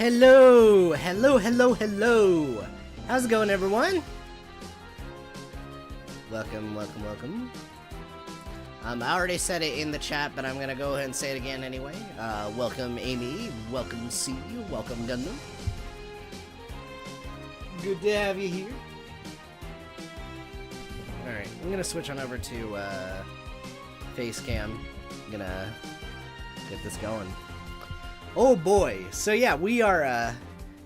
Hello! Hello, hello, hello! How's it going, everyone? Welcome, welcome, welcome. I already said it in the chat, but I'm gonna go ahead and say it again anyway. Welcome, Amy. Welcome, C. Welcome, Gundam. Good to have you here. Alright, I'm gonna switch on over to Facecam. I'm gonna get this going. Oh boy! So yeah, we are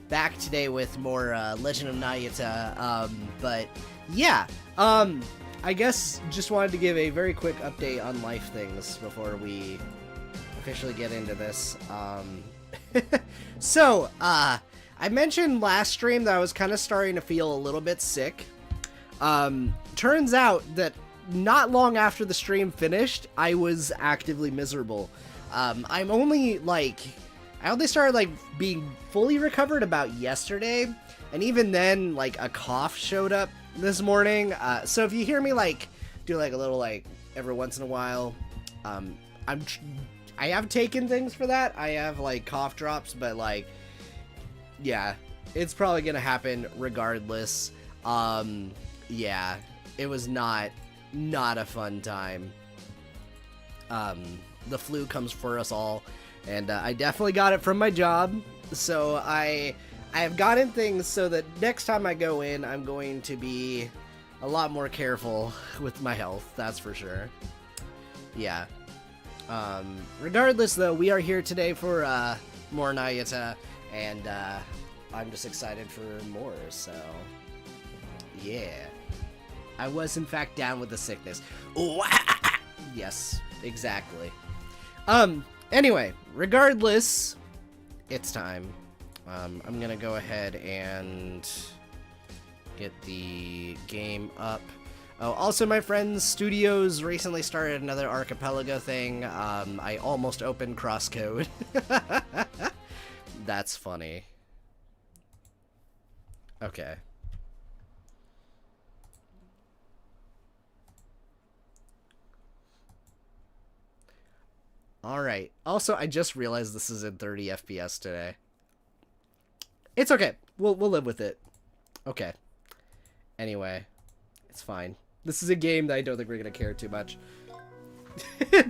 back today with more Legend of Nayuta. But yeah, I guess just wanted to give a very quick update on life things before we officially get into this. So, I mentioned last stream that I was kind of starting to feel a little bit sick. Turns out that not long after the stream finished, I was actively miserable. I'm only like... I only started, like, being fully recovered about yesterday, and even then, like, a cough showed up this morning. So if you hear me, like, do, like, a little, like, every once in a while, I have taken things for that. I have, like, cough drops, but, like, yeah, it's probably gonna happen regardless. Yeah, it was not a fun time. The flu comes for us all. And I definitely got it from my job, so I have gotten things so that next time I go in, I'm going to be a lot more careful with my health, that's for sure. Yeah. Regardless, though, we are here today for more Nayuta, and I'm just excited for more, so yeah. I was, in fact, down with the sickness. Ooh, yes, exactly. Anyway, regardless, it's time. I'm gonna go ahead and get the game up. Oh, also, my friend's studios recently started another archipelago thing. I almost opened Crosscode. That's funny. Okay. Alright. Also, I just realized this is in 30 FPS today. It's okay. We'll live with it. Okay. Anyway. It's fine. This is a game that I don't think we're gonna care too much.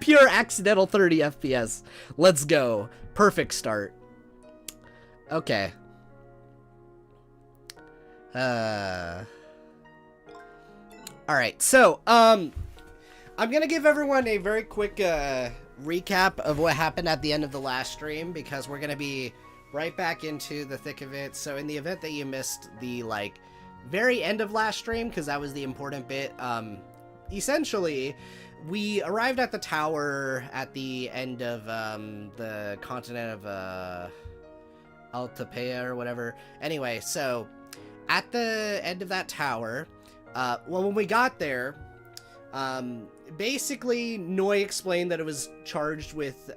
Pure accidental 30 FPS. Let's go. Perfect start. Okay. Alright, so, I'm gonna give everyone a very quick, recap of what happened at the end of the last stream, because we're gonna be right back into the thick of it. So in the event that you missed the, like, very end of last stream, because that was the important bit, essentially, we arrived at the tower at the end of, the continent of, Altapea or whatever. Anyway, so, at the end of that tower, well, when we got there, basically, Noi explained that it was charged with,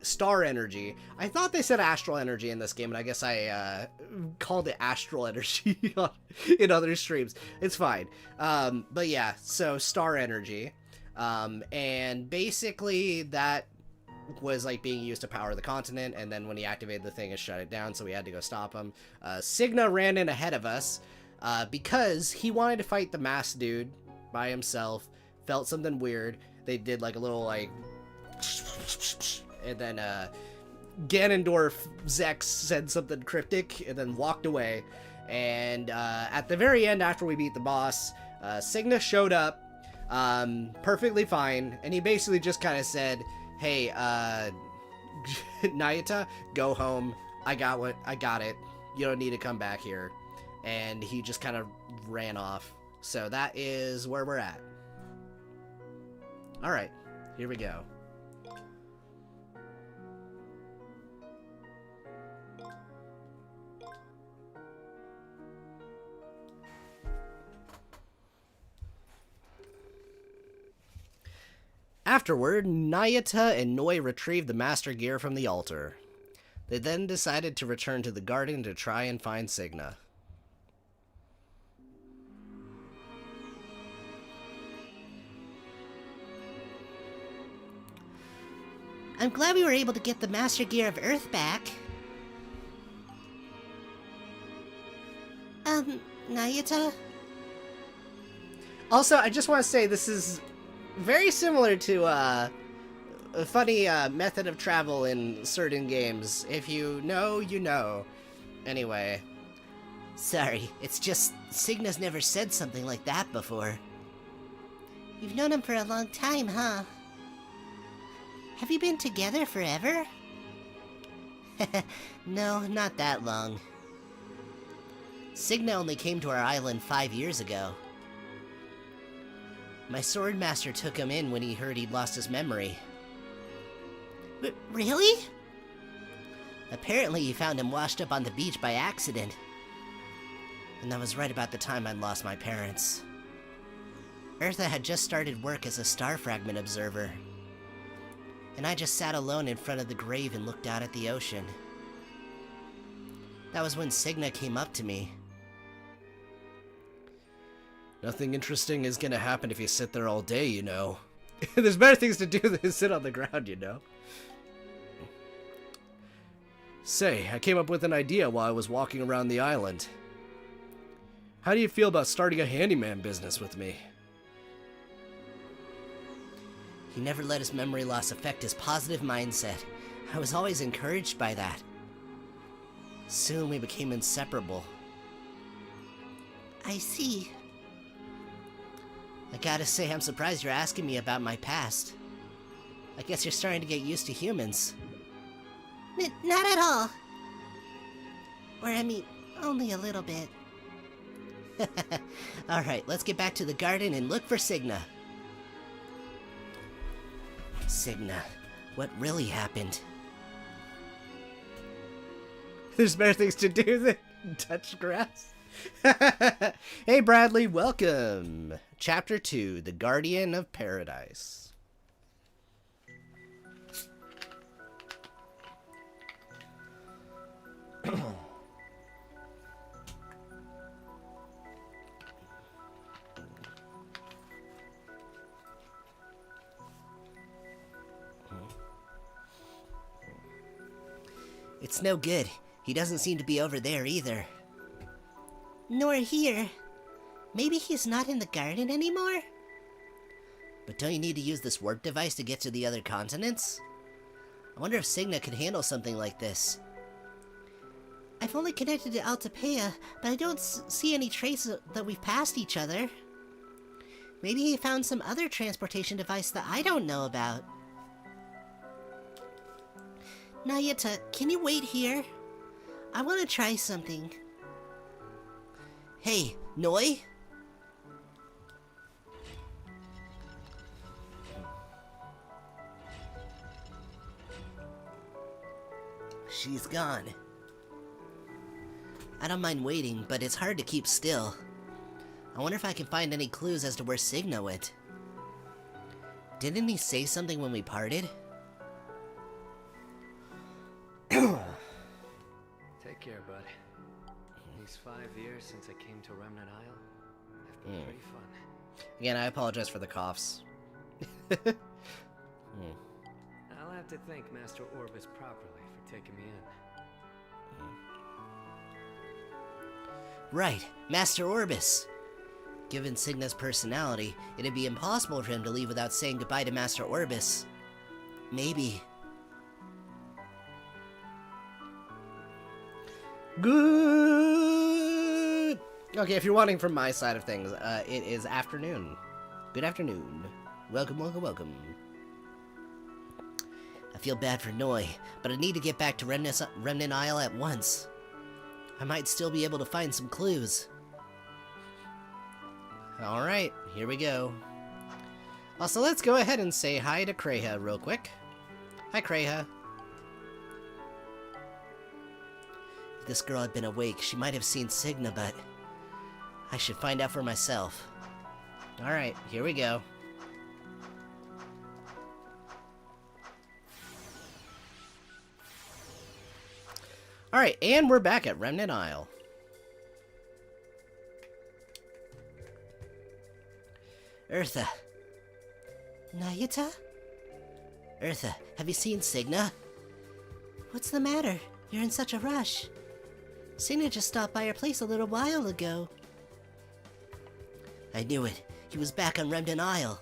star energy. I thought they said astral energy in this game, and I guess I, called it astral energy in other streams. It's fine. But yeah, so star energy. And basically that was, like, being used to power the continent, and then when he activated the thing, it shut it down, so we had to go stop him. Cygna ran in ahead of us, because he wanted to fight the masked dude by himself. Felt something weird. They did, like, a little, like, and then Ganondorf Zex said something cryptic and then walked away. And at the very end, after we beat the boss, Cygna showed up, perfectly fine, and he basically just kind of said, hey, Nayuta, go home. I got it. You don't need to come back here. And he just kind of ran off. So that is where we're at. Alright, here we go. Afterward, Nayuta and Noi retrieved the Master Gear from the altar. They then decided to return to the garden to try and find Cygna. I'm glad we were able to get the Master Gear of Earth back. Nayuta? Also, I just want to say this is very similar to a funny method of travel in certain games. If you know, you know. Anyway. Sorry, it's just Cygnals never said something like that before. You've known him for a long time, huh? Have you been together forever? No, not that long. Cygna only came to our island 5 years ago. My sword master took him in when he heard he'd lost his memory. Really? Apparently he found him washed up on the beach by accident. And that was right about the time I'd lost my parents. Eartha had just started work as a star fragment observer. And I just sat alone in front of the grave and looked out at the ocean. That was when Cygna came up to me. Nothing interesting is gonna happen if you sit there all day, you know. There's better things to do than sit on the ground, you know. Say, I came up with an idea while I was walking around the island. How do you feel about starting a handyman business with me? He never let his memory loss affect his positive mindset. I was always encouraged by that. Soon we became inseparable. I see. I gotta say, I'm surprised you're asking me about my past. I guess you're starting to get used to humans. Not at all. Or, I mean, only a little bit. Alright, let's get back to the garden and look for Cygna. Cygna, what really happened? There's better things to do than touch grass. Hey Bradley, welcome. Chapter 2, The Guardian of Paradise. It's no good. He doesn't seem to be over there either. Nor here. Maybe he's not in the garden anymore? But don't you need to use this warp device to get to the other continents? I wonder if Cygna could handle something like this. I've only connected to Altapeia, but I don't see any trace that we've passed each other. Maybe he found some other transportation device that I don't know about. Nayuta, can you wait here? I want to try something. Hey, Noi? She's gone. I don't mind waiting, but it's hard to keep still. I wonder if I can find any clues as to where Cygna went. Didn't he say something when we parted? Take care, bud. These 5 years since I came to Remnant Isle have been pretty fun. Again, I apologize for the coughs. I'll have to thank Master Orbis properly for taking me in. Right, Master Orbis. Given Cygna's personality, it'd be impossible for him to leave without saying goodbye to Master Orbis. Maybe. Good. Okay, if you're wanting from my side of things, it is afternoon. Good afternoon. Welcome, welcome, welcome. I feel bad for Noi, but I need to get back to Remnant Isle at once. I might still be able to find some clues. Alright, here we go. Also, let's go ahead and say hi to Kreha real quick. Hi, Kreha. If this girl had been awake, she might have seen Cygna, but I should find out for myself. Alright, here we go. Alright, and we're back at Remnant Isle. Eartha. Nayuta? Eartha, have you seen Cygna? What's the matter? You're in such a rush. Cygna just stopped by our place a little while ago. I knew it. He was back on Remnant Isle.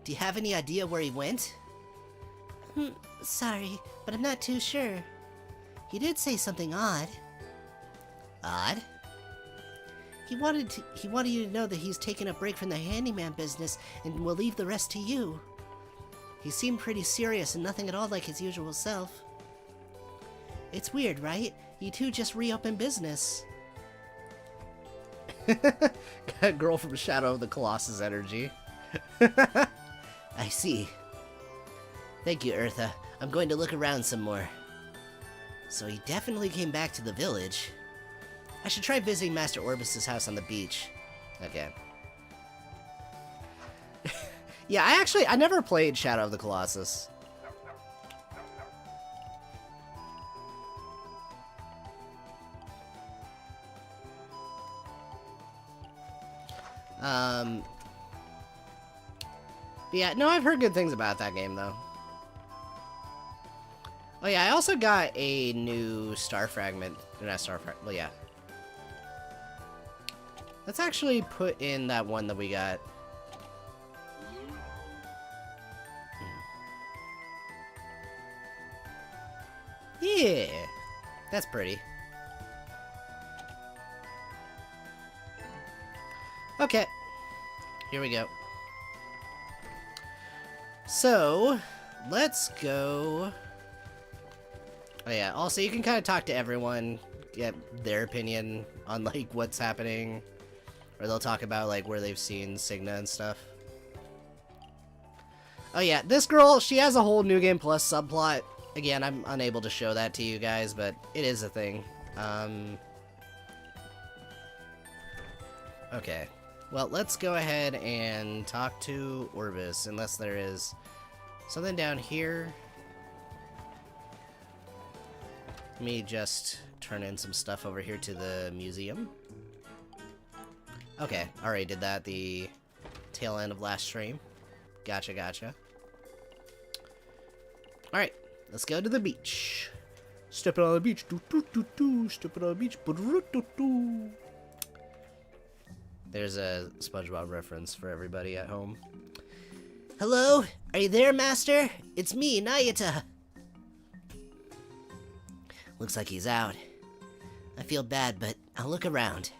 Do you have any idea where he went? Sorry, but I'm not too sure. He did say something odd. Odd? He wanted you to know that he's taking a break from the handyman business and will leave the rest to you. He seemed pretty serious and nothing at all like his usual self. It's weird, right? You two just reopened business. Got girl from Shadow of the Colossus energy. I see. Thank you, Eartha. I'm going to look around some more. So he definitely came back to the village. I should try visiting Master Orbis's house on the beach. Okay. Yeah, I never played Shadow of the Colossus. Yeah, no, I've heard good things about that game, though. Oh yeah, I also got a new star fragment. Not star fragment, well, yeah. Let's actually put in that one that we got. Yeah, that's pretty. Okay, here we go. So, let's go. Oh yeah, also you can kind of talk to everyone, get their opinion on like what's happening, or they'll talk about like where they've seen Cygna and stuff. Oh yeah, this girl, she has a whole New Game Plus subplot. Again, I'm unable to show that to you guys, but it is a thing. Okay. Well, let's go ahead and talk to Orbis, unless there is something down here. Let me just turn in some stuff over here to the museum. Okay, already did that the tail end of last stream. Gotcha, gotcha. Alright, let's go to the beach. Stepping on the beach. Stepping on the beach. There's a SpongeBob reference for everybody at home. Hello? Are you there, Master? It's me, Nayuta. Looks like he's out. I feel bad, but I'll look around.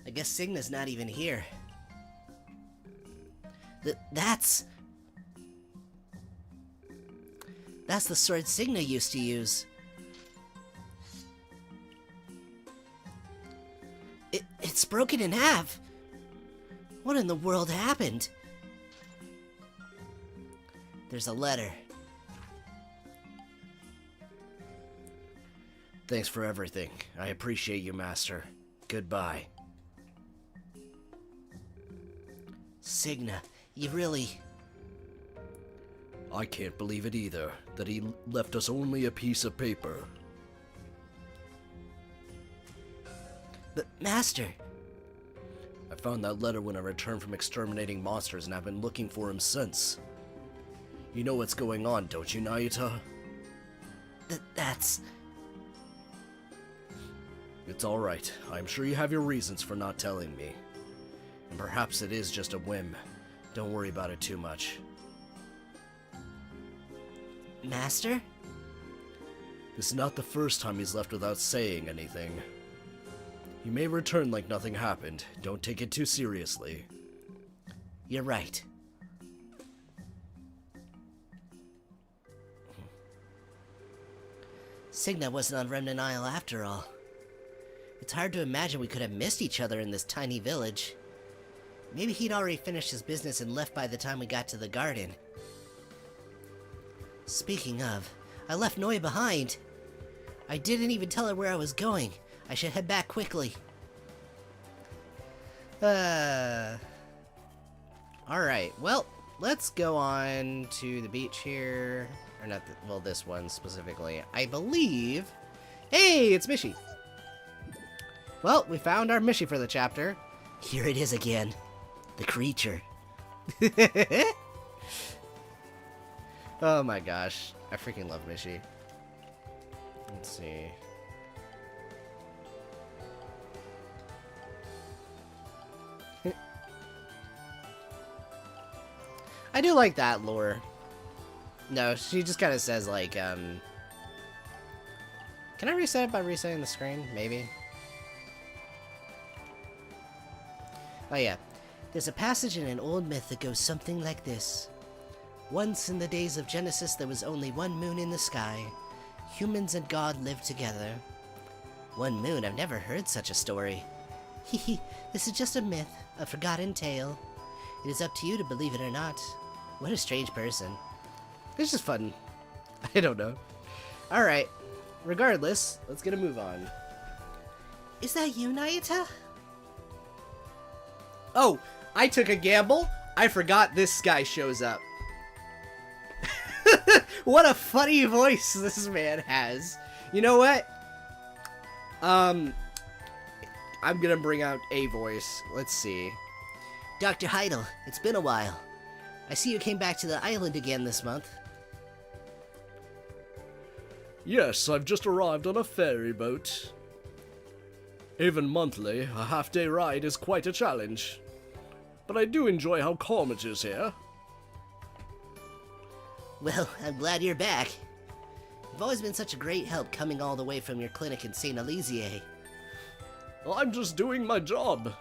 I guess Cygna's not even here. That's the sword Cygna used to use. It's broken in half. What in the world happened? There's a letter. Thanks for everything. I appreciate you, Master. Goodbye. Cygna, you really... I can't believe it either, that he left us only a piece of paper. But, Master... I found that letter when I returned from exterminating monsters and I've been looking for him since. You know what's going on, don't you, Nayuta? That's... It's alright. I'm sure you have your reasons for not telling me. And perhaps it is just a whim. Don't worry about it too much. Master? This is not the first time he's left without saying anything. He may return like nothing happened. Don't take it too seriously. You're right. Cygna wasn't on Remnant Isle after all. It's hard to imagine we could have missed each other in this tiny village. Maybe he'd already finished his business and left by the time we got to the garden. Speaking of, I left Noi behind. I didn't even tell her where I was going. I should head back quickly. Alright, well, let's go on to the beach here. Or not, well, this one specifically. I believe... Hey, it's Mishi! Well, we found our Mishi for the chapter. Here it is again. The creature. Oh my gosh, I freaking love Mishi. Let's see. I do like that lore. No, she just kind of says, like, Can I reset it by resetting the screen? Maybe. Oh yeah. There's a passage in an old myth that goes something like this. Once in the days of Genesis, there was only one moon in the sky. Humans and God lived together. One moon? I've never heard such a story. Hehe, this is just a myth, a forgotten tale. It is up to you to believe it or not. What a strange person. It's just fun. I don't know. Alright. Regardless, let's get a move on. Is that you, Nayuta? Oh, I took a gamble. I forgot this guy shows up. What a funny voice this man has. You know what? I'm gonna bring out a voice. Let's see. Dr. Heidel, it's been a while. I see you came back to the island again this month. Yes, I've just arrived on a ferry boat. Even monthly, a half-day ride is quite a challenge. But I do enjoy how calm it is here. Well, I'm glad you're back. You've always been such a great help coming all the way from your clinic in St. Elizier. I'm just doing my job.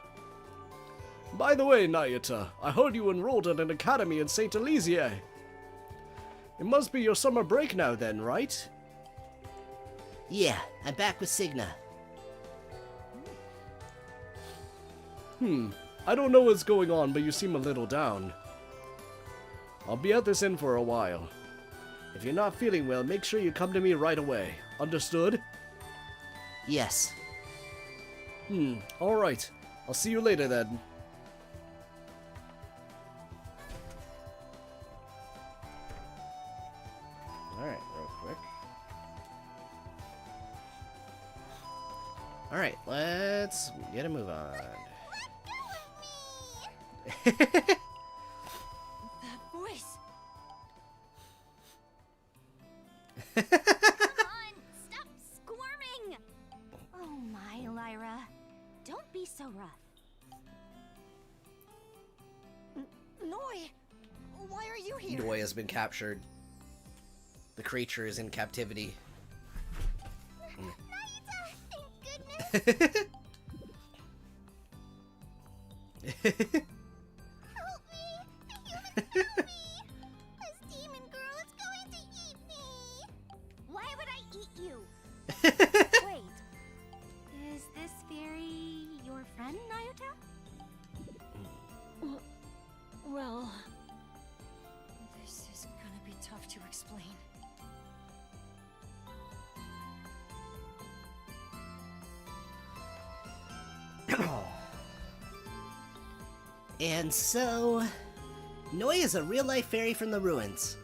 By the way, Nayuta, I heard you enrolled at an academy in St. Elizier. It must be your summer break now then, right? Yeah, I'm back with Cigna. I don't know what's going on, but you seem a little down. I'll be at this inn for a while. If you're not feeling well, make sure you come to me right away. Understood? Yes. Alright. I'll see you later then. Alright, real quick. Alright, let's get a move on. That voice. Come on, stop squirming. Oh my, Lyra. Don't be so rough. Noi, why are you here? Noi has been captured. The creature is in captivity. Nayuta, thank goodness. Help me! The humans got me! This demon girl is going to eat me! Why would I eat you? Wait, is this fairy your friend, Nayuta? Well, this is gonna be tough to explain. And so, Noi is a real-life fairy from the ruins.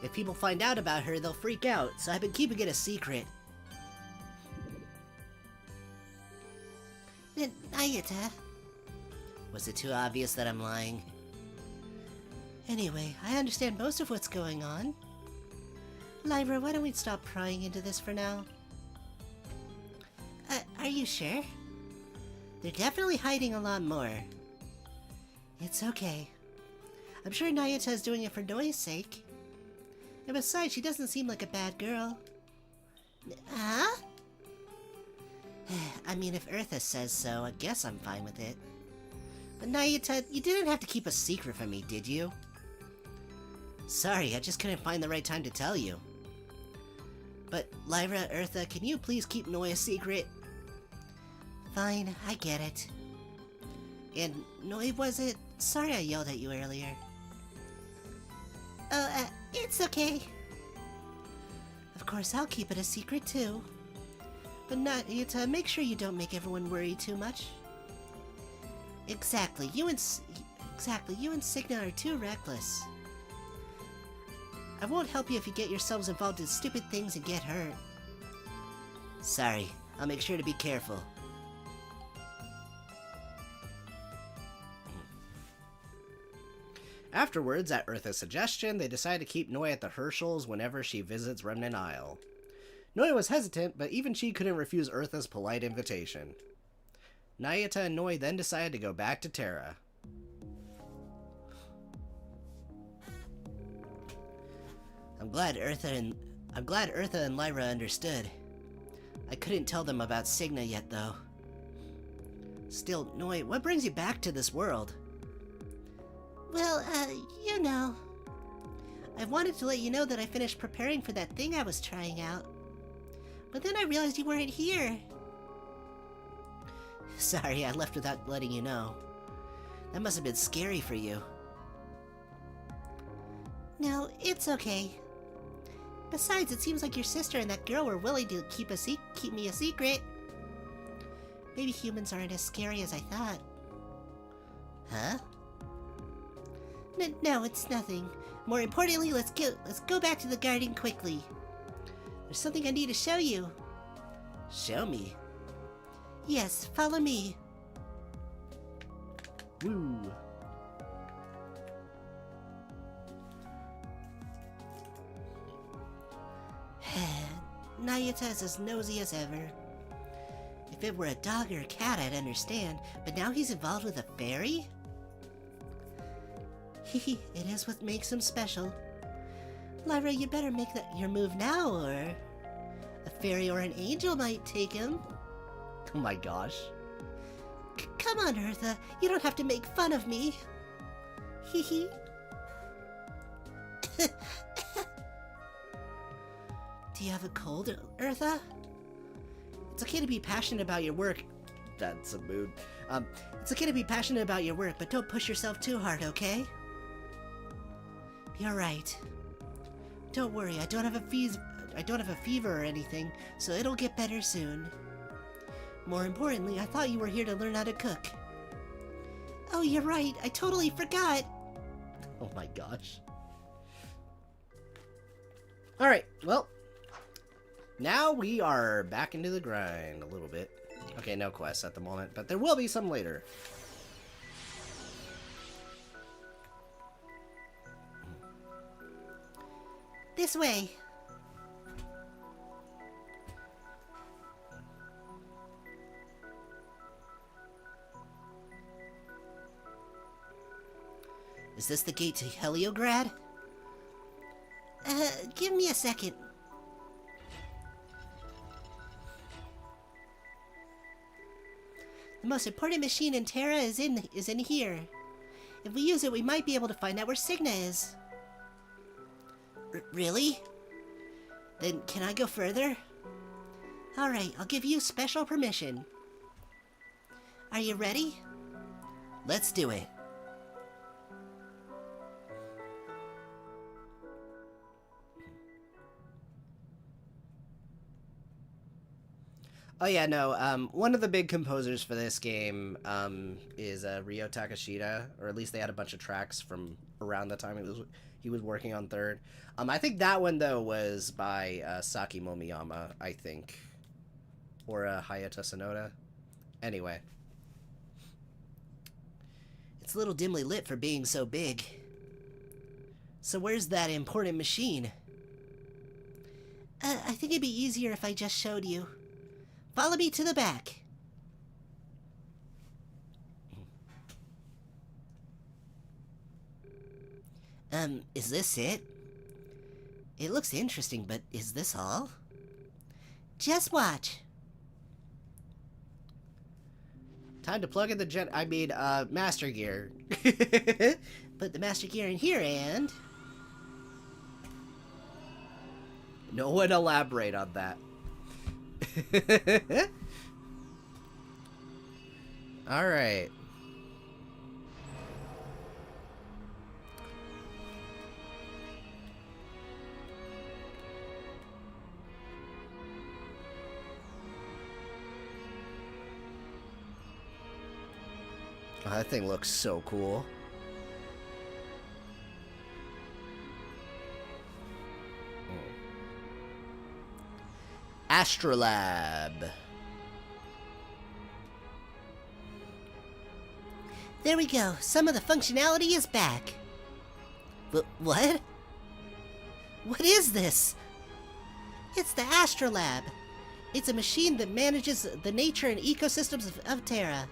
If people find out about her, they'll freak out, so I've been keeping it a secret. Nayuta, was it too obvious that I'm lying? Anyway, I understand most of what's going on. Lyra, why don't we stop prying into this for now? Are you sure? They're definitely hiding a lot more. It's okay. I'm sure Nayuta's doing it for Noi's sake. And besides, she doesn't seem like a bad girl. Huh? I mean, if Eartha says so, I guess I'm fine with it. But Nayuta, you didn't have to keep a secret from me, did you? Sorry, I just couldn't find the right time to tell you. But Lyra, Eartha, can you please keep Noi a secret? Fine, I get it. And Noi, was it? Sorry I yelled at you earlier. It's okay. Of course, I'll keep it a secret too. But Nayuta, make sure you don't make everyone worry too much. Exactly, you and Cigna are too reckless. I won't help you if you get yourselves involved in stupid things and get hurt. Sorry, I'll make sure to be careful. Afterwards, at Eartha's suggestion, they decide to keep Noi at the Herschels whenever she visits Remnant Isle. Noi was hesitant, but even she couldn't refuse Eartha's polite invitation. Nayuta and Noi then decided to go back to Terra. I'm glad Eartha and Lyra understood. I couldn't tell them about Cygna yet, though. Still, Noi, what brings you back to this world? Well, you know. I wanted to let you know that I finished preparing for that thing I was trying out. But then I realized you weren't here. Sorry, I left without letting you know. That must have been scary for you. No, it's okay. Besides, it seems like your sister and that girl were willing to keep me a secret. Maybe humans aren't as scary as I thought. Huh? No, it's nothing. More importantly, let's go back to the garden quickly. There's something I need to show you. Show me? Yes, follow me. Woo. Nayuta is as nosy as ever. If it were a dog or a cat, I'd understand, but now he's involved with a fairy? Hehe, it is what makes him special. Lyra, you better make your move now, or a fairy or an angel might take him. Oh my gosh. Come on, Eartha, you don't have to make fun of me. Hehe. Do you have a cold, Eartha? It's okay to be passionate about your work. That's a mood. It's okay to be passionate about your work, but don't push yourself too hard, okay? You're right. Don't worry, I don't have a fever or anything, so it'll get better soon. More importantly, I thought you were here to learn how to cook. Oh, you're right. I totally forgot. Oh my gosh. Alright, well. Now we are back into the grind a little bit. Okay, no quests at the moment, but there will be some later. This way. Is this the gate to Heliograd? Give me a second. The most important machine in Terra is in here. If we use it, we might be able to find out where Cygna is. Really? Then can I go further? Alright, I'll give you special permission. Are you ready? Let's do it. Oh yeah, no, one of the big composers for this game is Ryo Takashita, or at least they had a bunch of tracks from around the time he was working on Third. I think that one, though, was by Saki Momiyama, I think. Or Hayata Sonoda. Anyway. It's a little dimly lit for being so big. So where's that important machine? I think it'd be easier if I just showed you. Follow me to the back. Is this it? It looks interesting, but is this all? Just watch. Time to plug in the Master Gear. Put the Master Gear in here and... No one elaborate on that. Alright. Oh, that thing looks so cool. Astrolabe. There we go. Some of the functionality is back. But what? What is this? It's the Astrolabe. It's a machine that manages the nature and ecosystems of Terra.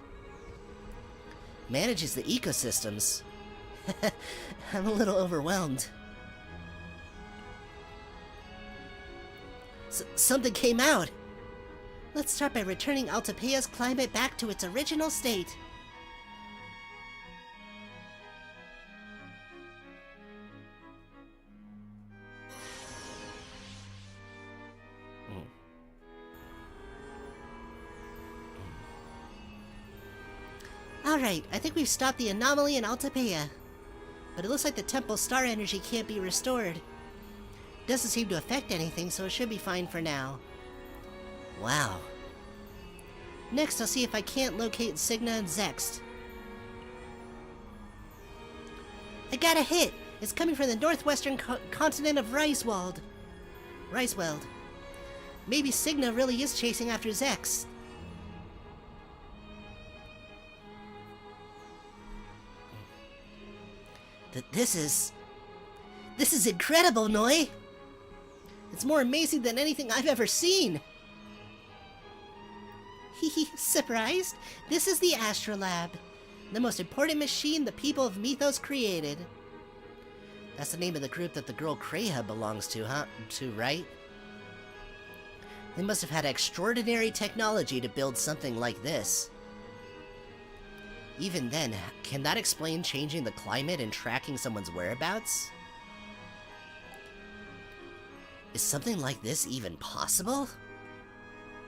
Manages the ecosystems? I'm a little overwhelmed. Something came out. Let's start by returning Altapea's climate back to its original state. Alright, I think we've stopped the anomaly in Altapea. But it looks like the temple's star energy can't be restored. It doesn't seem to affect anything, so it should be fine for now. Wow. Next, I'll see if I can't locate Cygna and Zext. I got a hit! It's coming from the northwestern continent of Rieseweld. Maybe Cygna really is chasing after Zext. This is incredible, Noi! It's more amazing than anything I've ever seen! Hehe, surprised? This is the Astrolabe, the most important machine the people of Mythos created. That's the name of the group that the girl Kreha belongs to, right? They must have had extraordinary technology to build something like this. Even then, can that explain changing the climate and tracking someone's whereabouts? Is something like this even possible?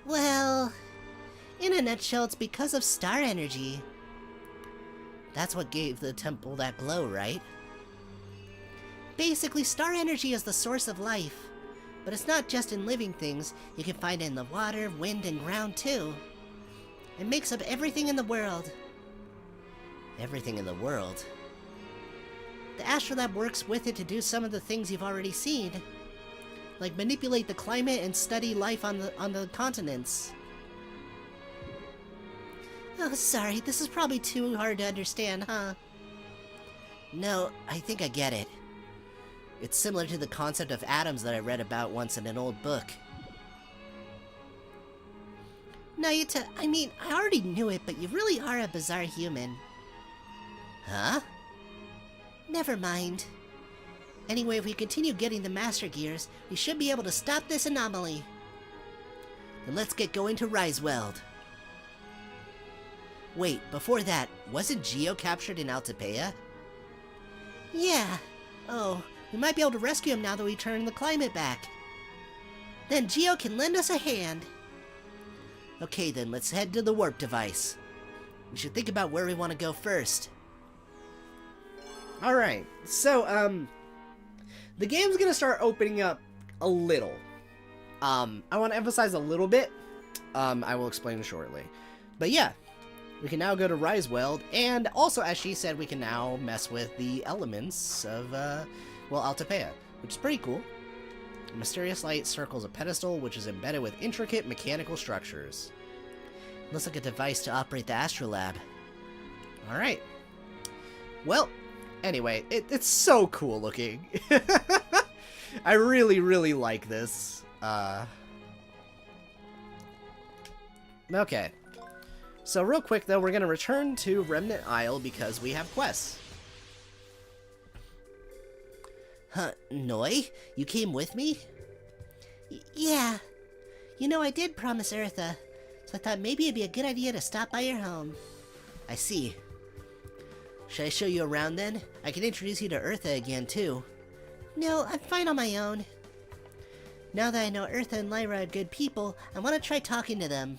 Well, in a nutshell, it's because of star energy. That's what gave the temple that glow, right? Basically, star energy is the source of life. But it's not just in living things, you can find it in the water, wind, and ground too. It makes up everything in the world. Everything in the world. The Astrolabe works with it to do some of the things you've already seen, like manipulate the climate and study life on the continents. Oh, sorry, this is probably too hard to understand, huh? No, I think I get it. It's similar to the concept of atoms that I read about once in an old book. Nayuta, I mean, I already knew it, but you really are a bizarre human. Huh? Never mind. Anyway, if we continue getting the Master Gears, we should be able to stop this anomaly. Then let's get going to Rieseweld. Wait, before that, wasn't Geo captured in Altapea? Yeah. Oh, we might be able to rescue him now that we turn the climate back. Then Geo can lend us a hand. Okay then, let's head to the warp device. We should think about where we want to go first. Alright, so, the game's gonna start opening up a little. I want to emphasize a little bit. I will explain shortly. But yeah, we can now go to Rieseweld, and also, as she said, we can now mess with the elements of, well, Altapea, which is pretty cool. A mysterious light circles a pedestal, which is embedded with intricate mechanical structures. Looks like a device to operate the Astrolabe. Alright. Well, anyway, it's so cool looking. I really, really like this. Okay. So real quick though, we're going to return to Remnant Isle because we have quests. Huh, Noi? You came with me? Yeah. You know, I did promise Eartha, so I thought maybe it'd be a good idea to stop by your home. I see. Should I show you around then? I can introduce you to Eartha again, too. No, I'm fine on my own. Now that I know Eartha and Lyra are good people, I want to try talking to them.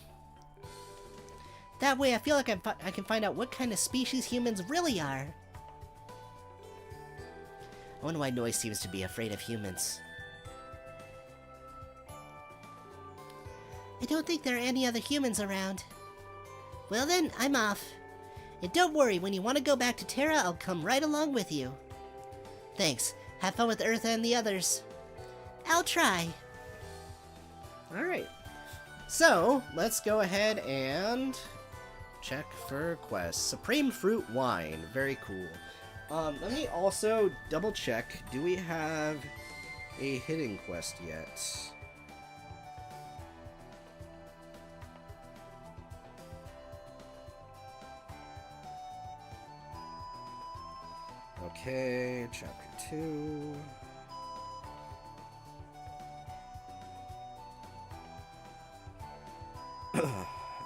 That way I feel like I can find out what kind of species humans really are. I wonder why Noi seems to be afraid of humans. I don't think there are any other humans around. Well then, I'm off. And don't worry, when you want to go back to Terra, I'll come right along with you. Thanks. Have fun with Eartha and the others. I'll try. Alright. So, let's go ahead and check for quests. Supreme Fruit Wine. Very cool. Let me also double check. Do we have a hidden quest yet? Okay, chapter 2.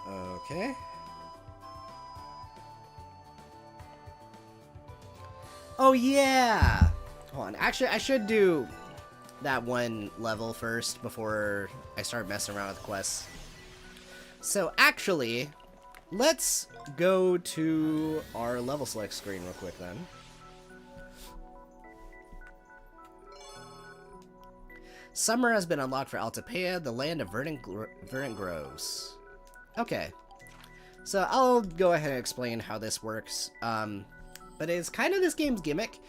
Okay. Oh yeah! Hold on. Actually, I should do that one level first before I start messing around with quests. So actually, let's go to our level select screen real quick then. Summer has been unlocked for Altepeia, the land of verdant groves. Okay. So I'll go ahead and explain how this works. But it's kind of this game's gimmick.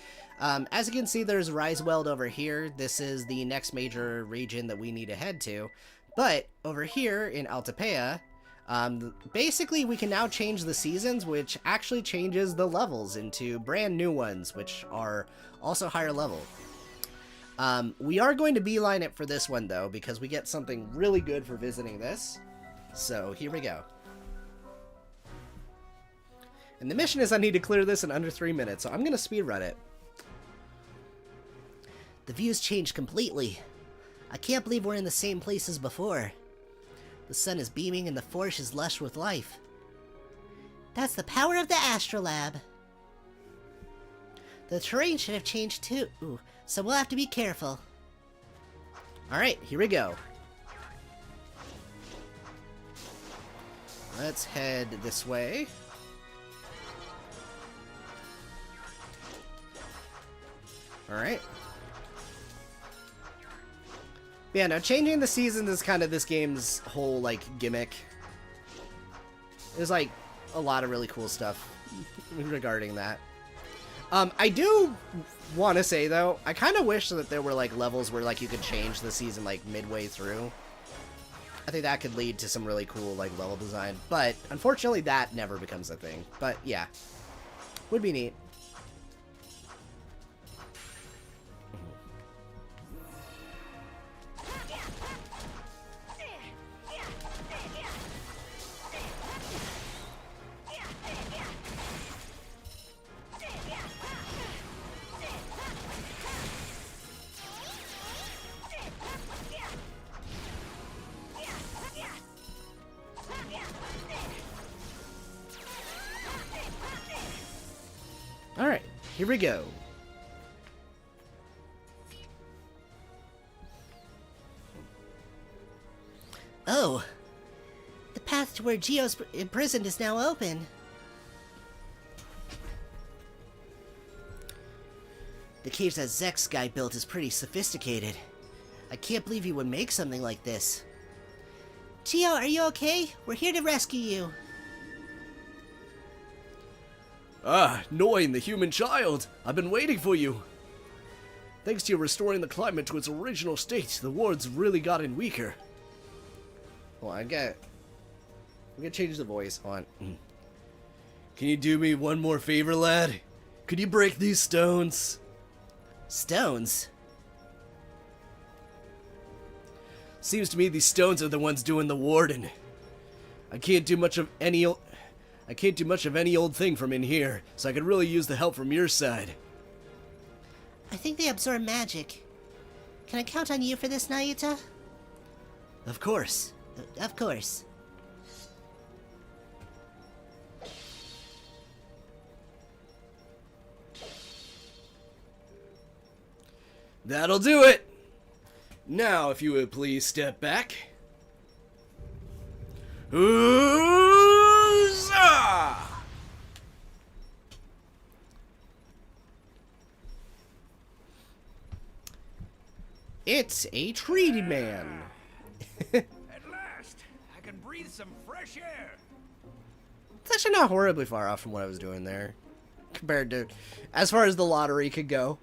As you can see, there's Rieseweld over here. This is the next major region that we need to head to. But over here in Altepeia, basically we can now change the seasons, which actually changes the levels into brand new ones, which are also higher level. We are going to beeline it for this one, though, because we get something really good for visiting this. So, here we go. And the mission is I need to clear this in under 3 minutes, so I'm going to speedrun it. The view's changed completely. I can't believe we're in the same place as before. The sun is beaming and the forest is lush with life. That's the power of the Astrolabe. The terrain should have changed too, so we'll have to be careful. Alright, here we go. Let's head this way. Alright. Yeah, now changing the seasons is kind of this game's whole, like, gimmick. There's, like, a lot of really cool stuff regarding that. I do want to say, though, I kind of wish that there were, like, levels where, like, you could change the season, like, midway through. I think that could lead to some really cool, like, level design. But, unfortunately, that never becomes a thing. But, yeah. Would be neat. Alright, here we go. Oh! The path to where Geo's imprisoned is now open. The cage that Zek's guy built is pretty sophisticated. I can't believe he would make something like this. Geo, are you okay? We're here to rescue you. Ah, Noin, the human child! I've been waiting for you! Thanks to you restoring the climate to its original state, the ward's really gotten weaker. Well, I'm gonna change the voice. Hold on. Can you do me one more favor, lad? Could you break these stones? Stones? Seems to me these stones are the ones doing the warden. I can't do much of any old thing from in here, so I could really use the help from your side. I think they absorb magic. Can I count on you for this, Nayuta? Of course. Of course. That'll do it! Now, if you would please step back. Huzzah! It's a treaty man. At last, I can breathe some fresh air. It's actually not horribly far off from what I was doing there, compared to as far as the lottery could go.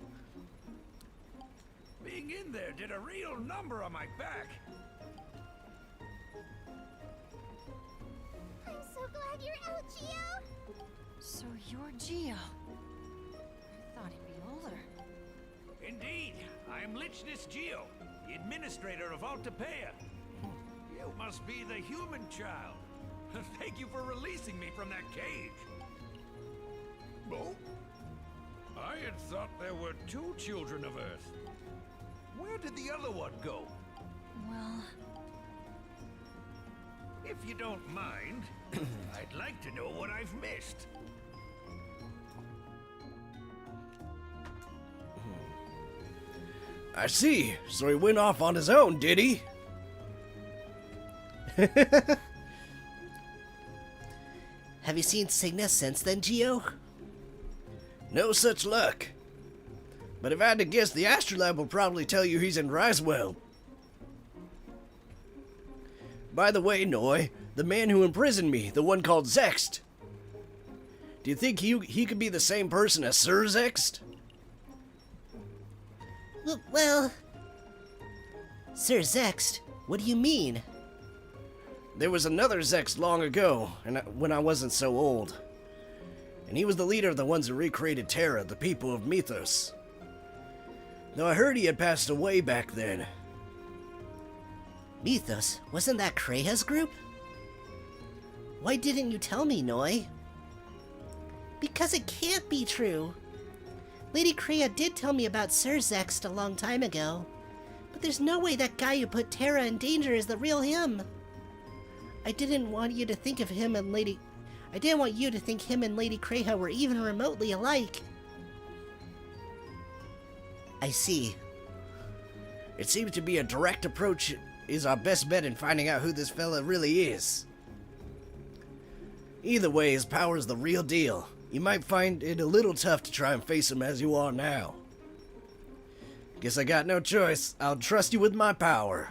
Being in there did a real number on my back. I'm so glad you're out, Geo. So you're Geo. I thought he'd be older. Indeed, I am Lichness Geo, the administrator of Altepeia. You must be the human child. Thank you for releasing me from that cage. Oh? I had thought there were 2 children of Earth. Where did the other one go? Well, If you don't mind, I'd like to know what I've missed. I see. So he went off on his own, did he? Have you seen Cygnals since then, Geo? No such luck. But if I had to guess, the Astrolabe will probably tell you he's in Rieseweld. By the way, Noi, the man who imprisoned me, the one called Zext. Do you think he could be the same person as Sir Zext? Well... Sir Zext, what do you mean? There was another Zext long ago, when I wasn't so old. And he was the leader of the ones who recreated Terra, the people of Mythos. Though I heard he had passed away back then. Mythos? Wasn't that Kreha's group? Why didn't you tell me, Noi? Because it can't be true. Lady Kreha did tell me about Sir Zext a long time ago. But there's no way that guy who put Terra in danger is the real him. I didn't want you to think him and Lady Kreha were even remotely alike. I see. It seems to be a direct approach is our best bet in finding out who this fella really is. Either way, his power's the real deal. You might find it a little tough to try and face him as you are now. Guess I got no choice. I'll trust you with my power.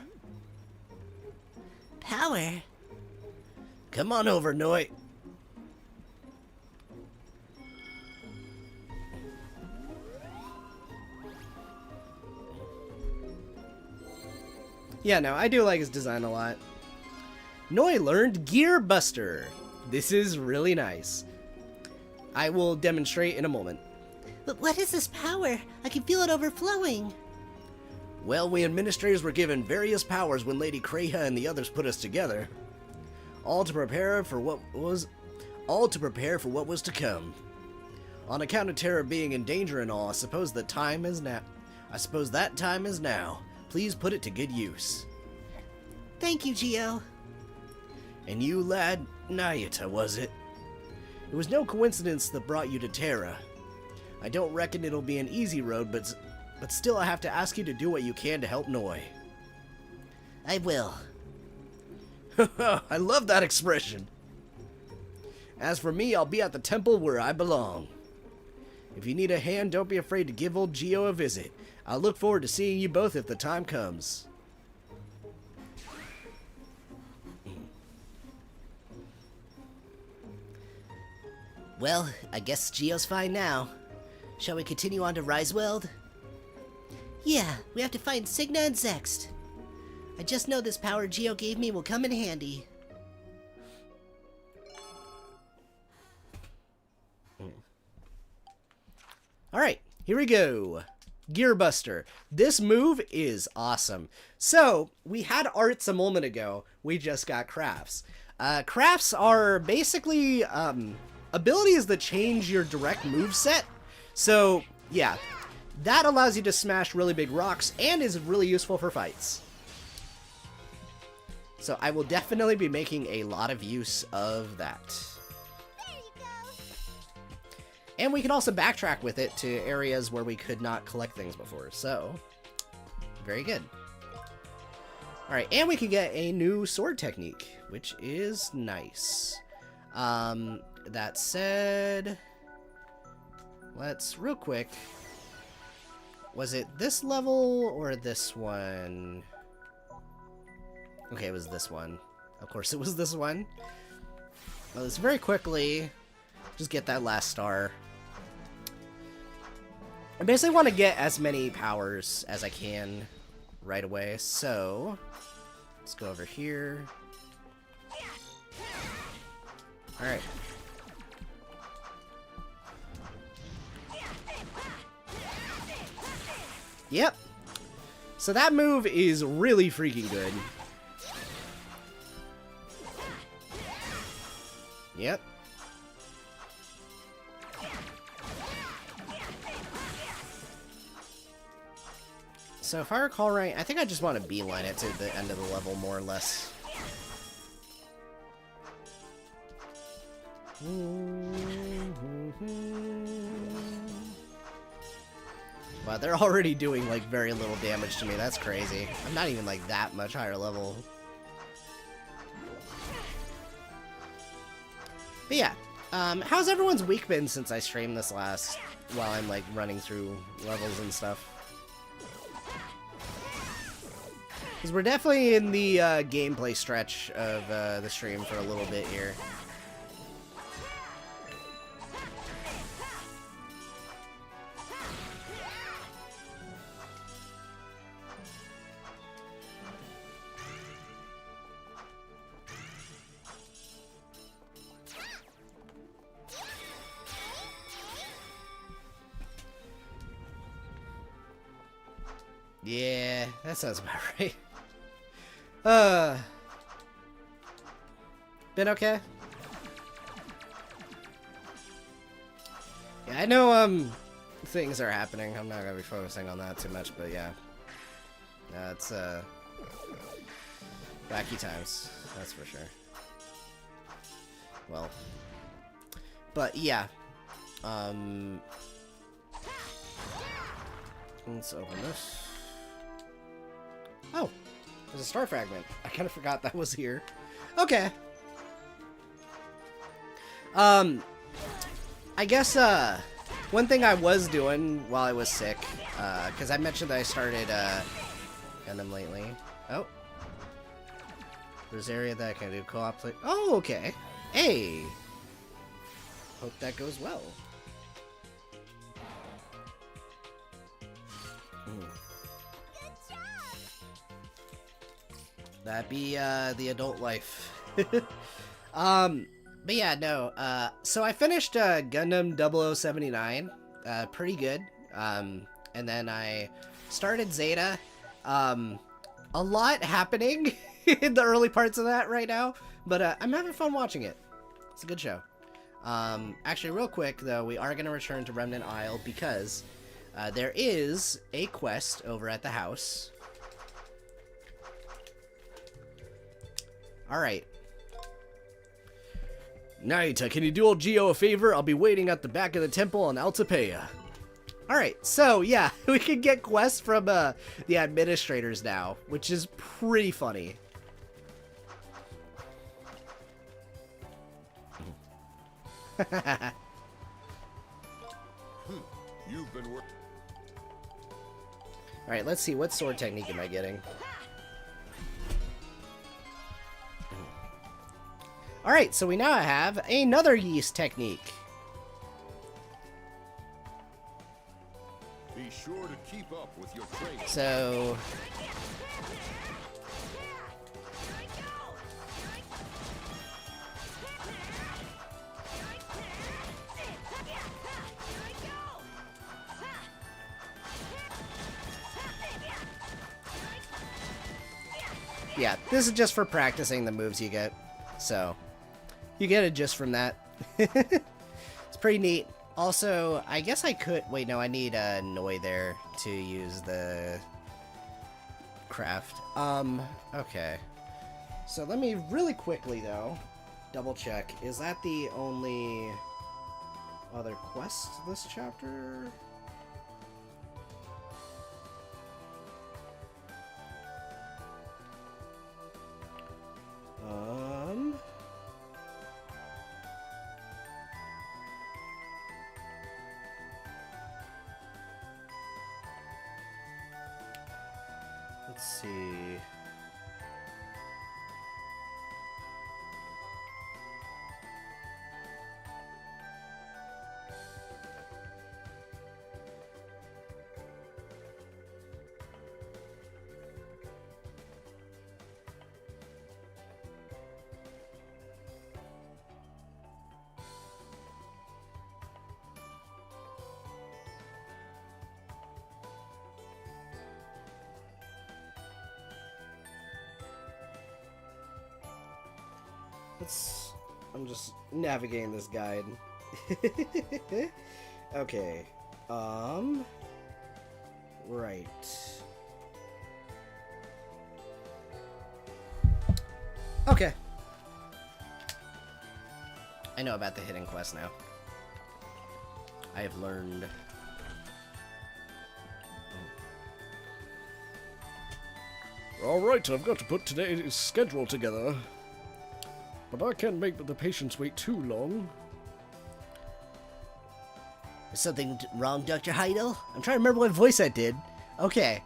Power? Come on over, Noi. Yeah, no, I do like his design a lot. Noi learned Gear Buster. This is really nice. I will demonstrate in a moment. But what is this power? I can feel it overflowing. Well, we administrators were given various powers when Lady Kreha and the others put us together. All to prepare for what was to come. On account of Terra being in danger and all, I suppose that time is now. Please put it to good use. Thank you, Geo. And you, lad, Nayuta, was it? It was no coincidence that brought you to Terra. I don't reckon it'll be an easy road, but still I have to ask you to do what you can to help Noi. I will. I love that expression. As for me, I'll be at the temple where I belong. If you need a hand, don't be afraid to give old Geo a visit. I'll look forward to seeing you both if the time comes. Well, I guess Geo's fine now. Shall we continue on to Rieseweld? Yeah, we have to find Signa and Zext. I just know this power Geo gave me will come in handy. Alright, here we go. Gear Buster. This move is awesome. So, we had arts a moment ago. We just got crafts. Crafts are basically abilities that change your direct move set. So, yeah. That allows you to smash really big rocks and is really useful for fights. So I will definitely be making a lot of use of that. There you go. And we can also backtrack with it to areas where we could not collect things before. So, very good. Alright, and we can get a new sword technique, which is nice. That said, let's real quick. Was it this level or this one? Okay, it was this one. Of course it was this one. Well, let's very quickly just get that last star. I basically want to get as many powers as I can right away, so let's go over here. Alright. Yep. So that move is really freaking good. Yep. So if I recall right, I think I just want to beeline it to the end of the level, more or less. Wow, they're already doing, like, very little damage to me. That's crazy. I'm not even, like, that much higher level. But yeah, how's everyone's week been since I streamed this last, while I'm, like, running through levels and stuff? Because we're definitely in the gameplay stretch of the stream for a little bit here. Yeah, that sounds about right. Been okay? Yeah, I know, things are happening. I'm not gonna be focusing on that too much, but yeah. It's, wacky times, that's for sure. Well. But, yeah. Let's open this. Oh, there's a star fragment. I kind of forgot that was here. Okay. I guess, one thing I was doing while I was sick, because I mentioned that I started, Gundam lately. Oh. There's area that I can do co-op play. Oh, okay. Hey. Hope that goes well. That be, the adult life. But yeah, no, so I finished, Gundam 0079, pretty good, and then I started Zeta, a lot happening in the early parts of that right now, but, I'm having fun watching it. It's a good show. Actually, real quick, though, we are gonna return to Remnant Isle because, there is a quest over at the house. Alright. Nayuta, can you do old Geo a favor? I'll be waiting at the back of the temple on Altepeia. Alright, so yeah, we can get quests from the administrators now, which is pretty funny. You've been Alright, let's see, what sword technique am I getting? Alright, so we now have another yeast technique. Be sure to keep up with your training. So... yeah, this is just for practicing the moves you get. So, you get it just from that. It's pretty neat. Also, I guess I could... wait, no, I need a Noi there to use the craft. Okay. So let me really quickly, though, double check. Is that the only other quest this chapter? Let's see. I'm just navigating this guide. Okay. Right. Okay. I know about the hidden quest now. I have learned. Alright, I've got to put today's schedule together. But I can't make the patients wait too long. Is something wrong, Dr. Heidel? I'm trying to remember what voice I did. Okay.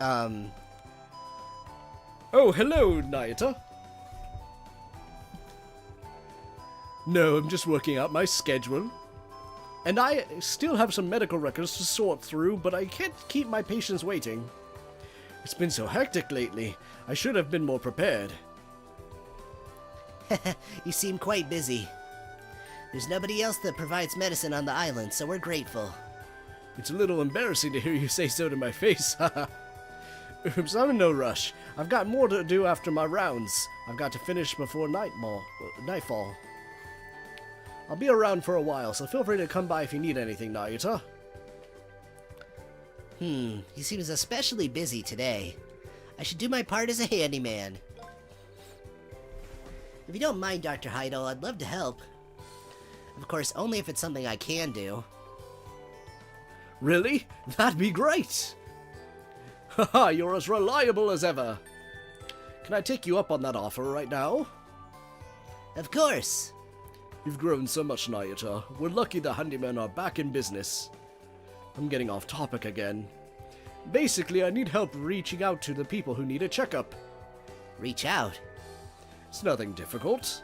Oh, hello, Nayuta. No, I'm just working out my schedule. And I still have some medical records to sort through, but I can't keep my patients waiting. It's been so hectic lately. I should have been more prepared. You seem quite busy. There's nobody else that provides medicine on the island, so we're grateful. It's a little embarrassing to hear you say so to my face. Oops, I'm in no rush. I've got more to do after my rounds. I've got to finish before nightfall. I'll be around for a while, so feel free to come by if you need anything, Nayuta. He seems especially busy today. I should do my part as a handyman. If you don't mind, Dr. Heidel, I'd love to help. Of course, only if it's something I can do. Really? That'd be great! Haha, you're as reliable as ever. Can I take you up on that offer right now? Of course. You've grown so much, Nayuta. We're lucky the handymen are back in business. I'm getting off topic again. Basically, I need help reaching out to the people who need a checkup. Reach out? It's nothing difficult.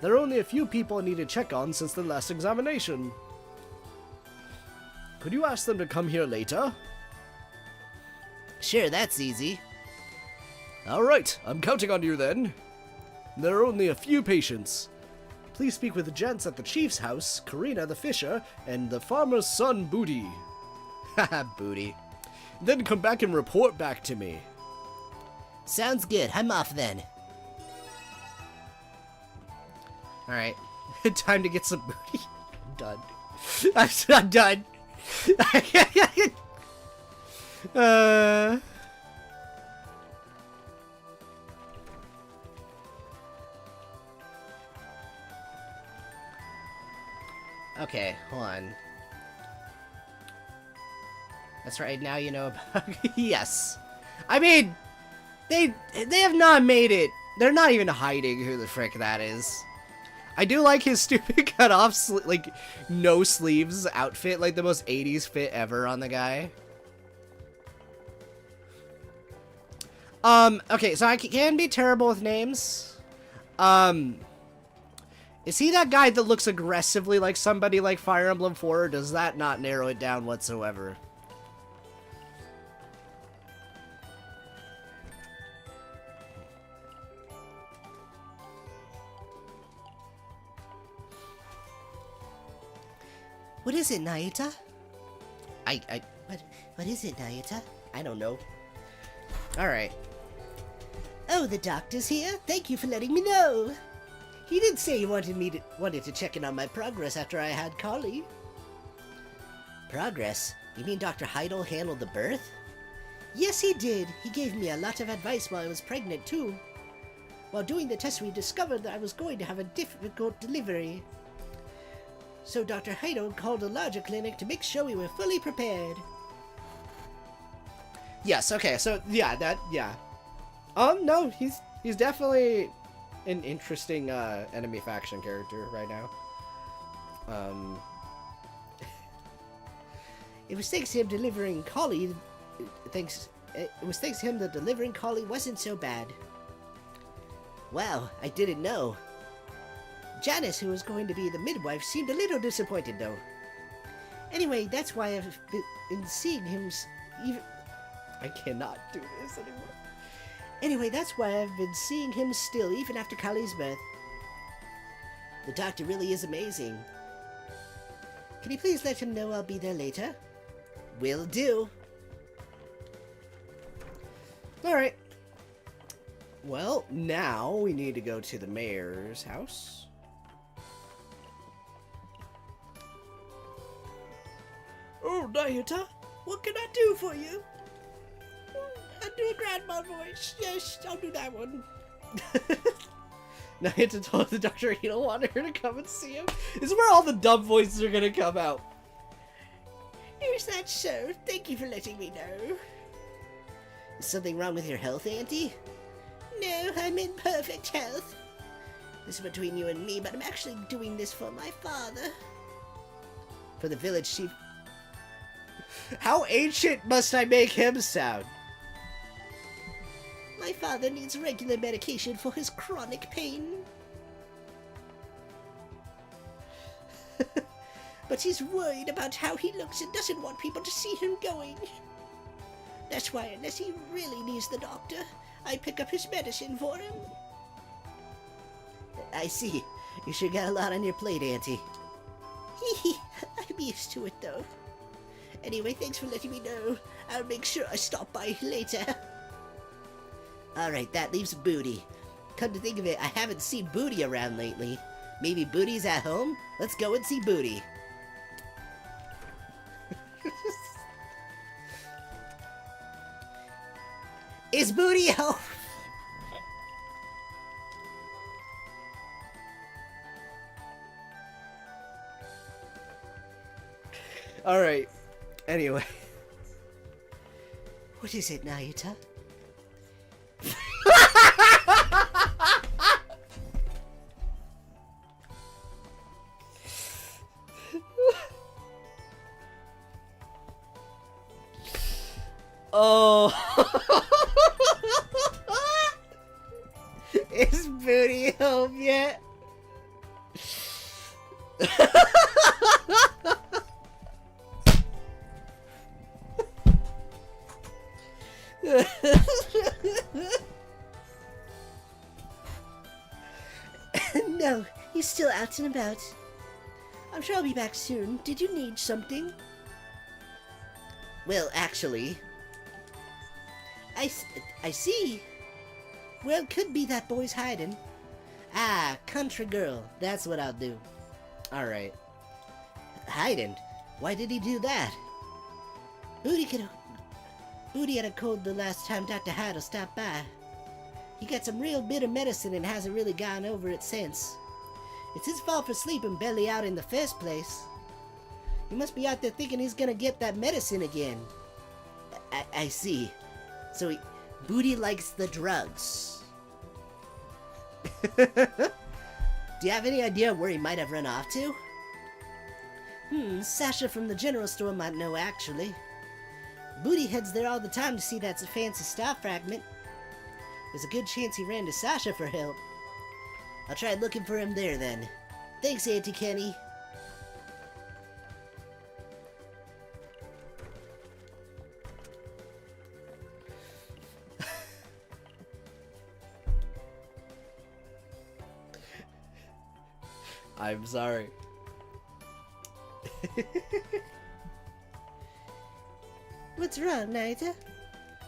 There are only a few people I need to check on since the last examination. Could you ask them to come here later? Sure, that's easy. Alright, I'm counting on you then. There are only a few patients. Please speak with the gents at the chief's house, Karina the fisher, and the farmer's son, Booty. Haha, Booty. Then come back and report back to me. Sounds good. I'm off then. Alright. Time to get some booty. I'm done. I'm done. Okay, hold on. That's right, now you know about... Yes. I mean, they have not made it. They're not even hiding who the frick that is. I do like his stupid cut-off, like, no sleeves outfit, like the most 80s fit ever on the guy. Okay, so I can be terrible with names. Is he that guy that looks aggressively like somebody like Fire Emblem 4, or does that not narrow it down whatsoever? What is it, Nayuta? What is it, Nayuta? I don't know. Alright. Oh, the doctor's here? Thank you for letting me know. He did say he wanted to check in on my progress after I had Kali. Progress? You mean Dr. Heidel handled the birth? Yes, he did. He gave me a lot of advice while I was pregnant, too. While doing the test, we discovered that I was going to have a difficult delivery. So Dr. Heidel called a larger clinic to make sure we were fully prepared. Yes, okay, so, yeah, yeah. No, he's definitely an interesting, enemy faction character right now. It was thanks to him delivering Kali, it was thanks to him that delivering Kali wasn't so bad. Wow, I didn't know. Janice, who was going to be the midwife, seemed a little disappointed, though. Anyway, that's why I've been seeing him even... I cannot do this anymore. Anyway, that's why I've been seeing him still, even after Kali's birth. The doctor really is amazing. Can you please let him know I'll be there later? Will do. Alright. Well, now we need to go to the mayor's house. Oh, Nayuta, what can I do for you? I'll do a grandma voice. Yes, I'll do that one. Nayuta told the doctor he don't want her to come and see him. This is where all the dumb voices are gonna come out. Is that so? Thank you for letting me know. Is something wrong with your health, Auntie? No, I'm in perfect health. This is between you and me, but I'm actually doing this for my father. For the village chief. How ancient must I make him sound? My father needs regular medication for his chronic pain. But he's worried about how he looks and doesn't want people to see him going. That's why, unless he really needs the doctor, I pick up his medicine for him. I see. You sure got a lot on your plate, Auntie. I'm used to it, though. Anyway, thanks for letting me know. I'll make sure I stop by later. Alright, that leaves Booty. Come to think of it, I haven't seen Booty around lately. Maybe Booty's at home? Let's go and see Booty. Is Booty home? Alright. Anyway. What is it, Nayuta? Oh. Is Booty home yet? No, he's still out and about. I'm sure I'll be back soon. Did you need something? Well, actually... I see. Well, could be that boy's hiding. Ah, country girl. That's what I'll do. Alright. Hiding? Why did he do that? Booty had a cold the last time Dr. Hyde stopped by. He got some real bitter medicine and hasn't really gotten over it since. It's his fault for sleeping belly out in the first place. He must be out there thinking he's gonna get that medicine again. I see. So Booty likes the drugs. Do you have any idea where he might have run off to? Sasha from the general store might know, actually. Booty heads there all the time to see that fancy star fragment. There's a good chance he ran to Sasha for help. I'll try looking for him there, then. Thanks, Auntie Kenny. I'm sorry. What's wrong, Nayuta?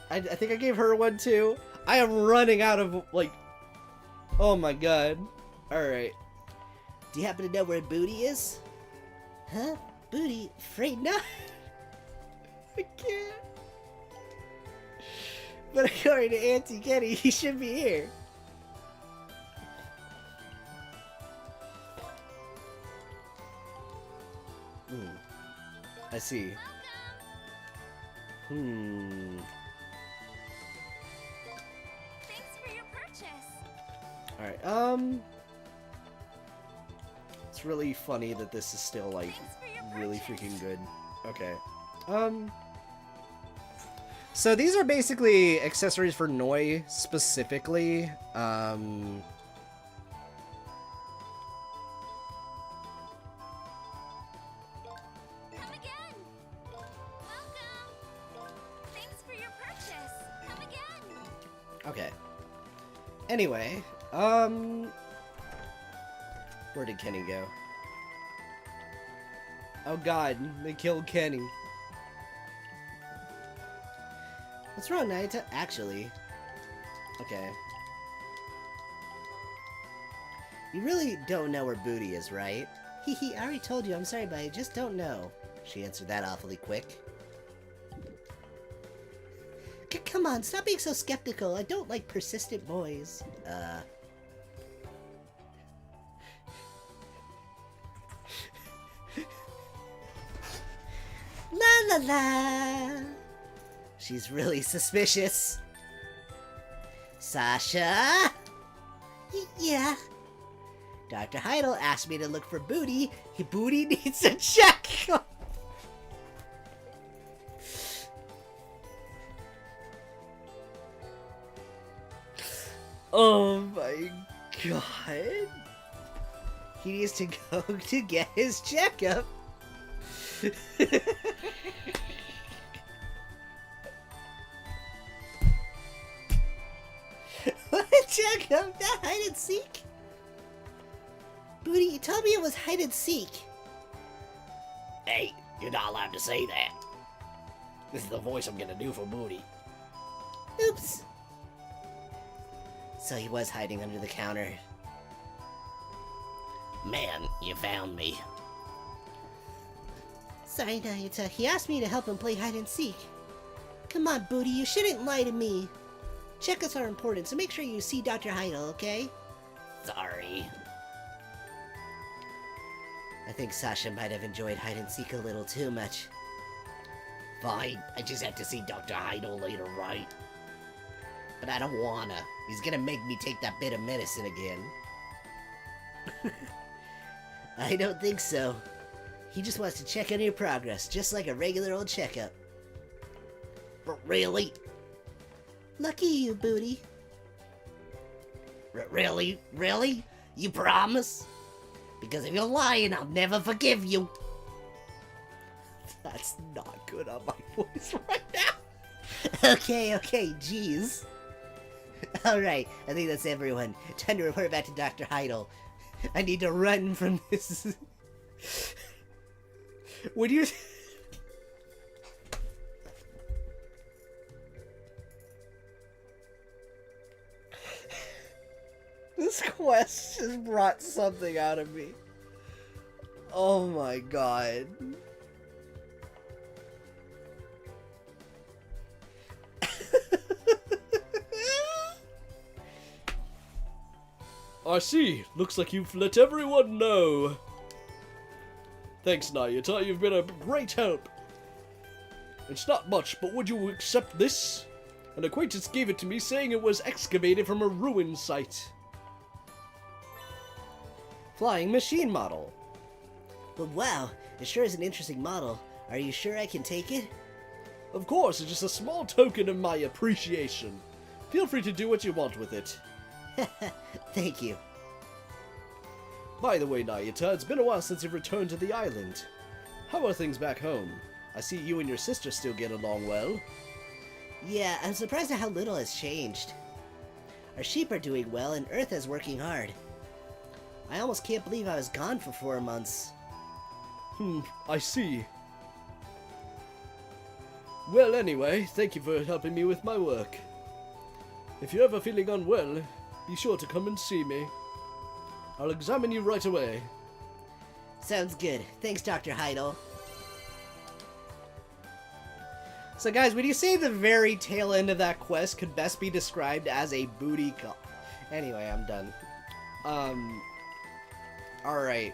I think I gave her one too. I am running out of, like... Oh my god. Alright. Do you happen to know where Booty is? Huh? Booty? Afraid not? I can't. But according to Auntie Kenny, he should be here. I see. Thanks for your purchase. Alright, it's really funny that this is still, like, Thanks for your really purchase. freaking good. Okay. So these are basically accessories for Noi, specifically. Come again. Welcome. Thanks for your purchase. Come again. Okay. Anyway, where did Kenny go? Oh god, they killed Kenny. What's wrong, Nayuta? Actually. Okay. You really don't know where Booty is, right? Hee, I already told you. I'm sorry, but I just don't know. She answered that awfully quick. Come on, stop being so skeptical. I don't like persistent boys. la la. She's really suspicious. Sasha? Yeah. Dr. Heidel asked me to look for Booty. Booty needs a check. Oh my god. He needs to go to get his checkup. What a checkup? That hide and seek? Booty, you told me it was hide and seek. Hey, you're not allowed to say that. This is the voice I'm gonna do for Booty. Oops. So he was hiding under the counter. Man, you found me. Sorry, Nayuta. He asked me to help him play hide and seek. Come on, Booty, you shouldn't lie to me. Checkups are important, so make sure you see Dr. Heidel, okay? Sorry. I think Sasha might have enjoyed hide and seek a little too much. Fine, I just have to see Dr. Heidel later, right? But I don't wanna. He's gonna make me take that bit of medicine again. I don't think so. He just wants to check on your progress, just like a regular old checkup. But really? Lucky you, Booty. Really? Really? You promise? Because if you're lying, I'll never forgive you. That's not good on my voice right now. Okay, jeez. Alright, I think that's everyone. Time to report back to Dr. Heidel. I need to run from this. Would you... This quest just brought something out of me. Oh my god. I see. Looks like you've let everyone know. Thanks, Nayuta. You've been a great help. It's not much, but would you accept this? An acquaintance gave it to me saying it was excavated from a ruin site. Flying machine model. But wow, it sure is an interesting model. Are you sure I can take it? Of course, it's just a small token of my appreciation. Feel free to do what you want with it. Thank you. By the way, Nayuta, it's been a while since you've returned to the island. How are things back home? I see you and your sister still get along well. Yeah, I'm surprised at how little has changed. Our sheep are doing well and Earth is working hard. I almost can't believe I was gone for 4 months. I see. Well, anyway, thank you for helping me with my work. If you're ever feeling unwell, be sure to come and see me. I'll examine you right away. Sounds good. Thanks, Dr. Heidel. So guys, would you say the very tail end of that quest could best be described as a booty call? Anyway, I'm done. Alright.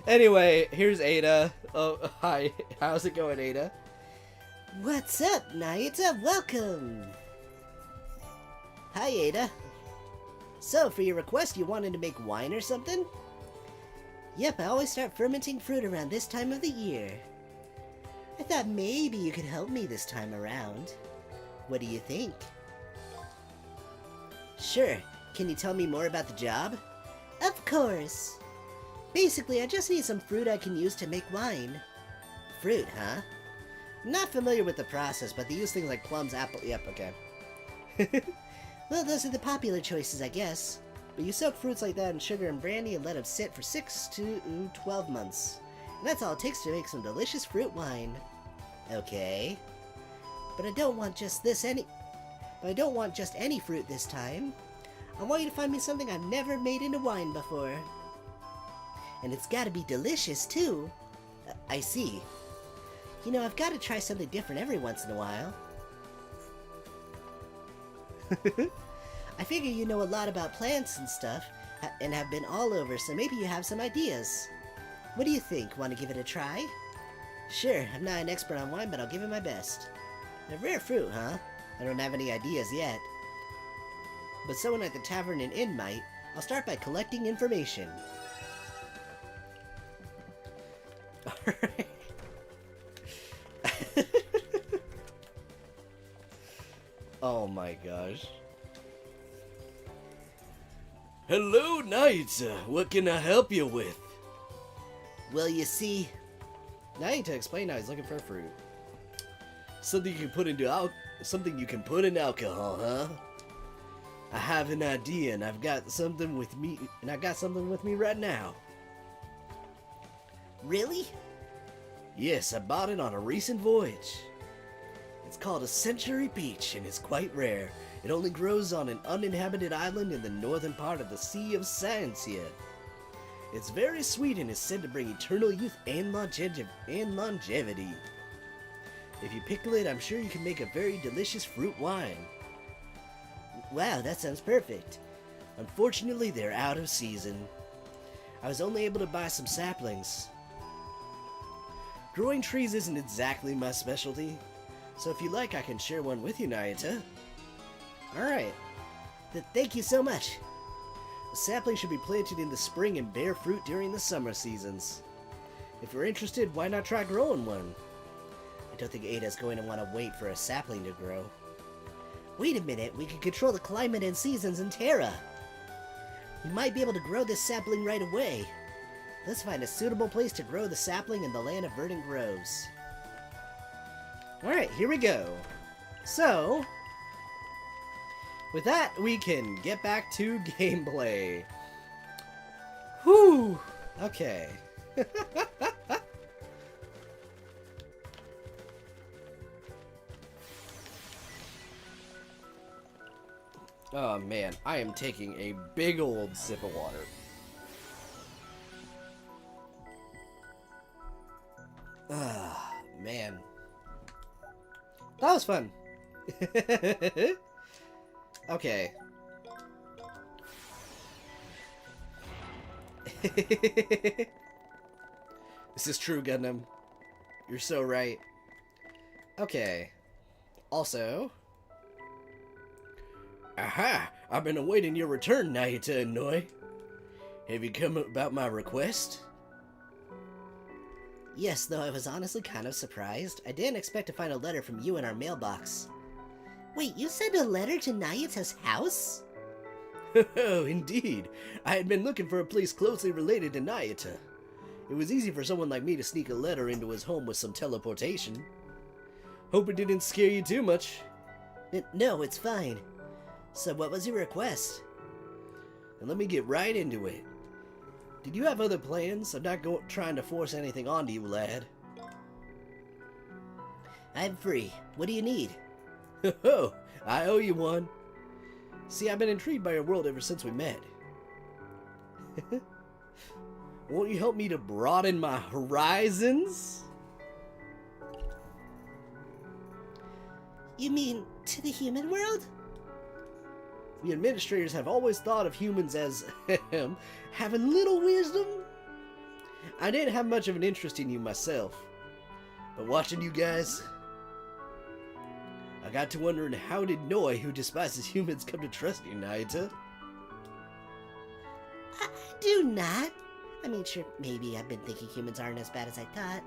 Anyway, here's Ada. Oh, hi. How's it going, Ada? What's up, Nayuta? Welcome! Hi, Ada. So, for your request, you wanted to make wine or something? Yep, I always start fermenting fruit around this time of the year. I thought maybe you could help me this time around. What do you think? Sure. Can you tell me more about the job? Of course. Basically, I just need some fruit I can use to make wine. Fruit, huh? Not familiar with the process, but they use things like plums, apple... Yep, okay. Well, those are the popular choices, I guess. But you soak fruits like that in sugar and brandy and let them sit for 6 to 12 months. And that's all it takes to make some delicious fruit wine. Okay. But I don't want just any fruit this time. I want you to find me something I've never made into wine before. And it's gotta be delicious, too. I see. You know, I've gotta try something different every once in a while. I figure you know a lot about plants and stuff, and have been all over, so maybe you have some ideas. What do you think? Want to give it a try? Sure, I'm not an expert on wine, but I'll give it my best. A rare fruit, huh? I don't have any ideas yet. But someone at the tavern and inn might. I'll start by collecting information. Alright. Oh my gosh. Hello, Nayuta. What can I help you with? Well, you see... Nayuta explained how he's looking for a fruit. Something you can put in alcohol, huh? I have an idea, and I've got something with me. Right now. Really? Yes, I bought it on a recent voyage. It's called a Century Peach, and it's quite rare. It only grows on an uninhabited island in the northern part of the Sea of Sansia. It's very sweet and is said to bring eternal youth and longevity. If you pickle it, I'm sure you can make a very delicious fruit wine. Wow, that sounds perfect. Unfortunately, they're out of season. I was only able to buy some saplings. Growing trees isn't exactly my specialty, so if you like, I can share one with you, Nayuta. Alright. Thank you so much. A sapling should be planted in the spring and bear fruit during the summer seasons. If you're interested, why not try growing one? I don't think Ada's going to want to wait for a sapling to grow. Wait a minute, we can control the climate and seasons in Terra. We might be able to grow this sapling right away. Let's find a suitable place to grow the sapling in the land of verdant groves. Alright, here we go. So, with that, we can get back to gameplay. Whew! Okay. Oh man, I am taking a big old sip of water. Ah, man. That was fun. Okay. This is true, Gundam. You're so right. Okay. Also... Aha! I've been awaiting your return, Nayuta and Noi. Have you come about my request? Yes, though I was honestly kind of surprised. I didn't expect to find a letter from you in our mailbox. Wait, you sent a letter to Nayuta's house? Oh, indeed. I had been looking for a place closely related to Nayuta. It was easy for someone like me to sneak a letter into his home with some teleportation. Hope it didn't scare you too much. No, it's fine. So what was your request? And let me get right into it. Did you have other plans? I'm not trying to force anything onto you, lad. I'm free. What do you need? Oh, I owe you one. See, I've been intrigued by your world ever since we met. Won't you help me to broaden my horizons? You mean to the human world? The administrators have always thought of humans as having little wisdom. I didn't have much of an interest in you myself, but watching you guys, I got to wondering, how did Noi, who despises humans, come to trust you, Nayuta? I do not. I mean, sure, maybe I've been thinking humans aren't as bad as I thought.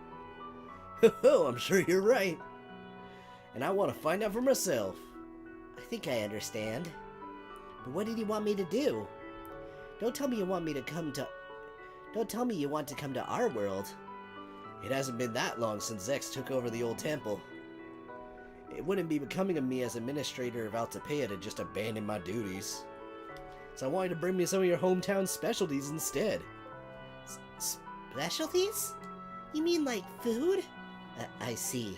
Oh, I'm sure you're right. And I want to find out for myself. I think I understand. But what did you want me to do? Don't tell me you want to come to our world. It hasn't been that long since Zex took over the old temple. It wouldn't be becoming of me as administrator of Altapeia to just abandon my duties. So I wanted to bring me some of your hometown specialties instead. Specialties? You mean like food? I see.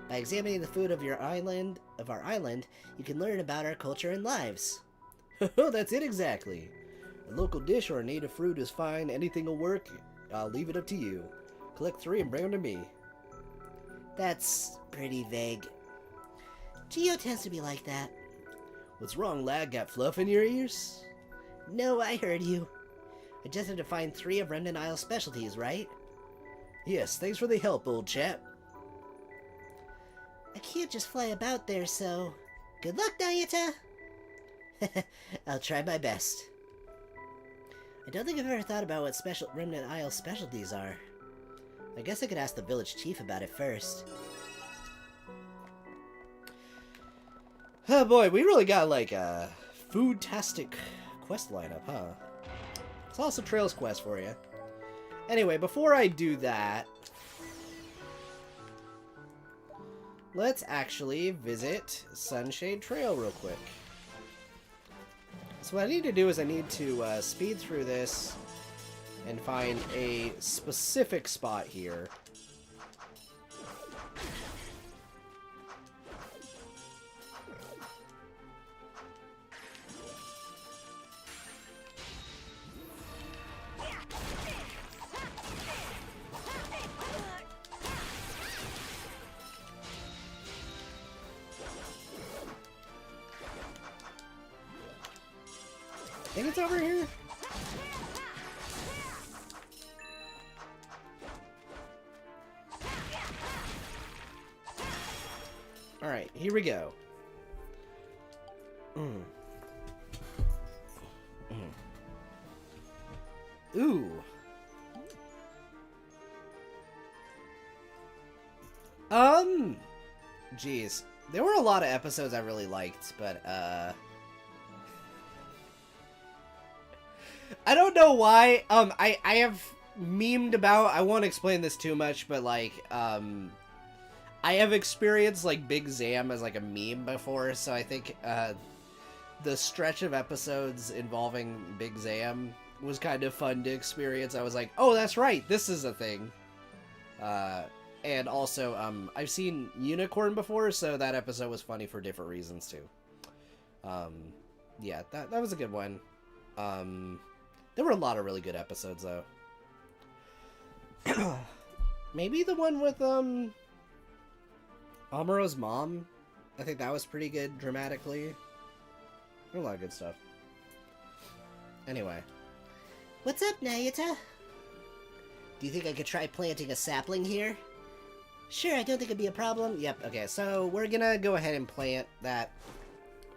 By examining the food of our island, you can learn about our culture and lives. Oh, that's it exactly. A local dish or a native fruit is fine. Anything will work. I'll leave it up to you. Collect 3 and bring them to me. That's pretty vague. Geo tends to be like that. What's wrong, lad? Got fluff in your ears? No, I heard you. I just had to find 3 of Remnant Isle specialties, right? Yes, thanks for the help, old chap. I can't just fly about there, so... Good luck, Nayuta! I'll try my best. I don't think I've ever thought about what special Remnant Isle specialties are. I guess I could ask the village chief about it first. Oh boy, we really got like a food-tastic quest lineup, huh? It's also Trails quest for you. Anyway, before I do that, let's actually visit Sunshade Trail real quick. So what I need to do is I need to speed through this and find a specific spot here. I think it's over here. Alright, here we go. Ooh. Geez. There were a lot of episodes I really liked, but, I don't know why. I have memed about, I won't explain this too much, but like, I have experienced like Big Zam as like a meme before, so I think, the stretch of episodes involving Big Zam was kind of fun to experience. I was like, oh, that's right, this is a thing. And also, I've seen Unicorn before, so that episode was funny for different reasons too. Yeah, that was a good one. There were a lot of really good episodes, though. Maybe the one with, Amuro's mom? I think that was pretty good, dramatically. A lot of good stuff. Anyway. What's up, Nayuta? Do you think I could try planting a sapling here? Sure, I don't think it'd be a problem. Yep, okay, so we're gonna go ahead and plant that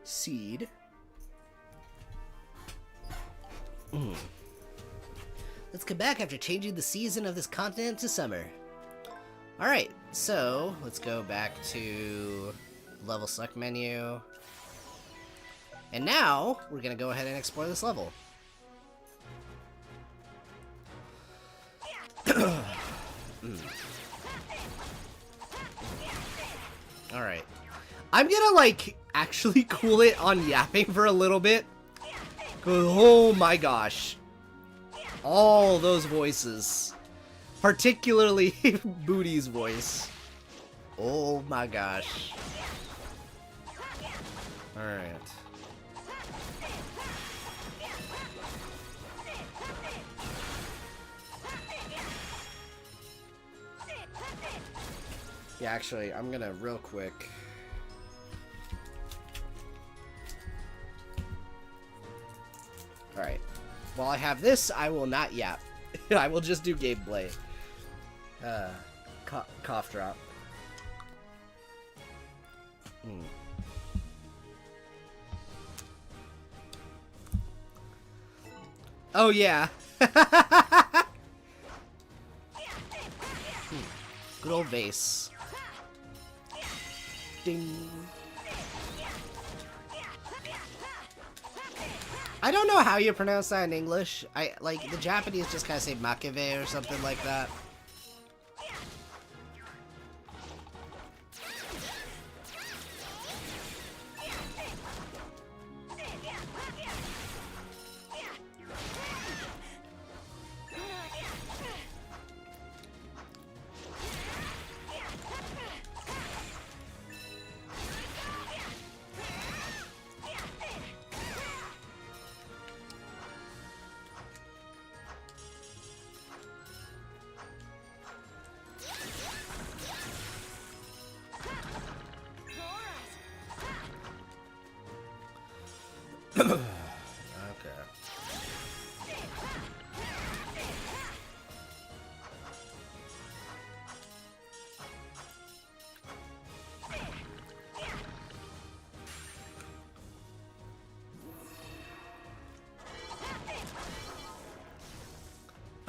seed. Let's come back after changing the season of this continent to summer. Alright, so let's go back to level select menu. And now we're gonna go ahead and explore this level. Alright. I'm gonna like actually cool it on yapping for a little bit. Oh my gosh. All those voices. Particularly Booty's voice. Oh my gosh. Alright. Yeah, actually, I'm gonna real quick. Alright. While I have this, I will not yap. I will just do gameplay. Cough drop. Oh, yeah. Good old vase. Ding. I don't know how you pronounce that in English. Like the Japanese just kind of say makave or something like that. Okay.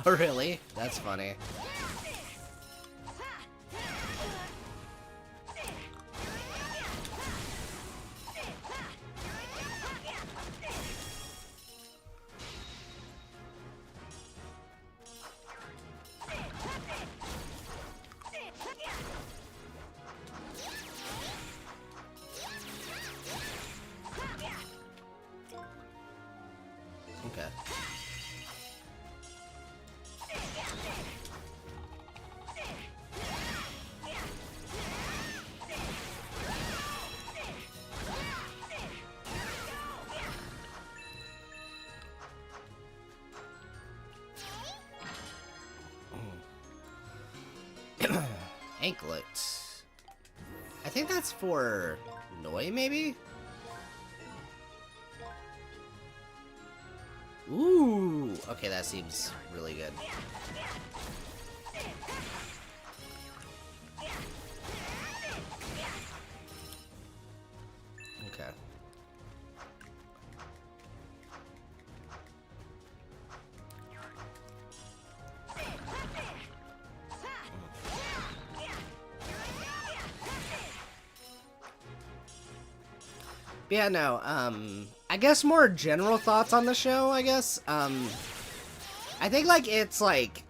Oh, really? That's funny. Okay. Anklet. I think that's for Noi, maybe? Ooh! Okay, that seems really good. Okay. Yeah, no, I guess more general thoughts on the show, I guess. I think, like, it's, like,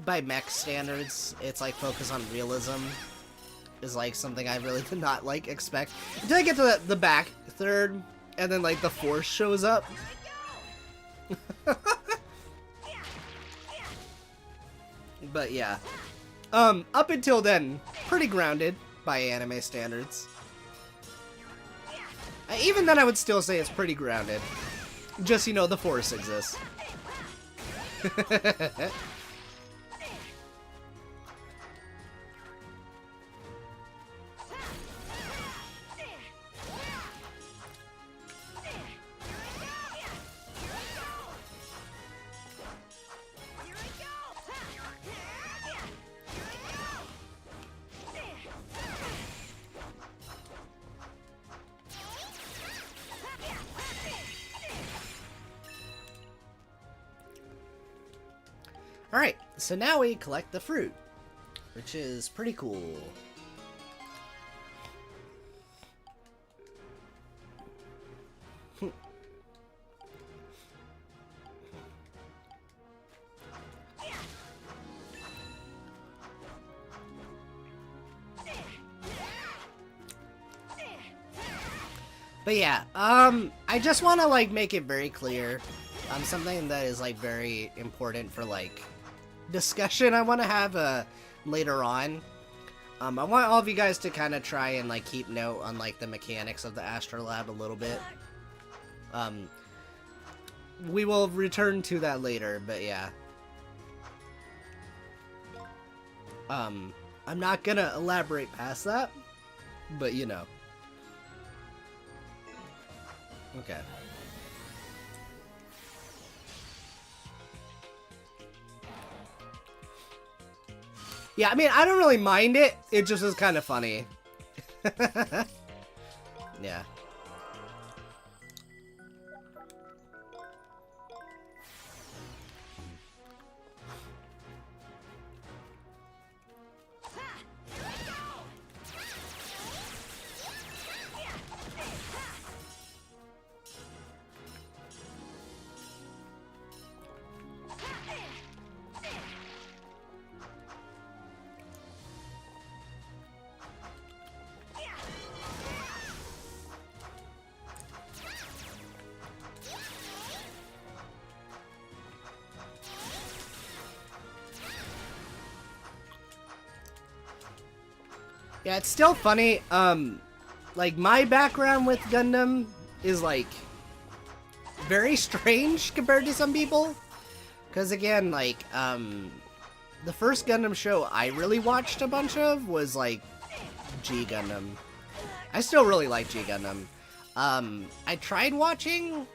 by mech standards, it's, like, focus on realism is, like, something I really did not, like, expect. Until I get to the back third, and then, like, the force shows up. But, yeah. Up until then, pretty grounded by anime standards. Even then, I would still say it's pretty grounded. Just, you know, the force exists. Alright, so now we collect the fruit, which is pretty cool. But yeah, I just want to, like, make it very clear, something that is, like, very important for, like, discussion I want to have later on. I want all of you guys to kind of try and, like, keep note on, like, the mechanics of the Astrolabe a little bit. We will return to that later, but yeah. I'm not gonna elaborate past that, but you know. Okay. Yeah, I mean, I don't really mind it. It just is kind of funny. Yeah. Yeah, it's still funny. Like, my background with Gundam is, like, very strange compared to some people. Because, again, like, the first Gundam show I really watched a bunch of was, like, G Gundam. I still really like G Gundam. I tried watching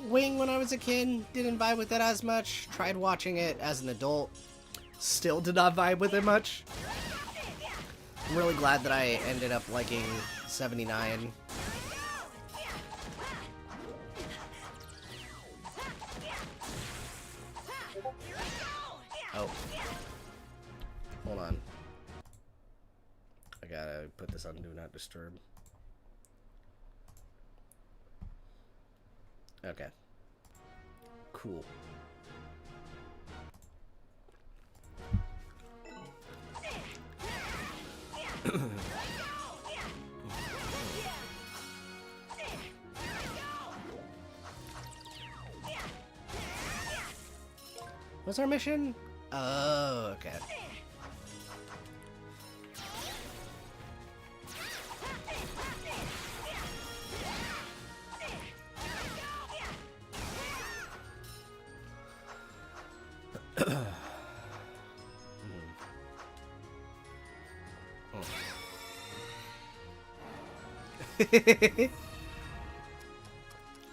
Wing when I was a kid, didn't vibe with it as much. Tried watching it as an adult, still did not vibe with it much. I'm really glad that I ended up liking 79. Oh. Hold on. I gotta put this on Do Not Disturb. Okay. Cool. What's our mission? Oh, okay.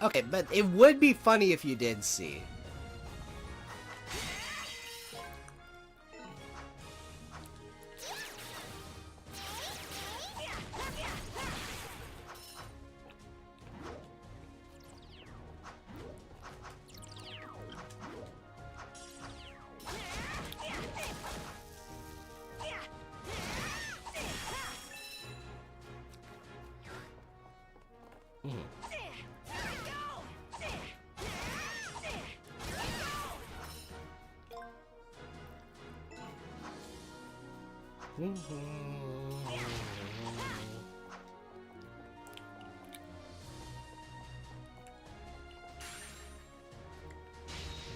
Okay, but it would be funny if you did see.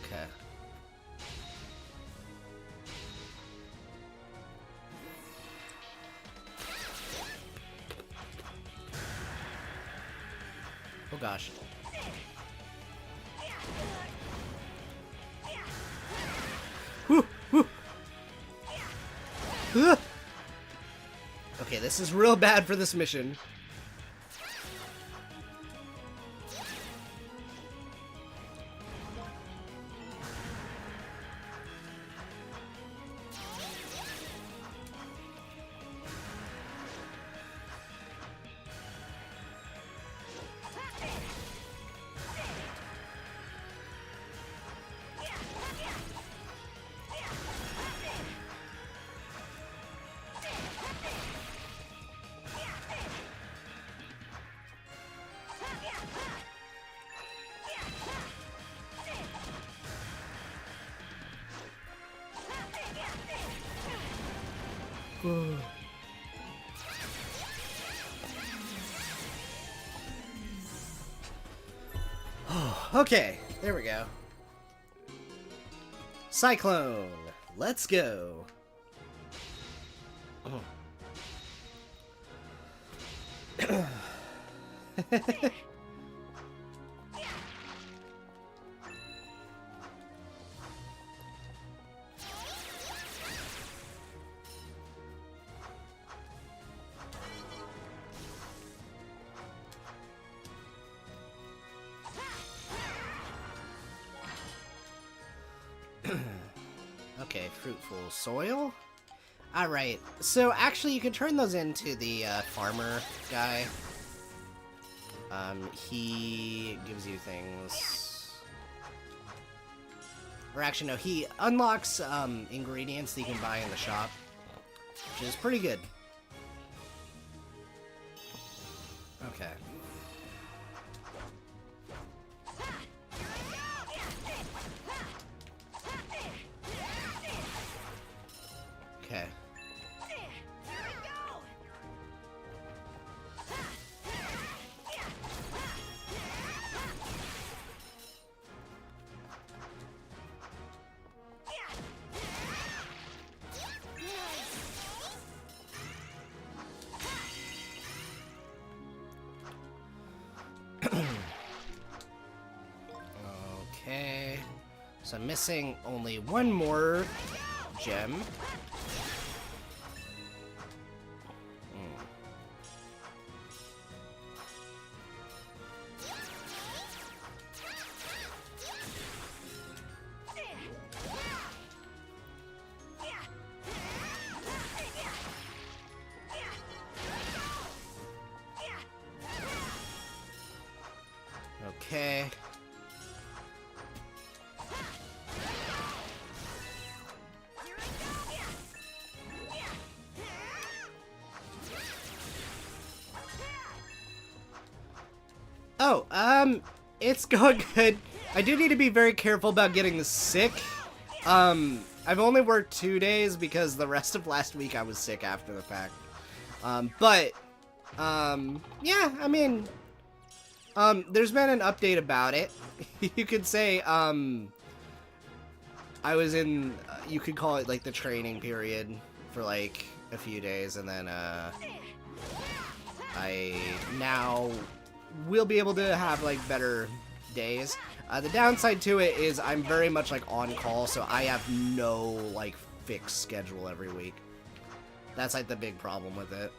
Okay. Oh gosh. Whew, whew. Okay, this is real bad for this mission. Okay, there we go. Cyclone, let's go. Okay, fruitful soil. Alright, so actually you can turn those into the farmer guy. He gives you things. Or actually no, he unlocks ingredients that you can buy in the shop, which is pretty good. Okay. Okay. Okay. So I'm missing only one more gem. It's going good. I do need to be very careful about getting sick. I've only worked 2 days because the rest of last week I was sick after the fact. Yeah, I mean, there's been an update about it. You could say, I was in, you could call it like the training period for like a few days, and then, I now will be able to have like better days. The downside to it is I'm very much like on call, so I have no like fixed schedule every week. That's like the big problem with it.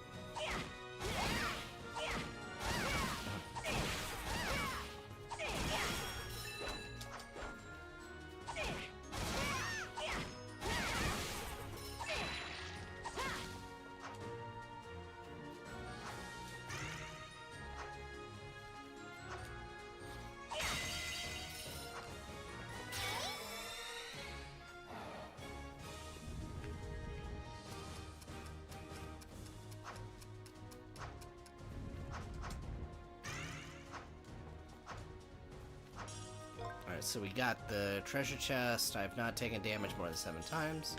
So we got the treasure chest. I've not taken damage more than 7 times.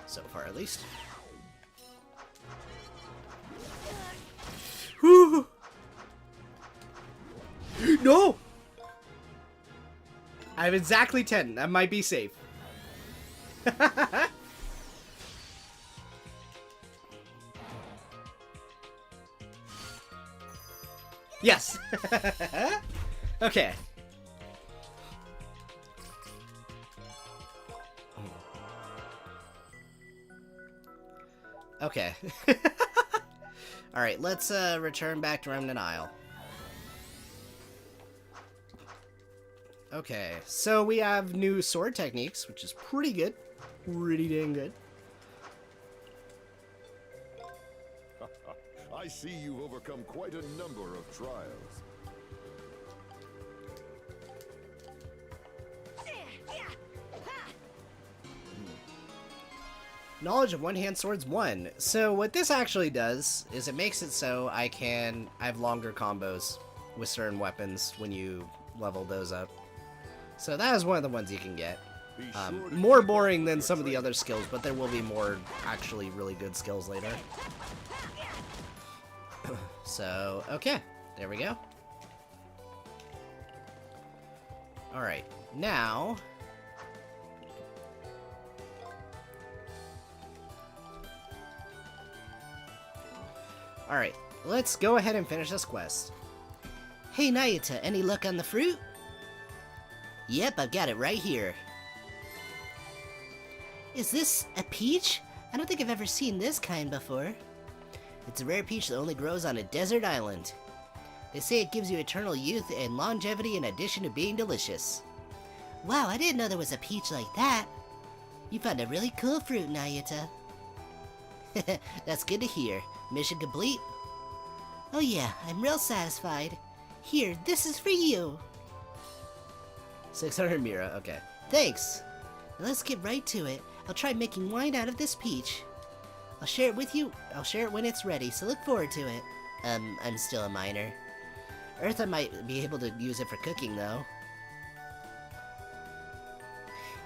So far, at least. Whew. No! I have exactly 10. That might be safe. Yes! Okay. Okay. Alright, let's return back to Remnant Isle. Okay, so we have new sword techniques, which is pretty good. Pretty dang good. I see you've overcome quite a number of trials. Knowledge of one-hand swords 1. So what this actually does is it makes it so I have longer combos with certain weapons when you level those up. So that is one of the ones you can get. More boring than some of the other skills, but there will be more actually really good skills later. So, okay. There we go. Alright, now... Alright, let's go ahead and finish this quest. Hey Nayuta, any luck on the fruit? Yep, I've got it right here. Is this a peach? I don't think I've ever seen this kind before. It's a rare peach that only grows on a desert island. They say it gives you eternal youth and longevity in addition to being delicious. Wow, I didn't know there was a peach like that. You found a really cool fruit, Nayuta. That's good to hear. Mission complete? Oh yeah, I'm real satisfied. Here, this is for you. 600 Mira, okay. Thanks. Now let's get right to it. I'll try making wine out of this peach. I'll share it with you. I'll share it when it's ready, so look forward to it. I'm still a minor. Eartha might be able to use it for cooking, though.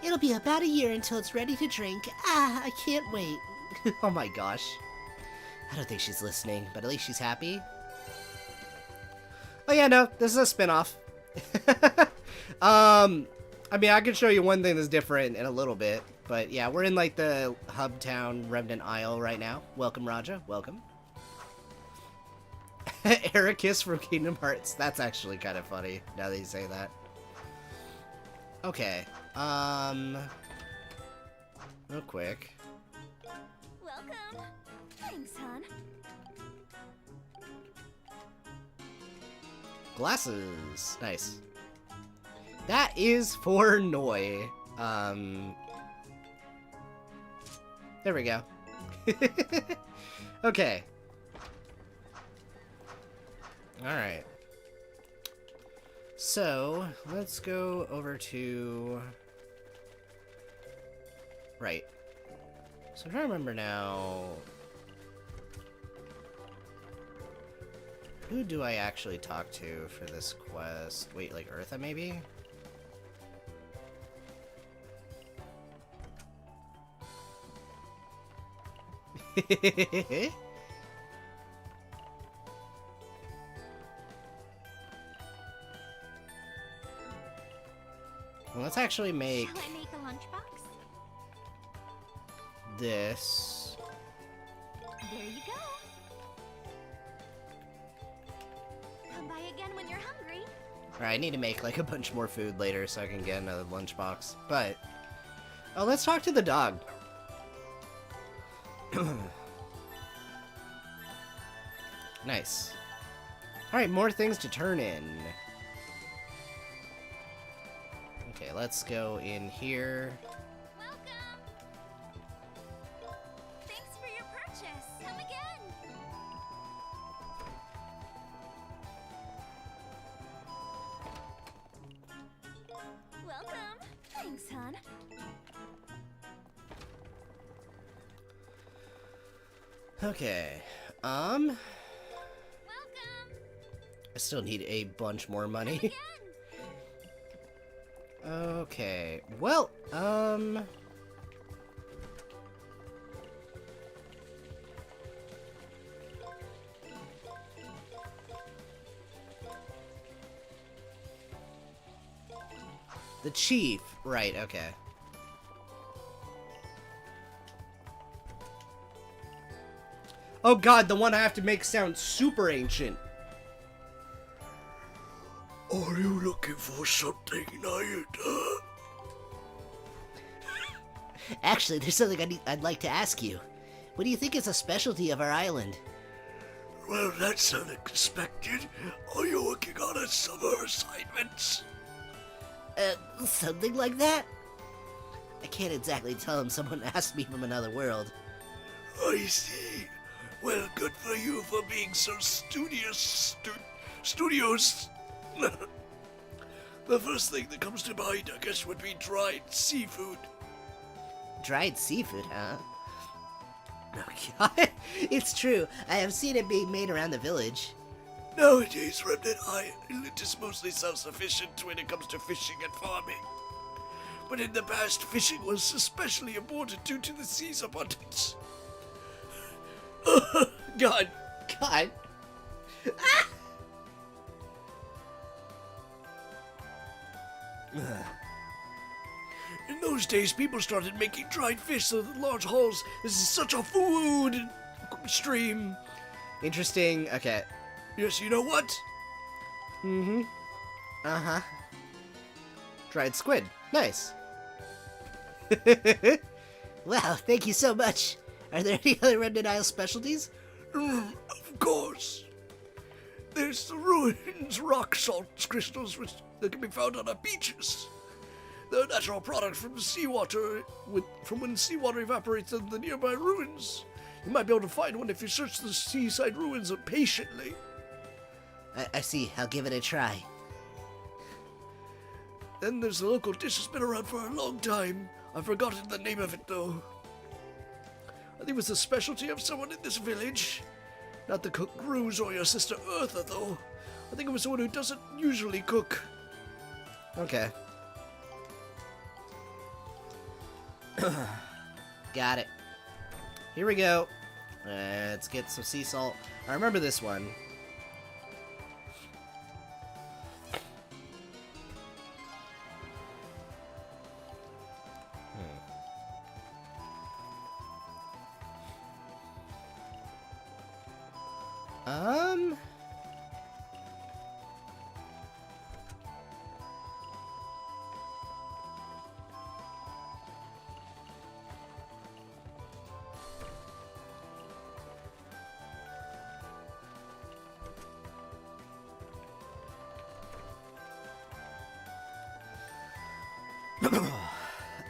It'll be about a year until it's ready to drink. Ah, I can't wait. Oh my gosh. I don't think she's listening, but at least she's happy. Oh yeah, no, this is a spinoff. I mean, I can show you one thing that's different in a little bit, but yeah, we're in like the hub town Remnant Isle right now. Welcome, Raja. Welcome. Ericus from Kingdom Hearts. That's actually kind of funny now that you say that. Okay. Real quick. Welcome. Thanks, hon. Glasses. Nice. That is for Noi. There we go. Okay. Alright. So, let's go over to... Right. So I'm trying to remember now... Who do I actually talk to for this quest? Wait, like Eartha, maybe? Well, let's actually make Shall I make a lunchbox? this. There you go. Come by again when you're hungry. Alright, I need to make like a bunch more food later so I can get another lunchbox. But oh, let's talk to the dog. Nice. Alright, more things to turn in. Okay, let's go in here. Welcome. Thanks for your purchase. Come again. Welcome. Thanks, hon. Okay. Welcome. I still need a bunch more money. Again. Okay. Well, the chief. Right, okay. Oh god, the one I have to make sound super ancient. Are you looking for something, Nayuta? Actually, there's something I'd like to ask you. What do you think is a specialty of our island? Well, that's unexpected. Are you working on a summer assignment? Something like that? I can't exactly tell him someone asked me from another world. I see. Well, good for you for being so studious. Studios. The first thing that comes to mind, I guess, would be dried seafood. Dried seafood, huh? Oh god. It's true. I have seen it being made around the village. Nowadays, Remnant Island is mostly self-sufficient when it comes to fishing and farming. But in the past, fishing was especially important due to the sea's abundance. God. God. In those days, people started making dried fish so that large hauls. This is such a food stream. Interesting. Okay. Yes, you know what? Mm-hmm. Uh-huh. Dried squid. Nice. Wow, thank you so much. Are there any other Remnant Isle specialties? Of course. There's the ruins, rock salt crystals that can be found on our beaches. They're a natural product from the seawater, from when seawater evaporates in the nearby ruins. You might be able to find one if you search the seaside ruins patiently. I see. I'll give it a try. Then there's the local dish that's been around for a long time. I've forgotten the name of it, though. I think it was the specialty of someone in this village. Not the cook Gruz or your sister Eartha, though. I think it was someone who doesn't usually cook. Okay. Got it. Here we go. Let's get some sea salt. I remember this one.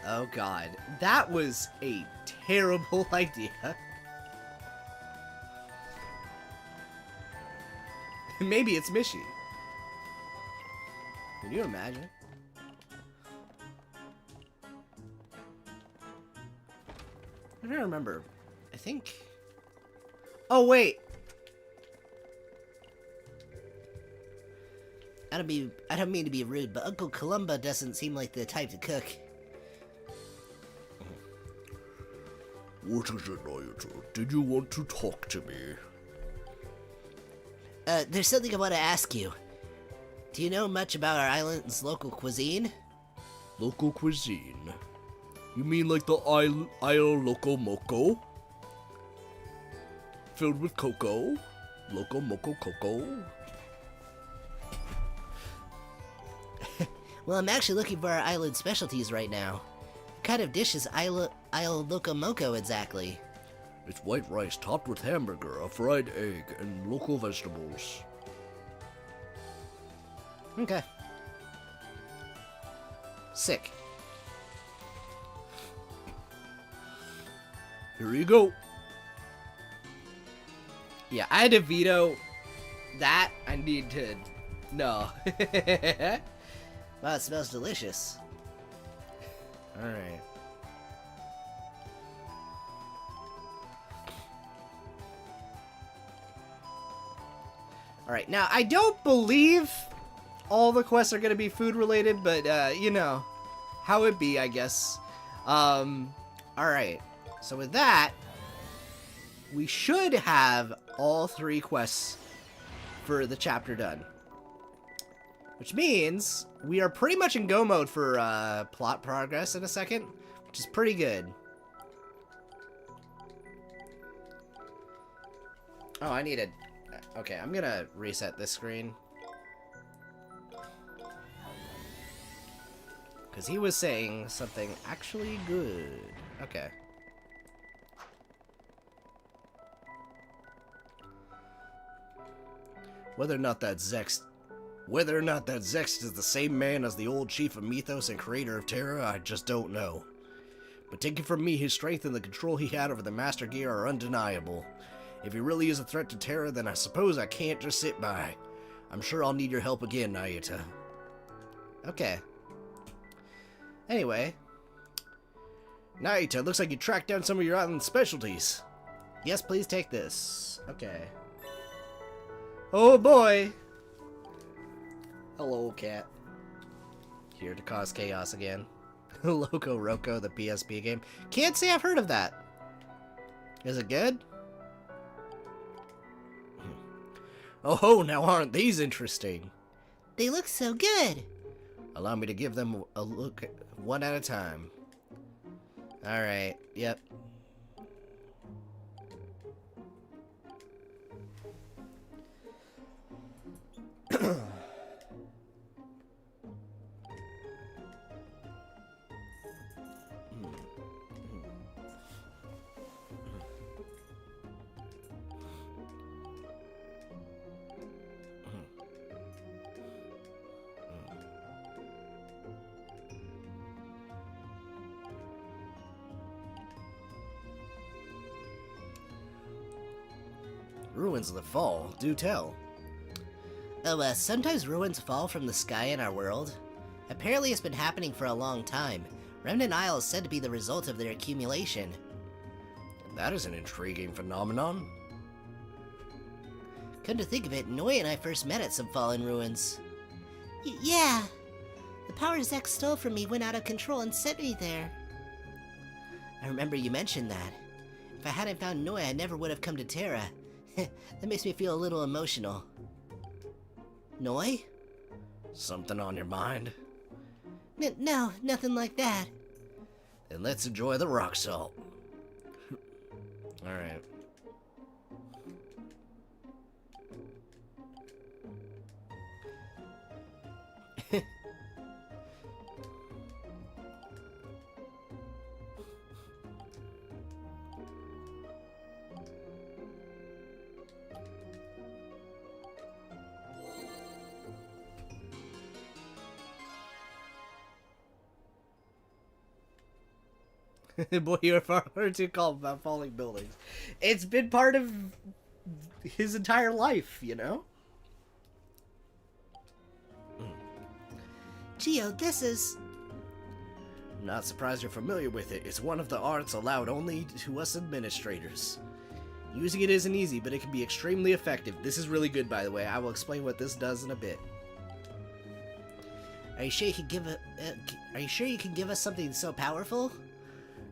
Oh god, that was a terrible idea. Maybe it's Mishi. Can you imagine? I don't remember. I think... Oh, wait. I don't mean to be rude, but Uncle Columba doesn't seem like the type to cook. What is it, Nayuta? Did you want to talk to me? There's something I want to ask you. Do you know much about our island's local cuisine? Local cuisine? You mean like the Isle Loco Moco? Filled with cocoa? Loco Moco Coco? Well, I'm actually looking for our island specialties right now. What kind of dish is Isle Loco Moco exactly? It's white rice topped with hamburger, a fried egg, and local vegetables. Okay. Sick. Here you go. Yeah, I had to veto that. I need to... No. Wow, it smells delicious. Alright. Alright, now I don't believe all the quests are going to be food related, but, you know, how it be, I guess. Alright, so with that, we should have all 3 quests for the chapter done. Which means we are pretty much in go mode for plot progress in a second, which is pretty good. Oh, I needed... Okay, I'm gonna reset this screen. Because he was saying something actually good. Okay. Whether or not that Zext is the same man as the old chief of Mythos and creator of Terra, I just don't know. But take it from me, his strength and the control he had over the Master Gear are undeniable. If he really is a threat to Terra, then I suppose I can't just sit by. I'm sure I'll need your help again, Nayuta. Okay. Anyway. Nayuta, looks like you tracked down some of your island specialties. Yes, please take this. Okay. Oh boy! Hello, cat. Here to cause chaos again. Loco Roco, the PSP game. Can't say I've heard of that. Is it good? Oh, now aren't these interesting? They look so good. Allow me to give them a look one at a time. Alright, yep. Ruins of the fall, do tell. Oh, sometimes ruins fall from the sky in our world. Apparently it's been happening for a long time. Remnant Isle is said to be the result of their accumulation. That is an intriguing phenomenon. Come to think of it, Noi and I first met at some fallen ruins. Yeah. The power Zek stole from me went out of control and sent me there. I remember you mentioned that. If I hadn't found Noi, I never would have come to Terra. That makes me feel a little emotional. Noi? Something on your mind? No, nothing like that. Then let's enjoy the rock salt. Alright. Boy, you're far too calm about falling buildings. It's been part of his entire life, you know? Geo, this is... Not surprised you're familiar with it. It's one of the arts allowed only to us administrators. Using it isn't easy, but it can be extremely effective. This is really good, by the way. I will explain what this does in a bit. Are you sure you can give us something so powerful?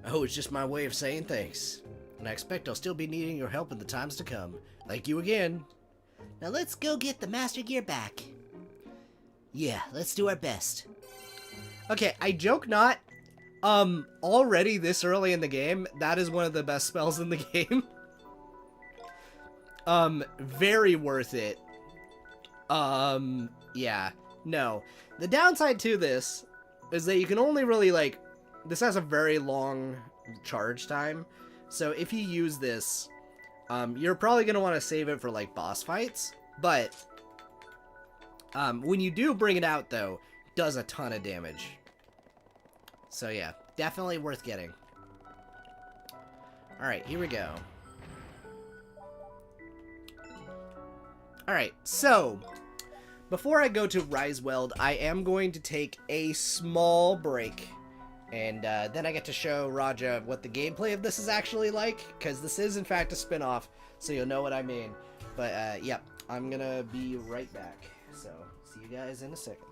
Oh, it's just my way of saying thanks. And I expect I'll still be needing your help in the times to come. Thank you again. Now let's go get the Master Gear back. Yeah, let's do our best. Okay, I joke not. Already this early in the game, that is one of the best spells in the game. Very worth it. Yeah. No. The downside to this is that you can only really, like, this has a very long charge time. So if you use this, you're probably going to want to save it for, like, boss fights. But, when you do bring it out, though, it does a ton of damage. So yeah, definitely worth getting. Alright, here we go. Alright, so, before I go to Rieseweld, I am going to take a small break. And then I get to show Raja what the gameplay of this is actually like, because this is in fact a spin-off, so you'll know what I mean. But yeah, I'm gonna be right back. So, see you guys in a second.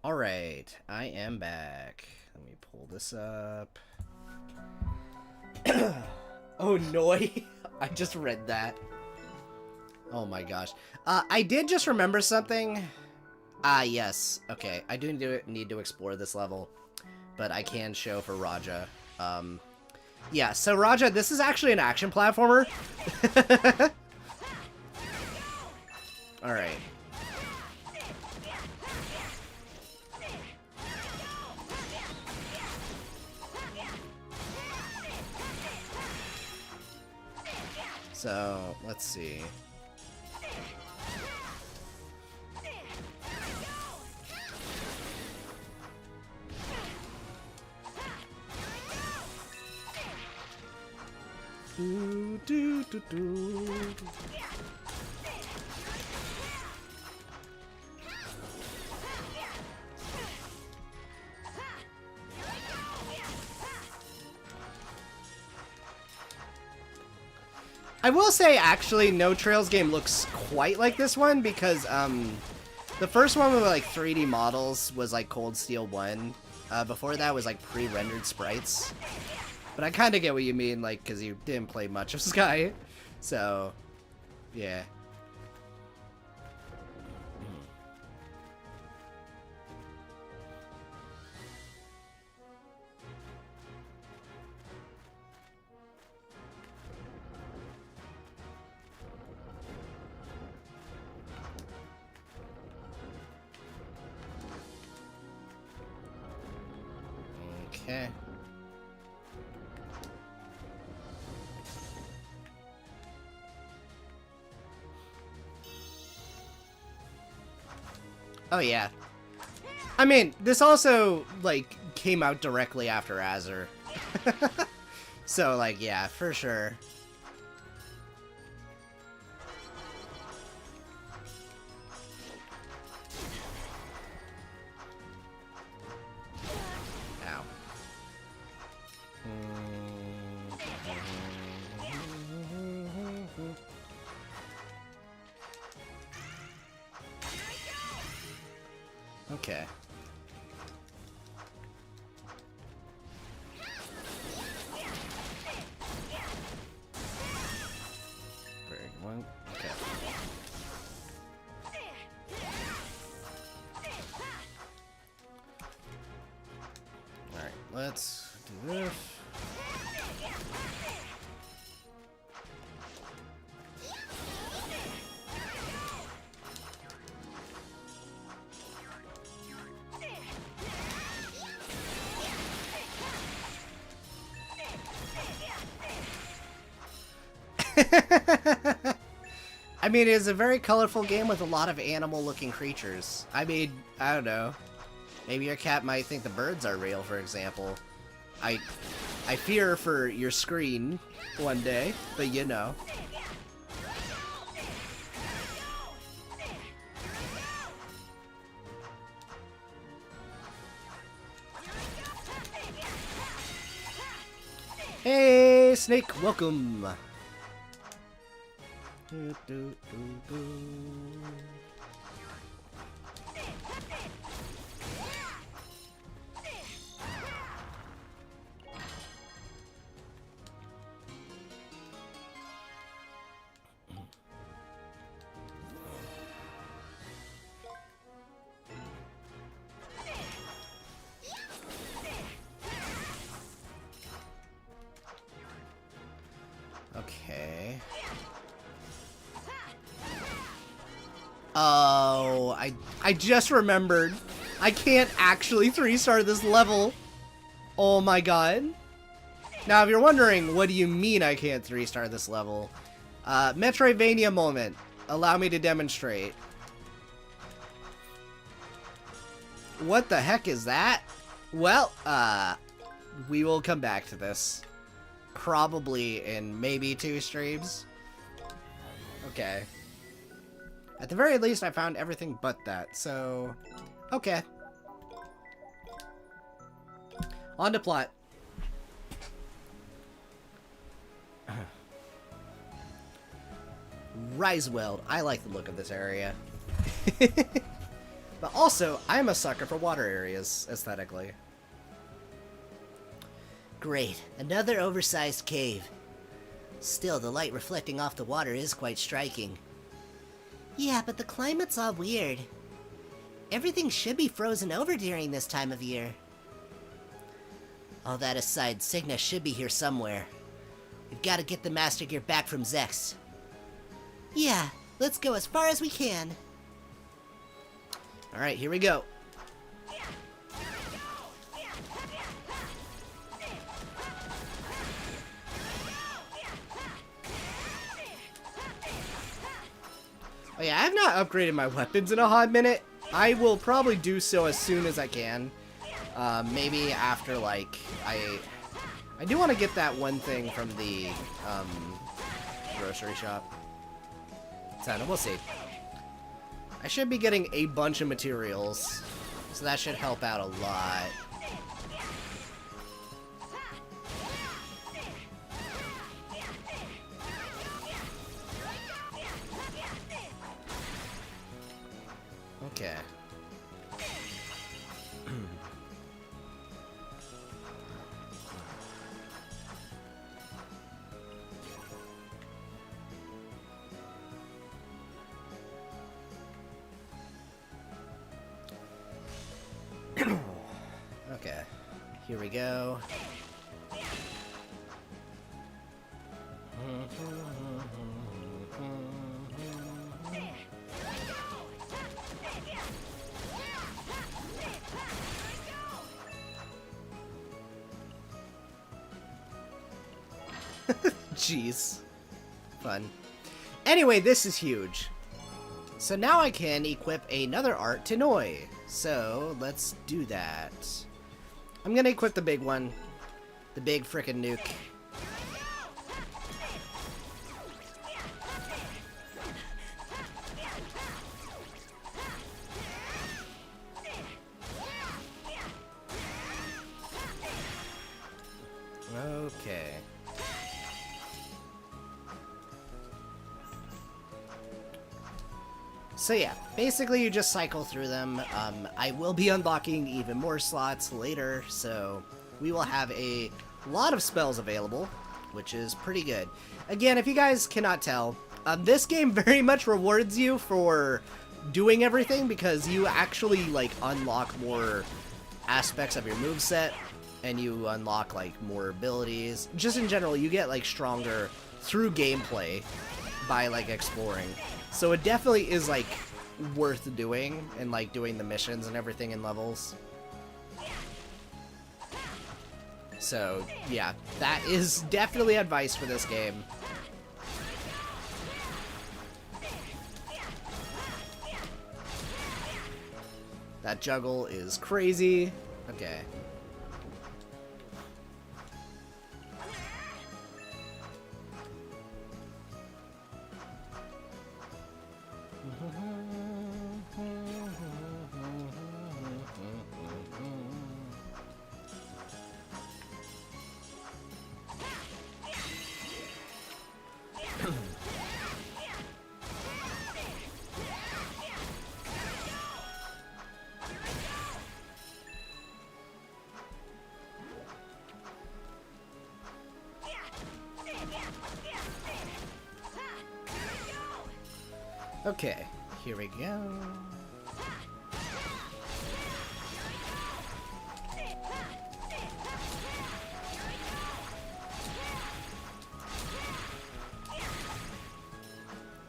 Alright, I am back. Let me pull this up. Oh, Noi. I just read that. Oh my gosh. I did just remember something. Yes. Okay, I do need to explore this level, but I can show for Raja. Yeah, so Raja, this is actually an action platformer. Alright. So, let's see. Do, do, do, do. I will say, actually, No Trails game looks quite like this one because the first one with like 3D models was like Cold Steel 1. Before that was like pre-rendered sprites. But I kind of get what you mean, like, because you didn't play much of Sky. So, yeah. Okay. Oh yeah. I mean, this also, like, came out directly after Azure. So, like, yeah, for sure. Ow. Okay. Very one. Okay. All right, let's do this. I mean, it's a very colorful game with a lot of animal-looking creatures. I mean, I don't know. Maybe your cat might think the birds are real, for example. I fear for your screen one day, but you know. Hey, Snake, welcome. Okay. Oh, I just remembered. I can't actually 3-star this level. Oh my god. Now, if you're wondering, what do you mean I can't 3-star this level? Metroidvania moment. Allow me to demonstrate. What the heck is that? Well, we will come back to this. Probably in maybe 2 streams. Okay. At the very least, I found everything but that, so... Okay. On to plot. Rieseweld. I like the look of this area. But also, I'm a sucker for water areas, aesthetically. Great, another oversized cave. Still, the light reflecting off the water is quite striking. Yeah, but the climate's all weird. Everything should be frozen over during this time of year. All that aside, Cygnals should be here somewhere. We've got to get the Master Gear back from Zex. Yeah, let's go as far as we can. Alright, here we go. Oh yeah, I have not upgraded my weapons in a hot minute. I will probably do so as soon as I can. Maybe after, like, I do want to get that one thing from the grocery shop. So, we'll see. I should be getting a bunch of materials, so that should help out a lot. here we go. Jeez. Fun. Anyway, this is huge. So now I can equip another art to Noi. So let's do that. I'm gonna equip the big one. The big frickin' nuke. Okay. So yeah, basically you just cycle through them. I will be unlocking even more slots later, so we will have a lot of spells available, which is pretty good. Again, if you guys cannot tell, this game very much rewards you for doing everything because you actually like unlock more aspects of your moveset and you unlock like more abilities. Just in general, you get like stronger through gameplay by like exploring. So it definitely is like worth doing and like doing the missions and everything in levels. So yeah, that is definitely advice for this game. That juggle is crazy. Okay. Okay, here we go.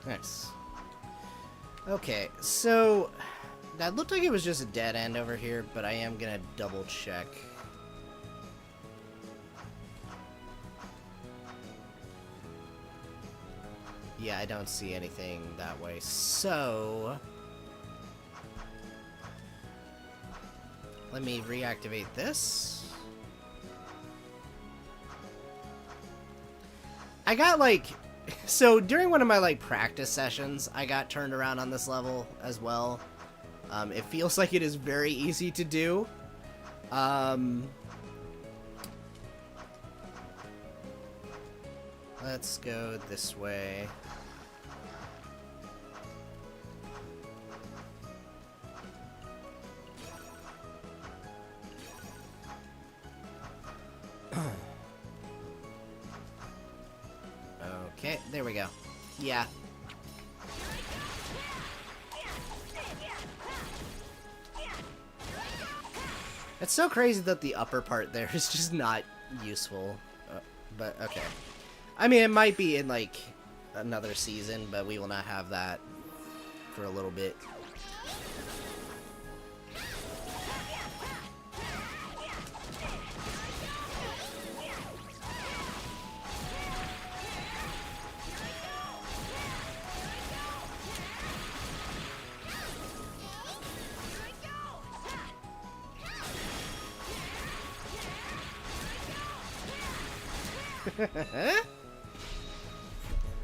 Nice. Okay, so that looked like it was just a dead end over here, but I am gonna double check. Yeah, I don't see anything that way, so let me reactivate this. I got like, so during one of my like practice sessions, I got turned around on this level as well. It feels like it is very easy to do. Let's go this way. Okay, there we go. Yeah. It's so crazy that the upper part there is just not useful. But okay. I mean, it might be in like another season, but we will not have that for a little bit.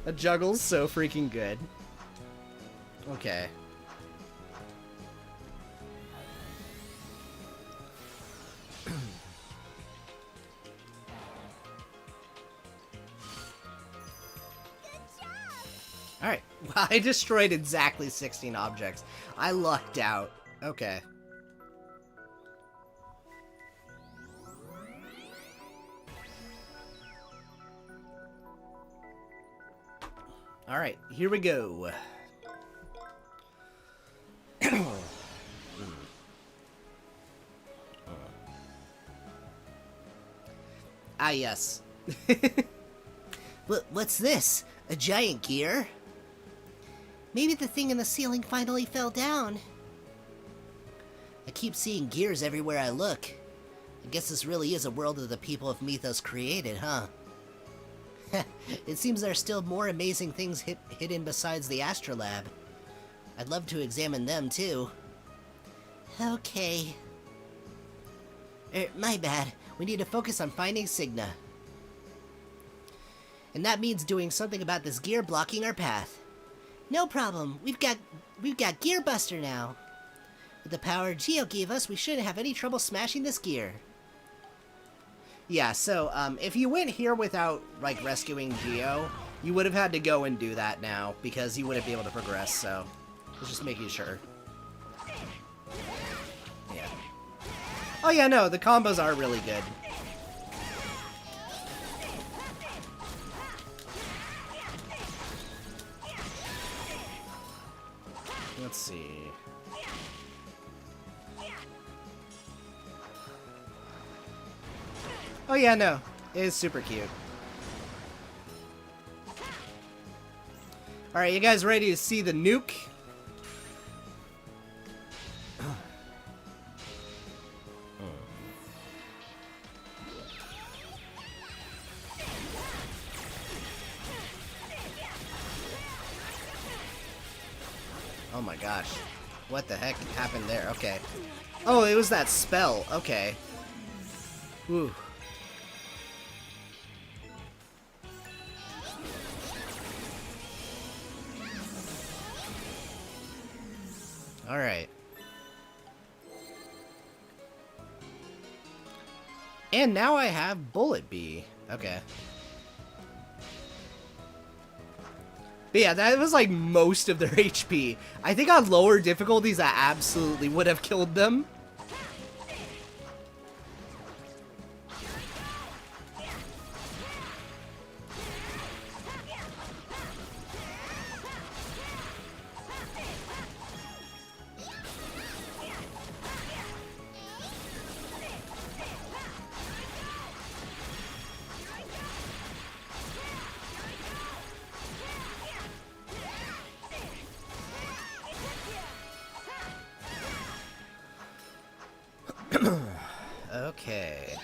The juggle's so freaking good. Okay. Alright. Well, I destroyed exactly 16 objects. I lucked out. Okay. Alright, here we go. Ah, yes. What's this? A giant gear? Maybe the thing in the ceiling finally fell down. I keep seeing gears everywhere I look. I guess this really is a world that the people of Mythos created, huh? It seems there are still more amazing things hidden besides the Astrolabe. I'd love to examine them, too. Okay. My bad. We need to focus on finding Cygna. And that means doing something about this gear blocking our path. No problem. We've got Gear Buster now. With the power Geo gave us, we shouldn't have any trouble smashing this gear. Yeah, so, if you went here without, like, rescuing Geo, you would have had to go and do that now, because you wouldn't be able to progress, so... just making sure. Yeah. Oh yeah, no, the combos are really good. Let's see... Oh yeah, no. It is super cute. Alright, you guys ready to see the nuke? Oh my gosh. What the heck happened there? Okay. Oh, it was that spell. Okay. Whew. Alright. And now I have Bullet Bee. Okay. But yeah, that was like most of their HP. I think on lower difficulties that absolutely would have killed them. Okay.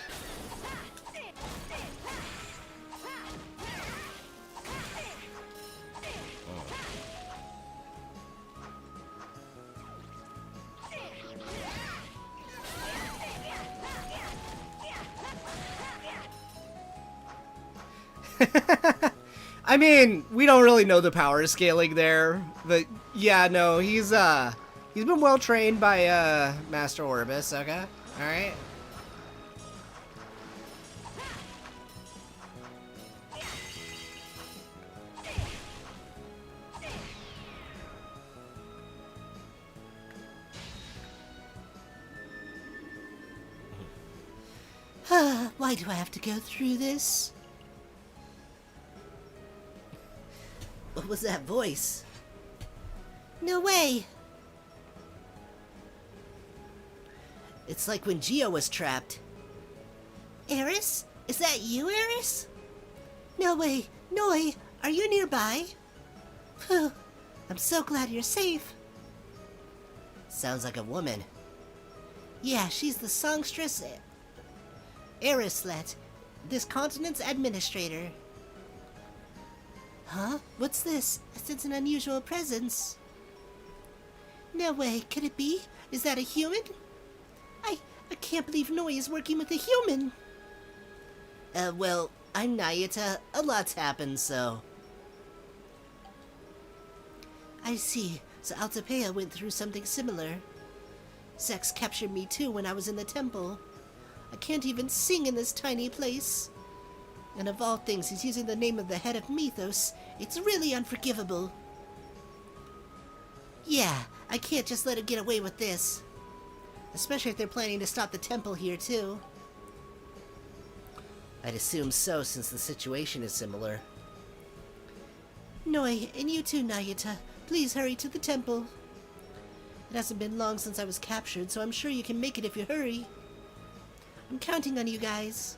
I mean, we don't really know the power scaling there, but yeah, no, he's been well trained by Master Orbis. Okay, all right. Why do I have to go through this? What was that voice? No way! It's like when Geo was trapped. Eris? Is that you, Eris? No way! Noi, are you nearby? Phew, I'm so glad you're safe. Sounds like a woman. Yeah, she's the songstress Erislet, this continent's administrator. Huh? What's this? I sense an unusual presence. No way, could it be? Is that a human? I can't believe Noi is working with a human. Well, I'm Nayuta. A lot's happened, so... I see. So Altepeia went through something similar. Sex captured me too when I was in the temple. I can't even sing in this tiny place. And of all things, he's using the name of the head of Mythos. It's really unforgivable. Yeah, I can't just let him get away with this. Especially if they're planning to stop the temple here, too. I'd assume so, since the situation is similar. Noi, and you too, Nayuta. Please hurry to the temple. It hasn't been long since I was captured, so I'm sure you can make it if you hurry. I'm counting on you guys.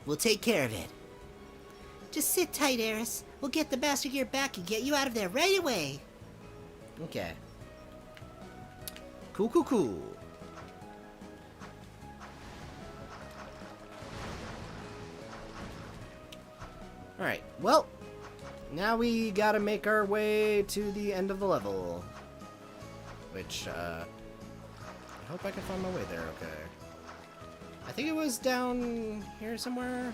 We'll take care of it. Just sit tight, Eris. We'll get the Master Gear back and get you out of there right away. Okay. Cool, cool, cool. Alright, well, now we gotta make our way to the end of the level. Which, I hope I can find my way there, okay. I think it was down here somewhere.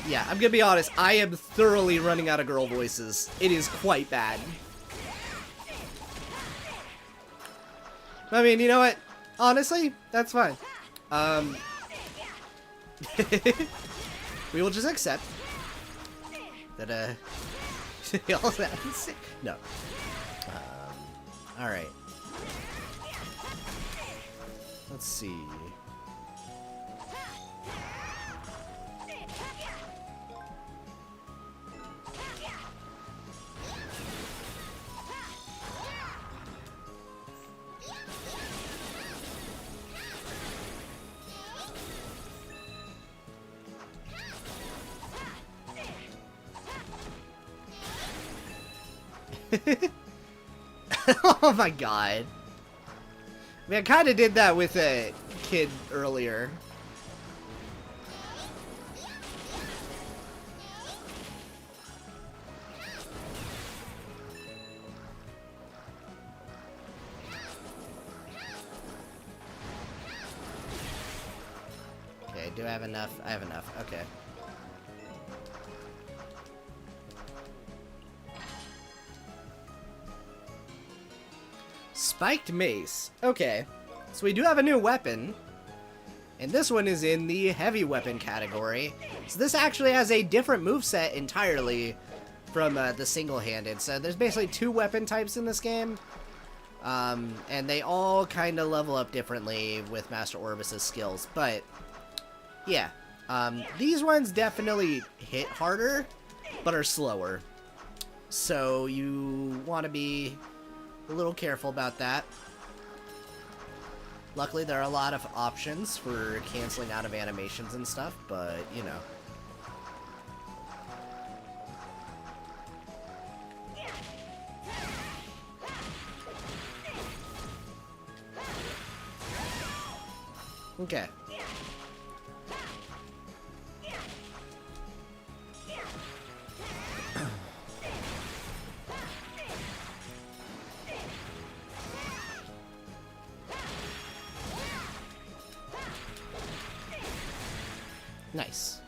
Yeah, I'm gonna be honest, I am thoroughly running out of girl voices. It is quite bad. I mean, you know what? Honestly, that's fine. We will just accept that, all that. No. Alright. Let's see. Oh my god. I mean, I kind of did that with a kid earlier. Okay, do I have enough? I have enough. Okay. Spiked mace. Okay. So we do have a new weapon. And this one is in the heavy weapon category. So this actually has a different moveset entirely from the single-handed. So there's basically two weapon types in this game. And they all kind of level up differently with Master Orbis's skills. But, yeah. These ones definitely hit harder, but are slower. So you want to be a little careful about that. Luckily, there are a lot of options for canceling out of animations and stuff, but, you know. Okay. Nice.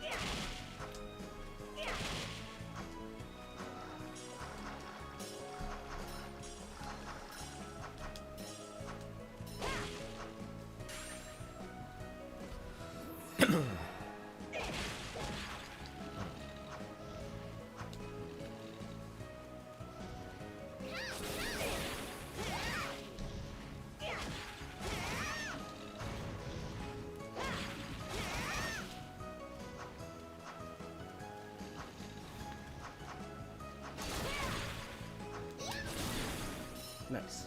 Nice.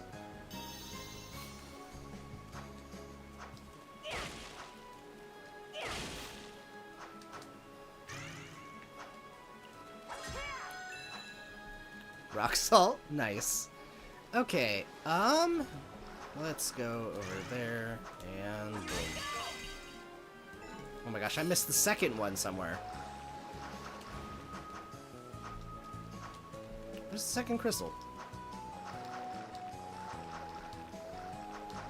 Rock salt, nice. Okay, let's go over there and boom. Oh my gosh, I missed the second one somewhere. Where's the second crystal?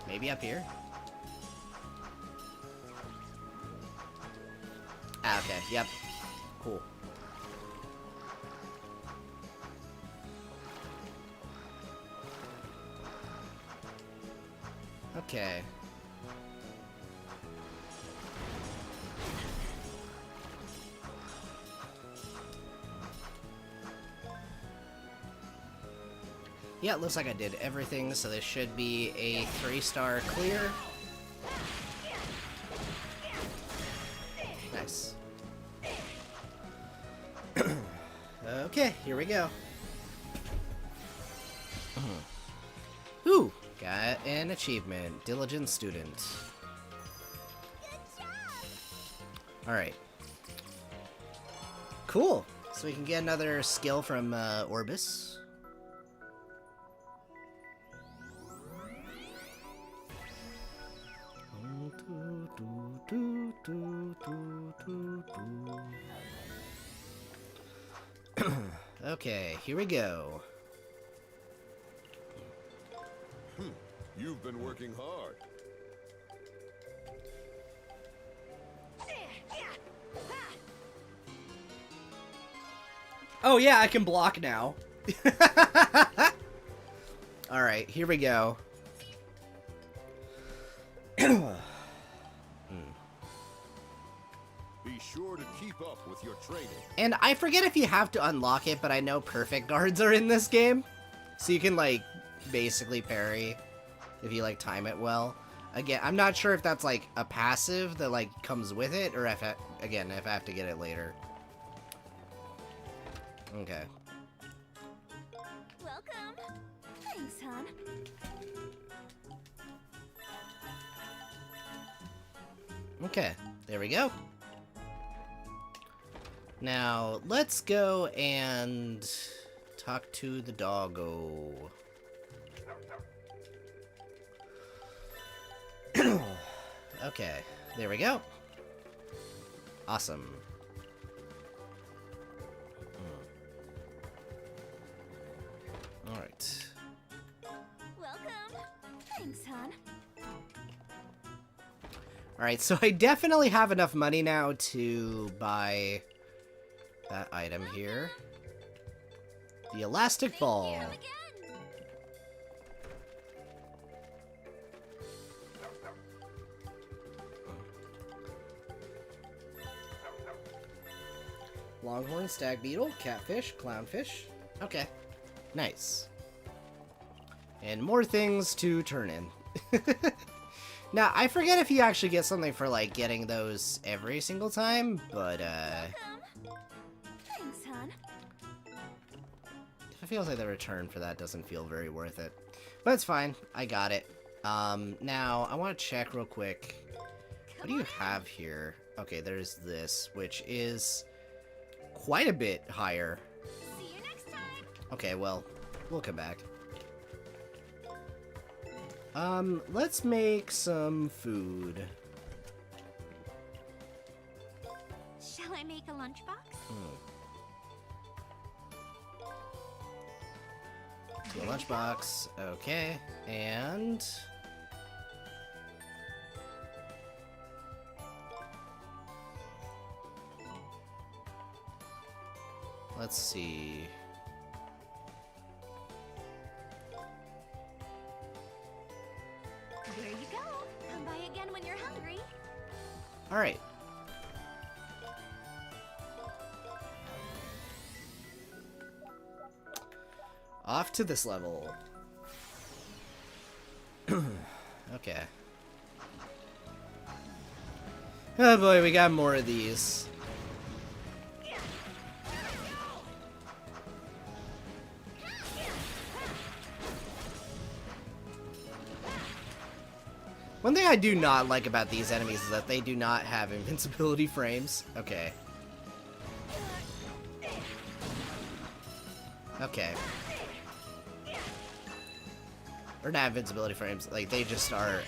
Maybe up here? Ah, okay, yep. Cool. Okay. Yeah, it looks like I did everything, so this should be a 3-star clear. Nice. Okay, here we go. Ooh, Got an achievement. Diligent student. Good job. Alright. Cool. So we can get another skill from Orbis. Okay, here we go. You've been working hard. Oh yeah, I can block now. Alright, here we go. Be sure to keep up with your training. And I forget if you have to unlock it, but I know perfect guards are in this game. So you can, like, basically parry if you, like, time it well. Again, I'm not sure if that's, like, a passive that, like, comes with it, or if, again, if I have to get it later. Okay. Welcome. Thanks, hon. Okay, there we go. Now, let's go and talk to the doggo. Okay, there we go. Awesome. Alright. Welcome. Thanks, hon. Alright, so I definitely have enough money now to buy that item here. The elastic ball. Here again. Longhorn, stag beetle, catfish, clownfish. Okay. Nice. And more things to turn in. Now, I forget if you actually get something for, like, getting those every single time, but, Welcome. Thanks, hon. it feels like the return for that doesn't feel very worth it. But it's fine. I got it. Now, I want to check real quick. What do you have here? Okay, there's this, which is quite a bit higher. See you next time. Okay, well, we'll come back. Let's make some food. Shall I make a lunchbox? The lunchbox, okay, and... let's see... There you go. Come by again when you're hungry. Alright. Off to this level. Okay. Oh boy, we got more of these. One thing I do not like about these enemies is that they do not have invincibility frames. Okay. Okay. Or not invincibility frames, like they just are,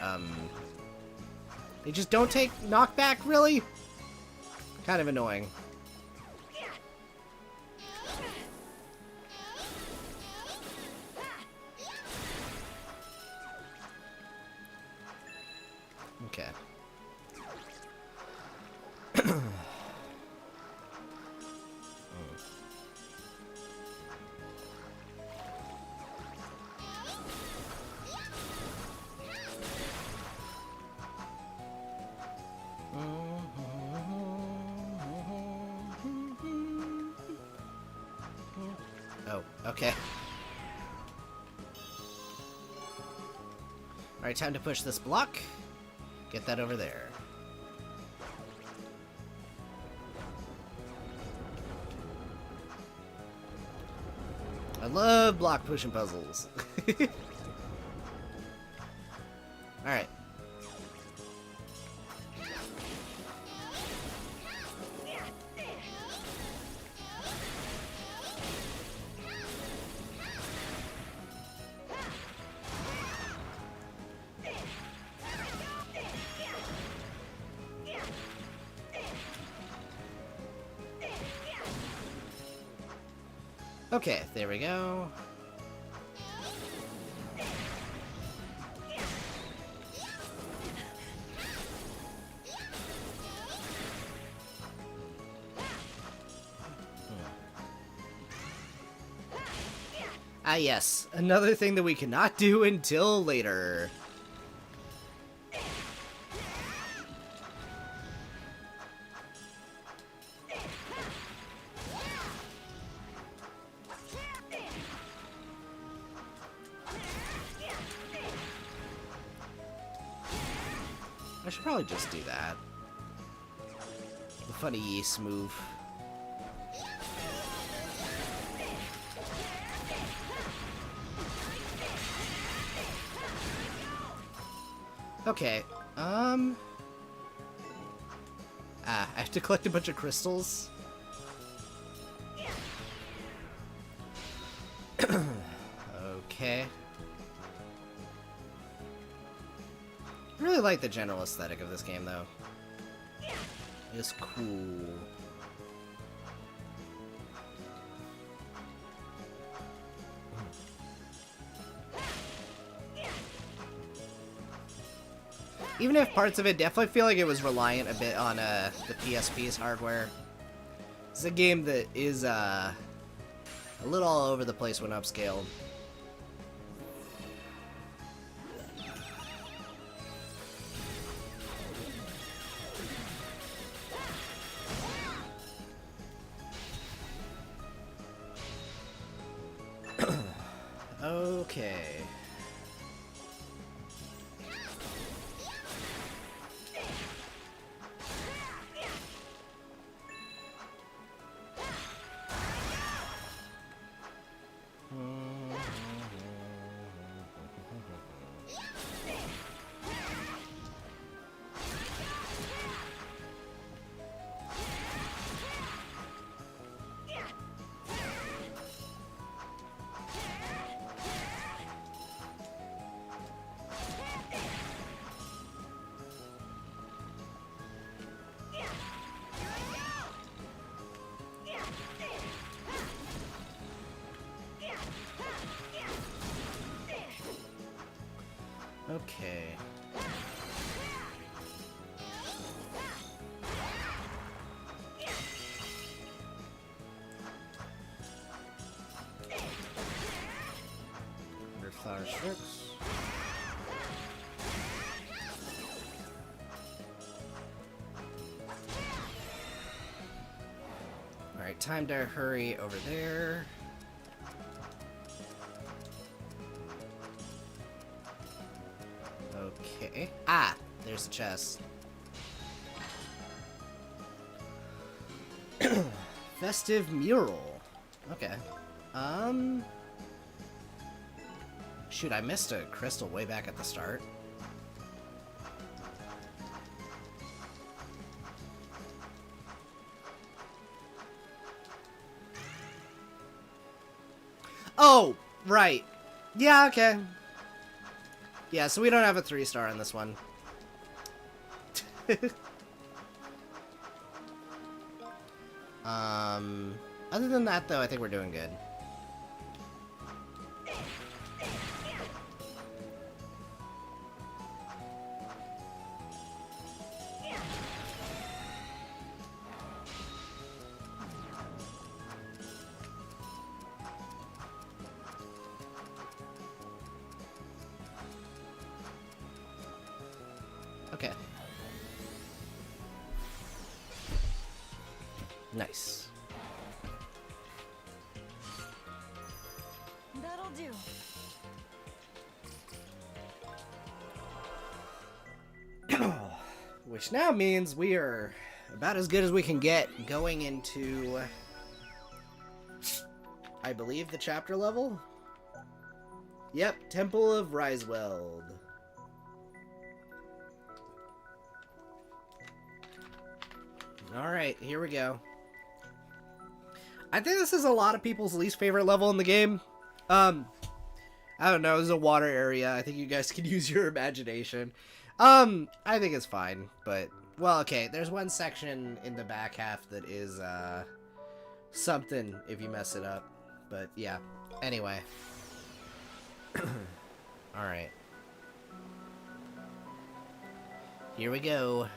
they just don't take knockback, really? Kind of annoying. Okay. Oh, okay. Alright, time to push this block. Get that over there. I love block pushing puzzles. Alright. Okay, there we go. Ah yes, another thing that we cannot do until later. I should probably just do that. The funny yeast move. Okay, I have to collect a bunch of crystals. Okay. I really like the general aesthetic of this game, though. It's cool. Even if parts of it definitely feel like it was reliant a bit on the PSP's hardware. It's a game that is a little all over the place when upscaled. Okay. Okay. Flower strips. Alright, time to hurry over there. Okay. Ah! There's the chest. Festive mural. Okay. Shoot, I missed a crystal way back at the start. Oh, right. Yeah, okay. Yeah, so we don't have a 3-star in this one. Other than that, though, I think we're doing good. Okay. Nice. That'll do. Which now means we are about as good as we can get going into, I believe, the chapter level? Yep, Temple of Rieseweld. Alright, here we go. I think this is a lot of people's least favorite level in the game. I don't know, this is a water area. I think you guys can use your imagination. I think it's fine, but... Well, okay, there's one section in the back half that is, something if you mess it up. But, yeah. Anyway. Alright. Here we go.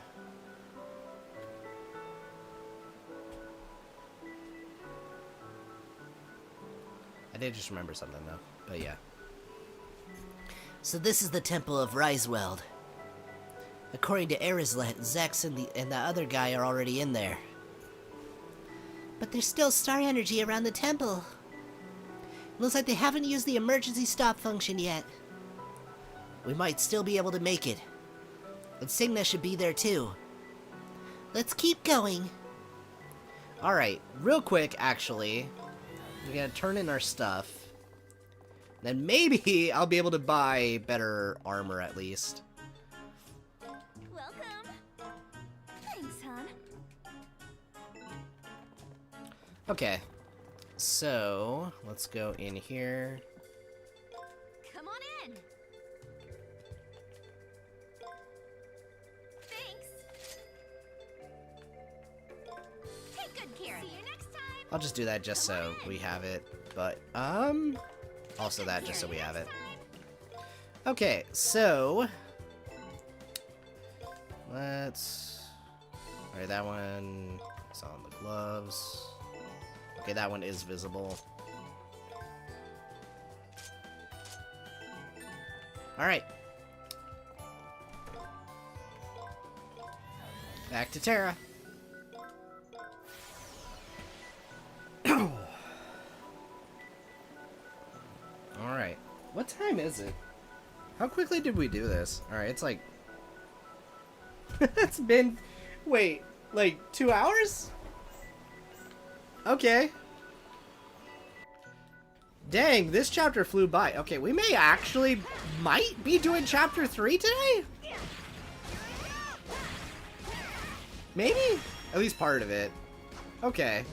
I did just remember something, though. But, yeah. So this is the Temple of Rieseweld. According to Eris&New, Zex and the other guy are already in there. But there's still star energy around the temple. Looks like they haven't used the emergency stop function yet. We might still be able to make it. And Cygnals should be there too. Let's keep going. Alright, real quick, actually. We're gonna turn in our stuff. Then maybe I'll be able to buy better armor, at least. Welcome. Thanks, hon. Okay. So, let's go in here. Come on in. Thanks. Take good care. See you next time. I'll just do that just so we have it. But, also that just so we have it. Okay, so... Let's... Alright, that one is on the gloves. Okay, that one is visible. Alright. Back to Terra. Alright. What time is it? How quickly did we do this? Alright, it's like... It's been... Wait, like 2 hours? Okay. Dang, this chapter flew by. Okay, we may actually... might be doing chapter 3 today? Maybe? At least part of it. Okay.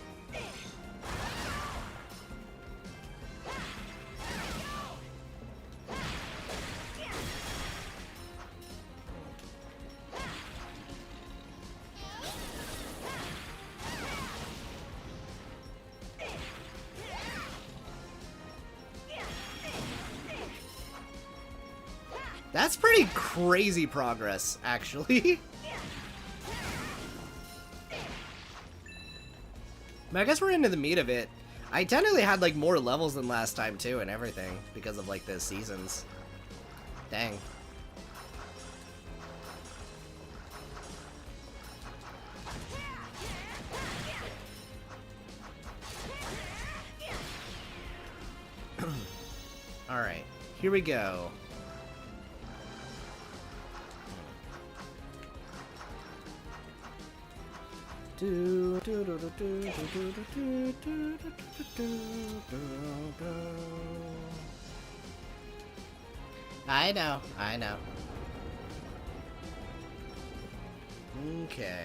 That's pretty crazy progress, actually. I guess we're into the meat of it. I technically had, like, more levels than last time, too, and everything, because of, like, the seasons. Dang. Alright, here we go. I know, I know. Okay.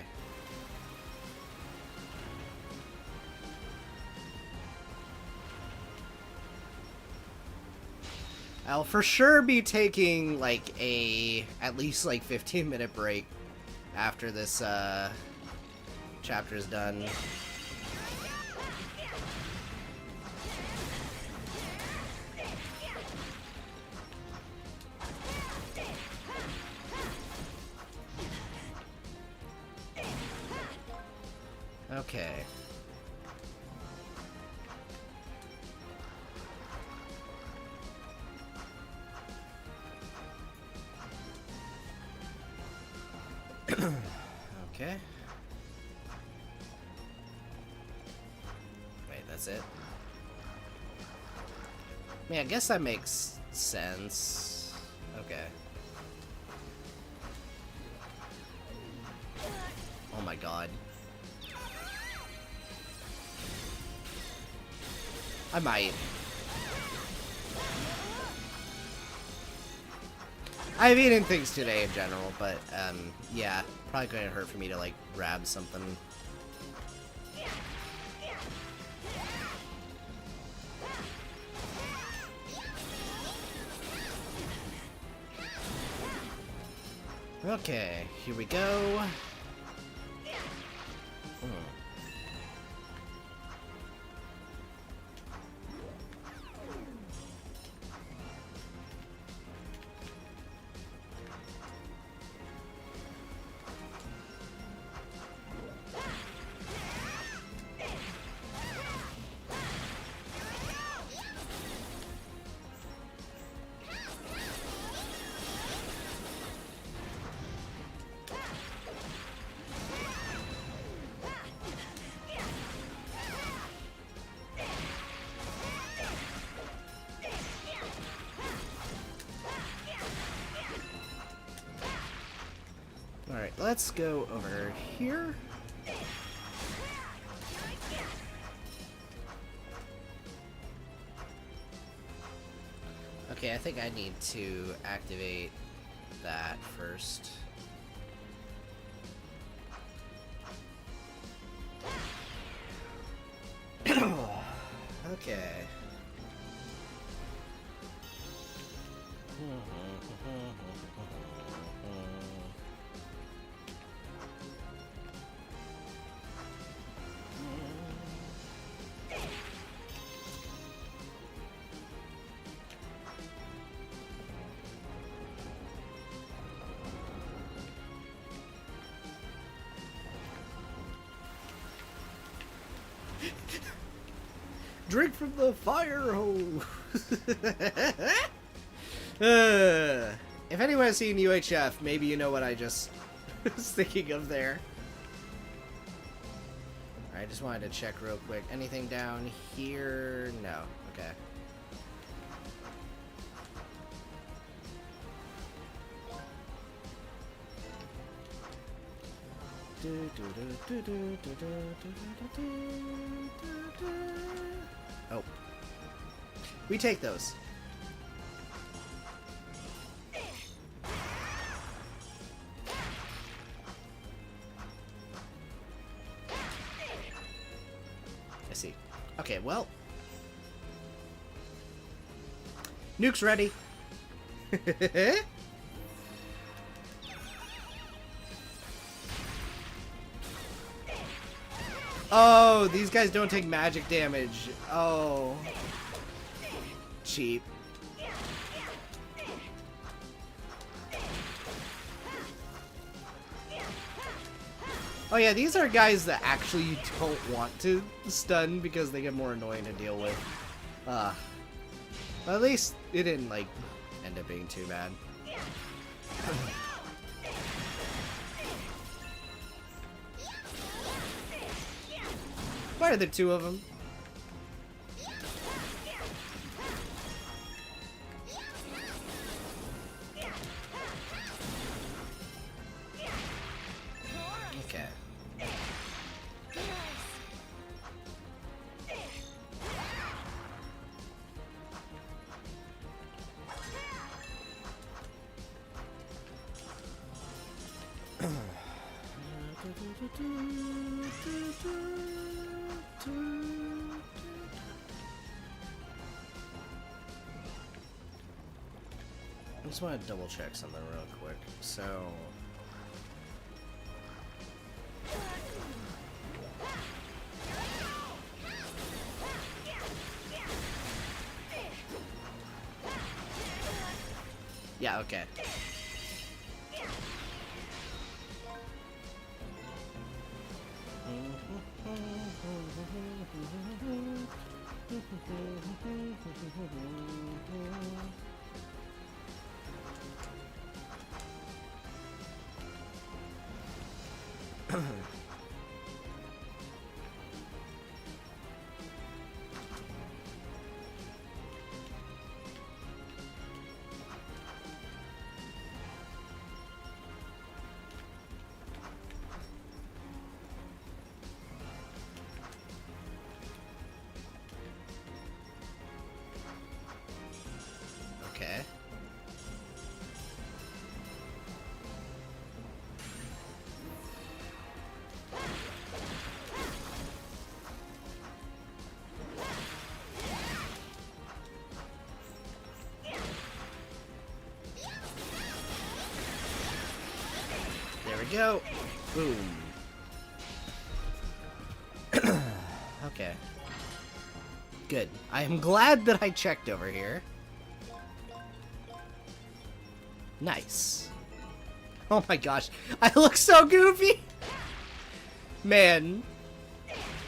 I'll for sure be taking like at least like 15-minute break after this chapter is done. Okay. Okay. Wait, that's it? I mean, I guess that makes sense. Okay. Oh my god. I might. I've eaten things today in general, but, yeah, probably couldn't hurt for me to, like, grab something Okay, here we go. Alright, let's go over here. Okay, I think I need to activate that first. Okay. Drink from the fire hole. If anyone has seen UHF, maybe you know what I just was thinking of there. I just wanted to check real quick. Anything down here? No. Okay. Oh. We take those. I see. Okay, well. Nuke's ready. Oh, these guys don't take magic damage. Oh. Cheap. Oh yeah, these are guys that actually you don't want to stun because they get more annoying to deal with. At least it didn't, like, end up being too bad. Why are there two of them? Okay. I just want to double check something real quick. So, yeah, okay. go. Boom. Okay. Good. I am glad that I checked over here. Nice. Oh my gosh. I look so goofy! Man.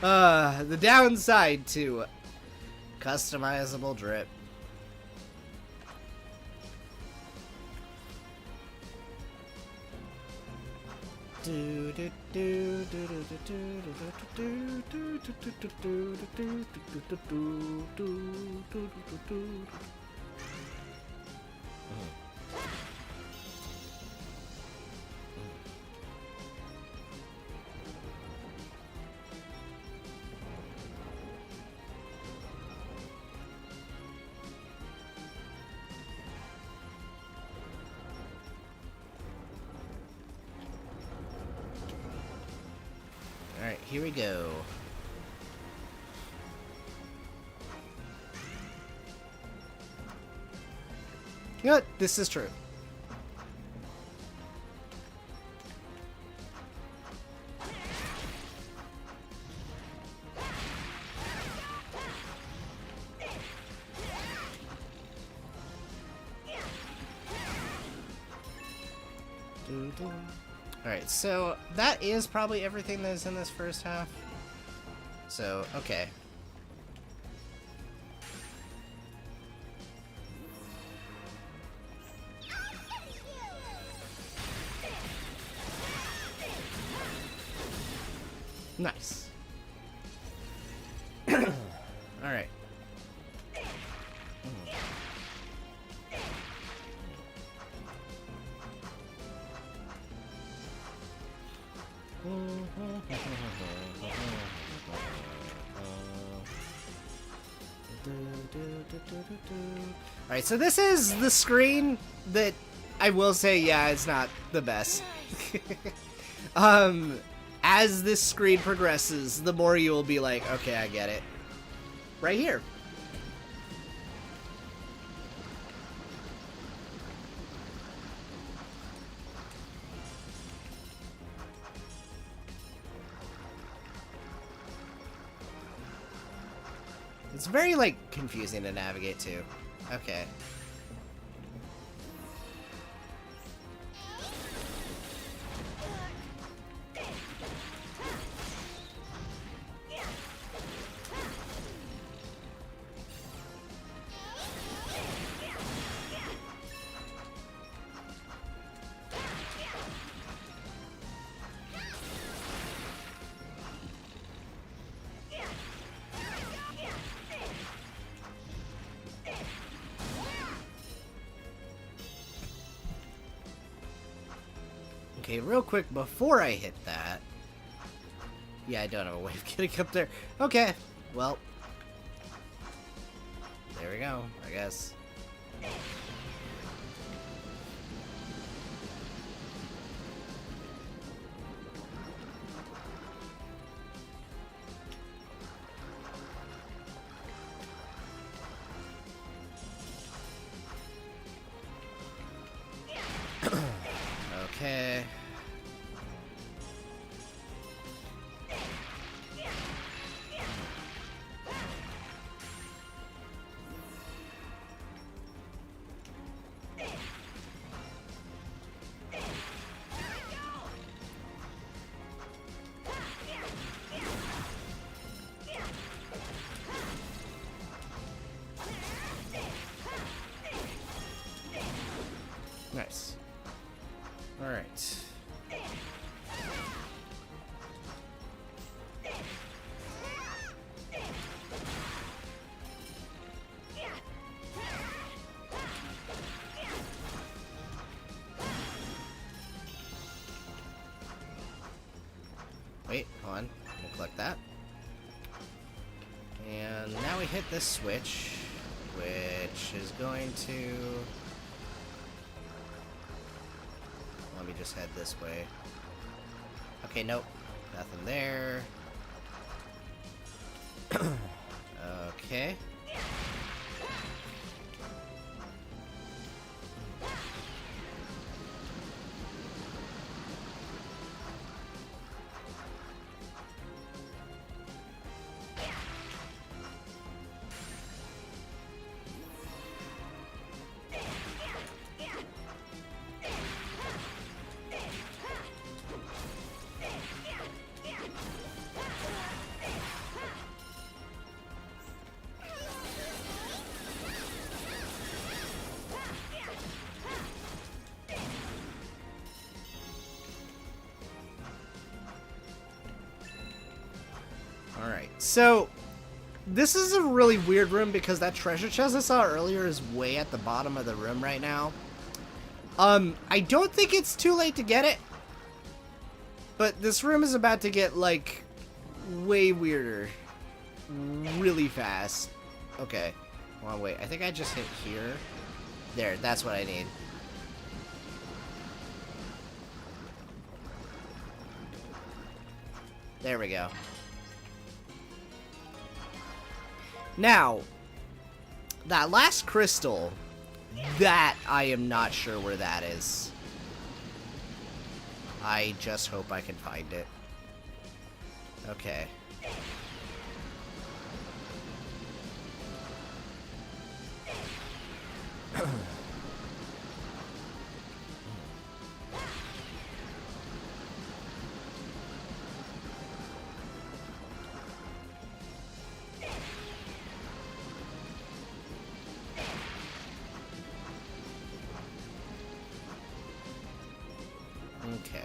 The downside to customizable drip. Alright, here we go. You know what? This is true. Alright, so that is probably everything that's in this first half. So, okay. Nice. Alright. Alright, so this is the screen that I will say, yeah, it's not the best. As this screen progresses, the more you will be like, okay, I get it. Right here. It's very, like, confusing to navigate to. Okay. Okay, real quick, before I hit that... Yeah, I don't have a way of getting up there. Okay, well... There we go, I guess. Okay. Nice. All right. Wait, hold on. We'll collect that. And now we hit this switch, which is going to... Let me just head this way. Okay, nope. Nothing there. Okay. So, this is a really weird room because that treasure chest I saw earlier is way at the bottom of the room right now. I don't think it's too late to get it. But this room is about to get, like, way weirder. Really fast. Okay. Hold on, wait. I think I just hit here. There, that's what I need. There we go. Now, that last crystal, that I am not sure where that is. I just hope I can find it. Okay. Okay.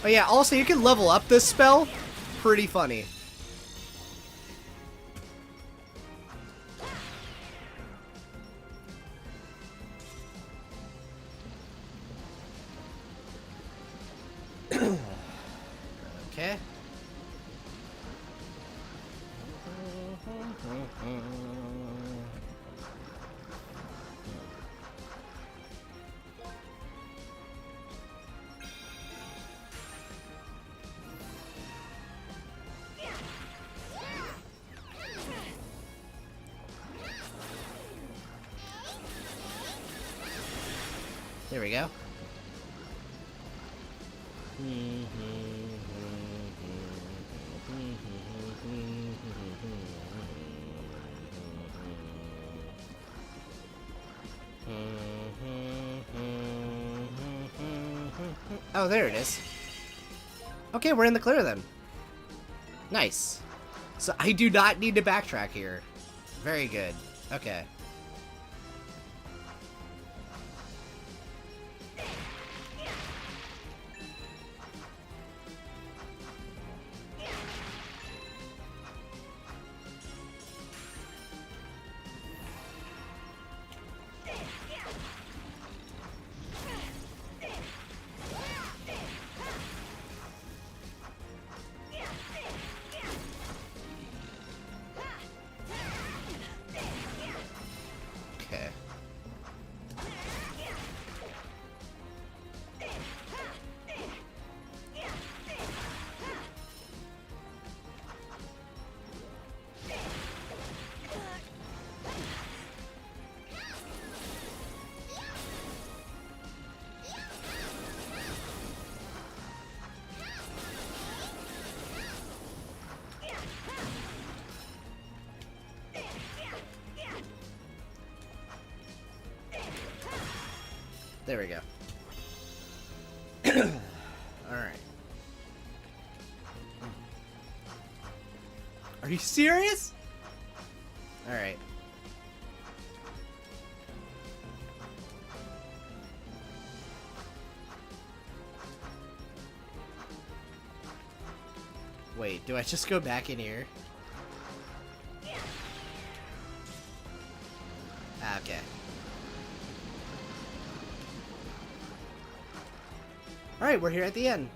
Oh yeah, also you can level up this spell. Pretty funny. Okay. There we go. Oh, there it is. Okay, we're in the clear then. Nice. So I do not need to backtrack here. Very good. Okay. Okay. There we go. Alright. Are you serious? Alright. Wait, do I just go back in here? Ah, okay. Alright, we're here at the end.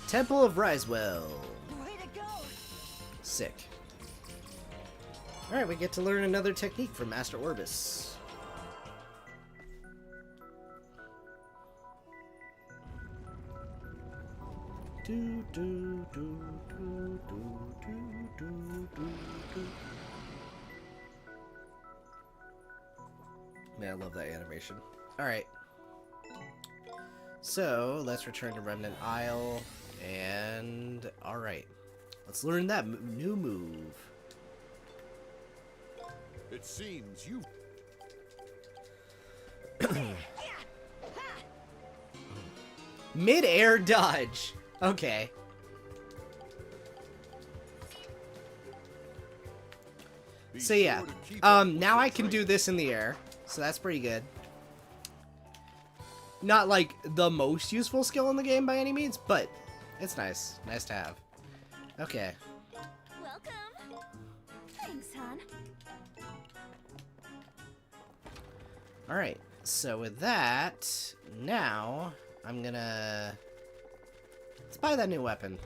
Temple of Rieseweld. Way to go! Sick. Alright, we get to learn another technique from Master Orbis. Do, do, do, do, do, do, do, do. Man, I love that animation. Alright. So, let's return to Remnant Isle. And, alright. Let's learn that new move. It seems you... Mid-air dodge. Okay. So yeah, now I can do this in the air, so that's pretty good. Not like the most useful skill in the game by any means, but it's nice. Nice to have. Okay. Welcome. Thanks, hon. Alright, so with that, now I'm gonna... Let's buy that new weapon.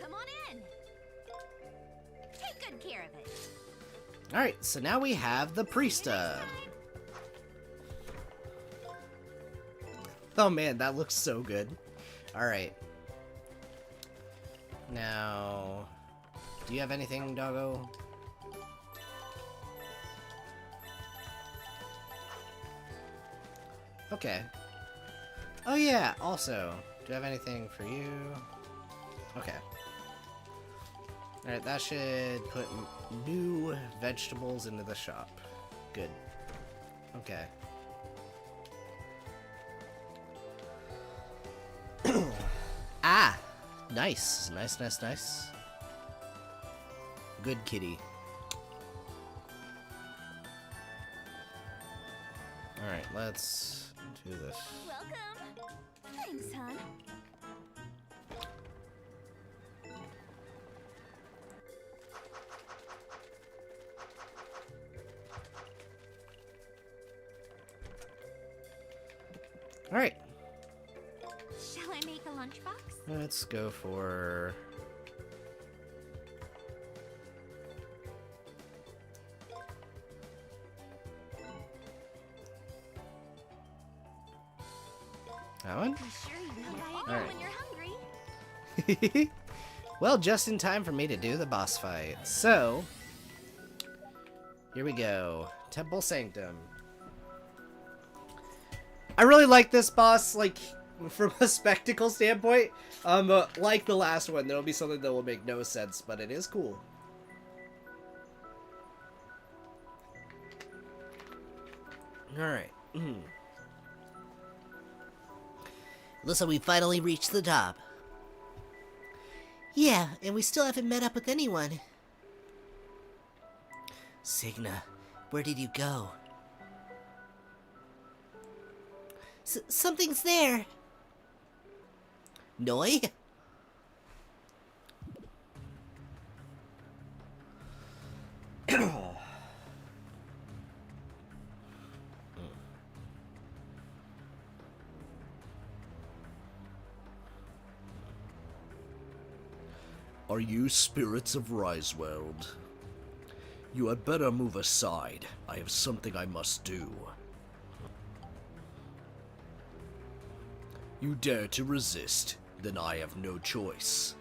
Come on in. Take good care of it. Alright, so now we have the Priesta. Oh man, that looks so good. Alright. Now... Do you have anything, doggo? Okay. Oh yeah, also, do I have anything for you? Okay. Alright, that should put new vegetables into the shop. Good. Okay. Ah! Nice. Nice, nice, nice. Good kitty. Alright, let's do this. Welcome. Thanks, hon. Alright, Shall I make a lunchbox? let's go for... That one? Be sure you eat All right. when you're hungry. Well, just in time for me to do the boss fight. So, here we go. Temple Sanctum. I really like this boss, like, from a spectacle standpoint. Like the last one, there'll be something that will make no sense, but it is cool. Alright. Looks like we finally reached the top. Yeah, and we still haven't met up with anyone. Cygna, where did you go? Something's there. Noi? Are you spirits of Rieseweld? You had better move aside. I have something I must do. You dare to resist, then I have no choice.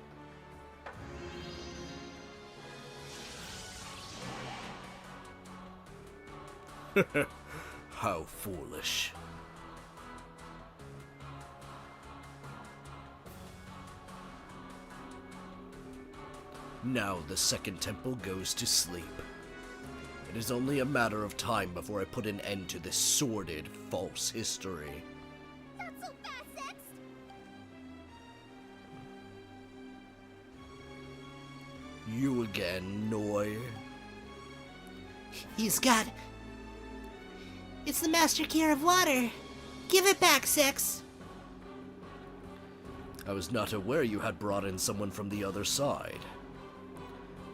How foolish. Now the second temple goes to sleep. It is only a matter of time before I put an end to this sordid, false history. Not so fast, Sex. You again, Noi? He's got... It's the Master Key of Water. Give it back, Sex. I was not aware you had brought in someone from the other side.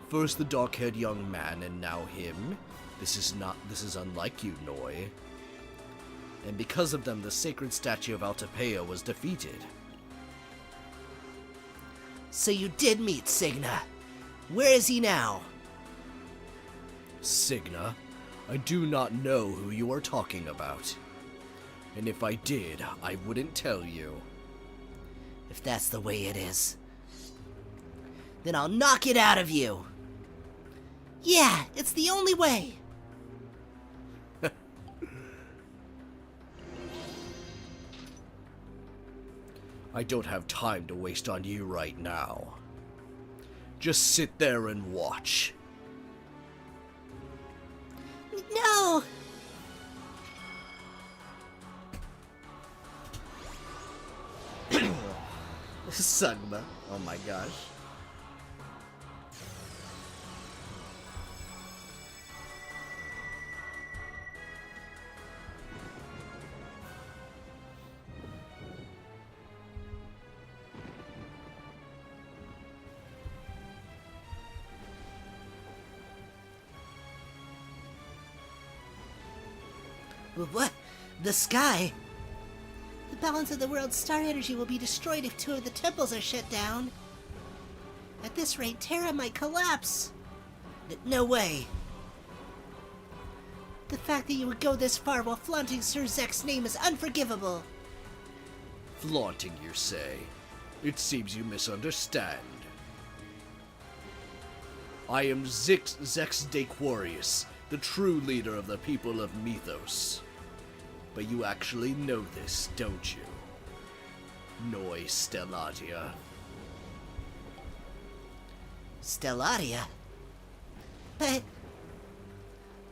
First the dark-haired young man, and now him? This is unlike you, Noi. And because of them, the sacred statue of Altepeia was defeated. So you did meet Cygna. Where is he now? Cygna? I do not know who you are talking about. And if I did, I wouldn't tell you. If that's the way it is, then I'll knock it out of you. Yeah, it's the only way. I don't have time to waste on you right now. Just sit there and watch. No! Sugma. Oh my gosh. What? The sky? The balance of the world's star energy will be destroyed if 2 of the temples are shut down. At this rate, Terra might collapse. No way. The fact that you would go this far while flaunting Sir Zek's name is unforgivable. Flaunting, you say? It seems you misunderstand. I am Zex Dequarius, the true leader of the people of Mythos. But you actually know this, don't you? Noi Stellatia. Stellatia? But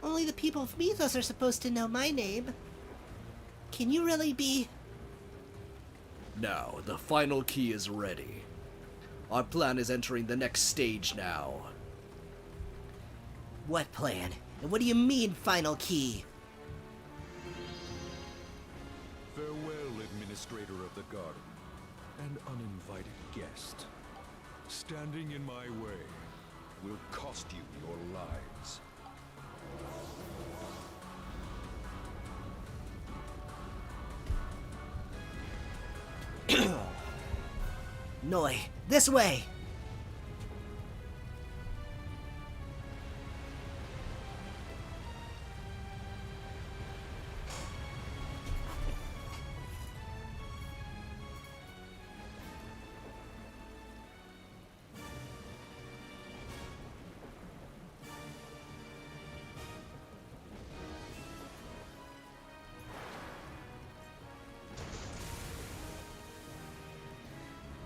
only the people of Mythos are supposed to know my name. Can you really be... Now, the final key is ready. Our plan is entering the next stage now. What plan? And what do you mean, final key? Farewell, Administrator of the Garden, and uninvited guest. Standing in my way will cost you your lives. Noi, this way!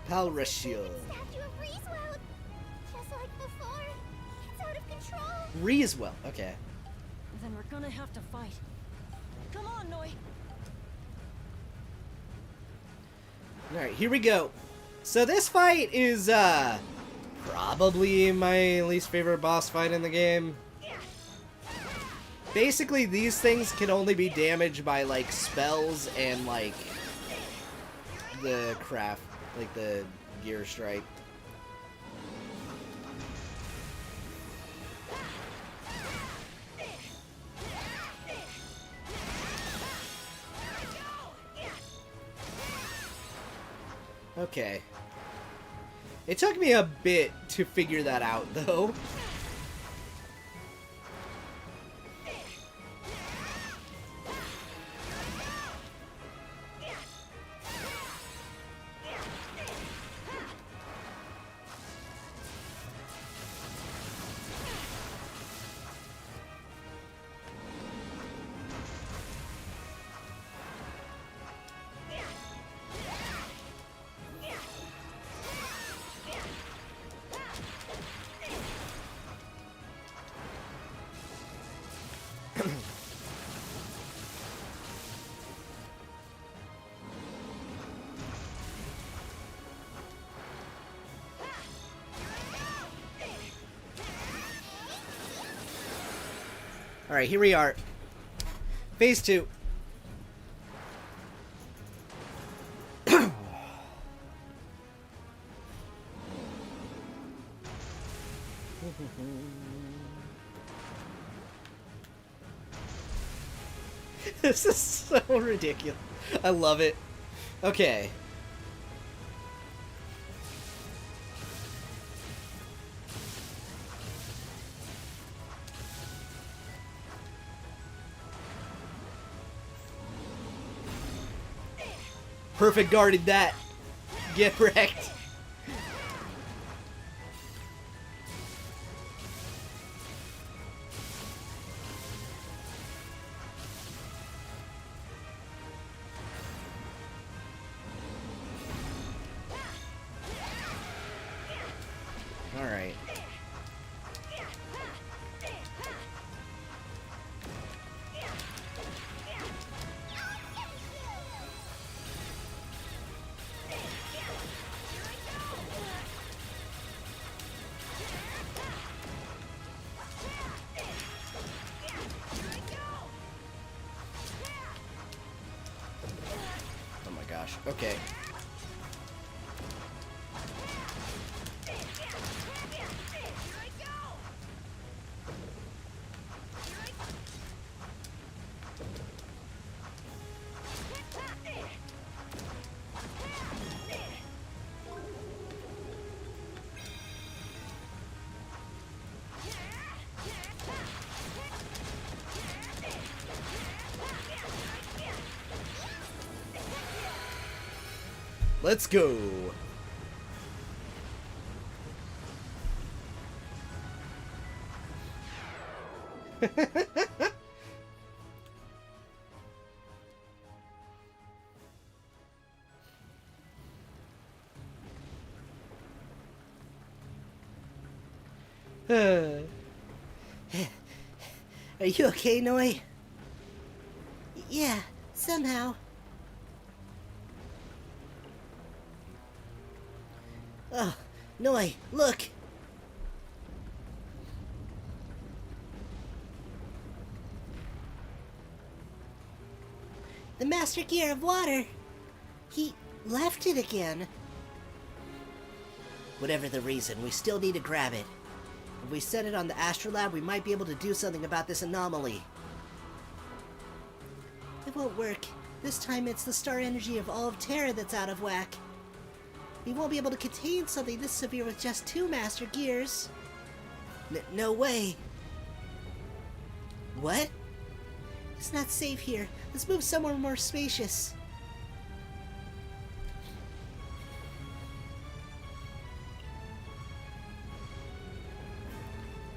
Palratio. Statue of Rieseweld. Just like before. It's out of control. Rieseweld, okay. Then we're gonna have to fight. Come on, Noi. Alright, here we go. So this fight is, probably my least favorite boss fight in the game. Basically, these things can only be damaged by, like, spells and, like, the craft, like the gear strike. Okay. It took me a bit to figure that out, though. Alright, here we are. Phase 2. This is so ridiculous. I love it. Okay. Perfect guarded that. Get wrecked. All right. Oh my gosh. Okay. Let's go. Are you okay, Noi? Yeah, somehow. Oh, Noi, look! The Master Gear of Water! He left it again. Whatever the reason, we still need to grab it. If we set it on the Astrolabe, we might be able to do something about this anomaly. It won't work. This time it's the star energy of all of Terra that's out of whack. We won't be able to contain something this severe with just 2 Master Gears. No way. What? It's not safe here. Let's move somewhere more spacious.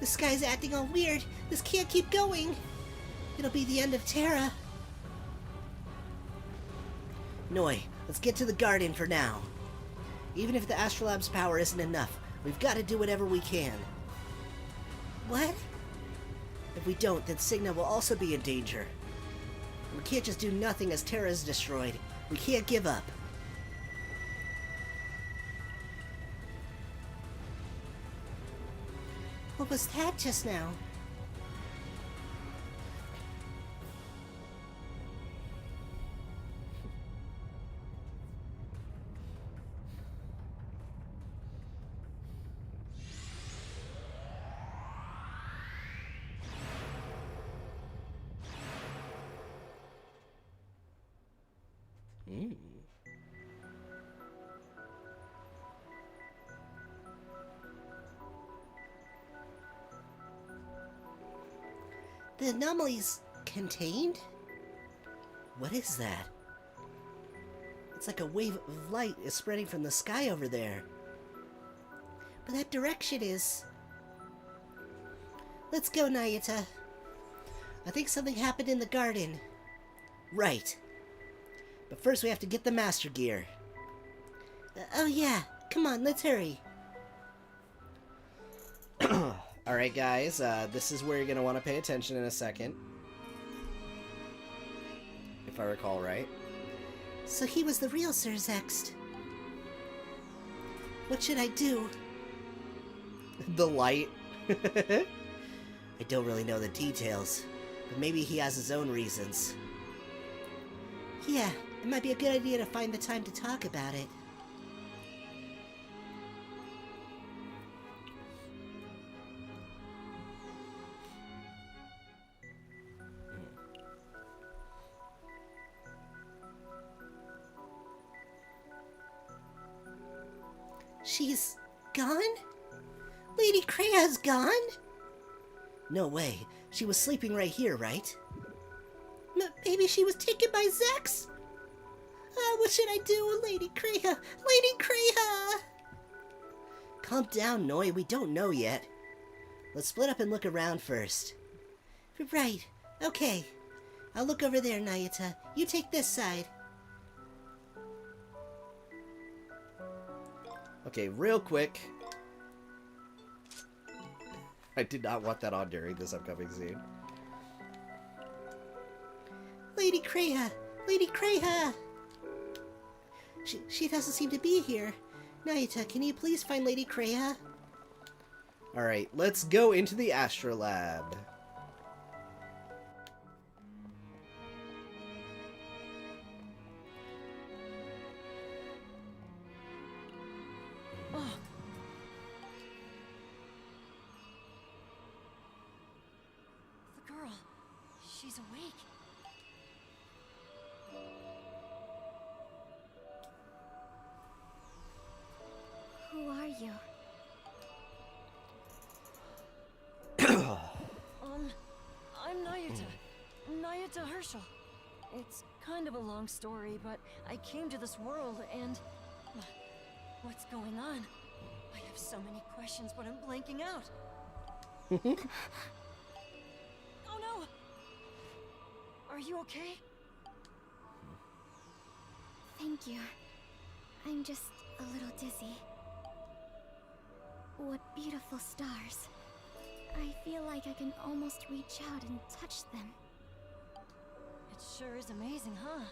The sky's acting all weird. This can't keep going. It'll be the end of Terra. Noi, let's get to the garden for now. Even if the Astrolabe's power isn't enough, we've got to do whatever we can. What? If we don't, then Cygna will also be in danger. We can't just do nothing as Terra is destroyed. We can't give up. What was that just now? The anomaly's contained? What is that? It's like a wave of light is spreading from the sky over there. But that direction is... Let's go, Nayuta. I think something happened in the garden. Right. But first we have to get the Master Gear. Oh yeah, come on, let's hurry. Alright guys, this is where you're going to want to pay attention in a second. If I recall right. So he was the real Sir Zext. What should I do? The light. I don't really know the details, but maybe he has his own reasons. Yeah, it might be a good idea to find the time to talk about it. She's gone? Lady Krea's gone? No way. She was sleeping right here, right? Maybe she was taken by Zex? What should I do, Lady Krea? Lady Krea! Calm down, Noi. We don't know yet. Let's split up and look around first. Right. Okay. I'll look over there, Nayuta. You take this side. Okay, real quick. I did not want that on during this upcoming scene. Lady Krea! Lady Krea! She doesn't seem to be here. Nayuta, can you please find Lady Krea? Alright, let's go into the Astrolabe. The girl. She's awake. Who are you? I'm Nayuta. Nayuta Herschel. It's kind of a long story, but I came to this world and... What's going on? I have so many questions, but I'm blanking out. Oh no! Are you okay? Thank you. I'm just a little dizzy. What beautiful stars. I feel like I can almost reach out and touch them. It sure is amazing, huh?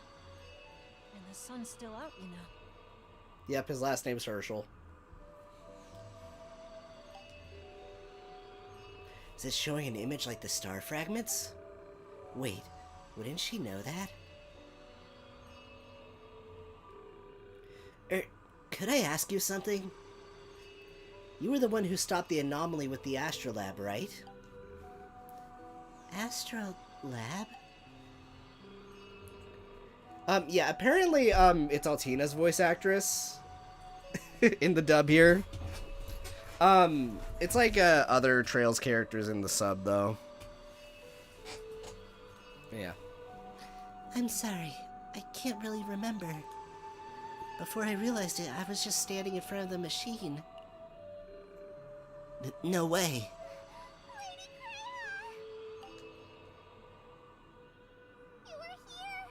And the sun's still out, you know. Yep, his last name's Herschel. Is this showing an image like the star fragments? Wait, wouldn't she know that? Could I ask you something? You were the one who stopped the anomaly with the Astrolabe, right? Astrolabe? Yeah, apparently, it's Altina's voice actress in the dub here. It's like, other Trails characters in the sub, though. Yeah. I'm sorry, I can't really remember. Before I realized it, I was just standing in front of the machine. No way. Lady Kreia! You were here!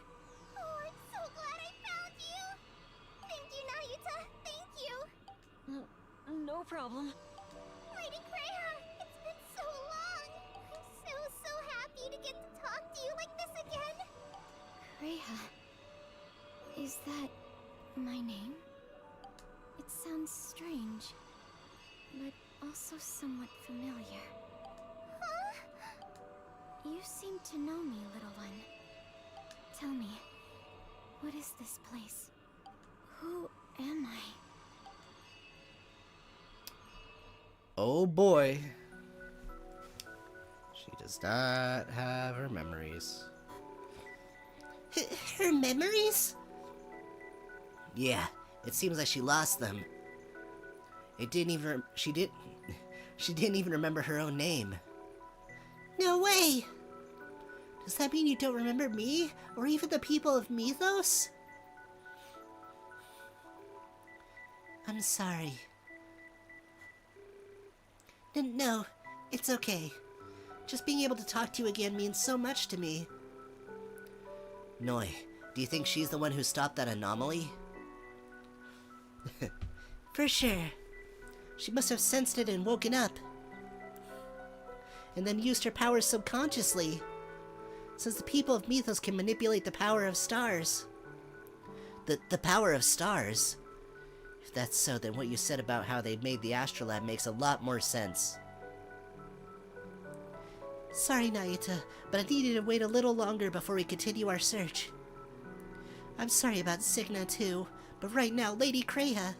Oh, I'm so glad I found you! Thank you, Nayuta! Thank you! No problem. Lady Kreia! It's been so long! I'm so happy to get to talk to you like this again! Kreia... Is that my name? It sounds strange, but also somewhat familiar. Huh? You seem to know me, little one. Tell me, what is this place? Who am I? Oh boy. She does not have her memories. Her memories? Yeah, it seems like she lost them. She didn't even remember her own name. No way! Does that mean you don't remember me? Or even the people of Mythos? I'm sorry. No, it's okay. Just being able to talk to you again means so much to me. Noi, do you think she's the one who stopped that anomaly? For sure. She must have sensed it and woken up. And then used her powers subconsciously. Since the people of Mythos can manipulate the power of stars. The power of stars? If that's so, then what you said about how they made the Astrolabe makes a lot more sense. Sorry, Nayuta, but I needed to wait a little longer before we continue our search. I'm sorry about Cygna too, but right now, Lady Kreia.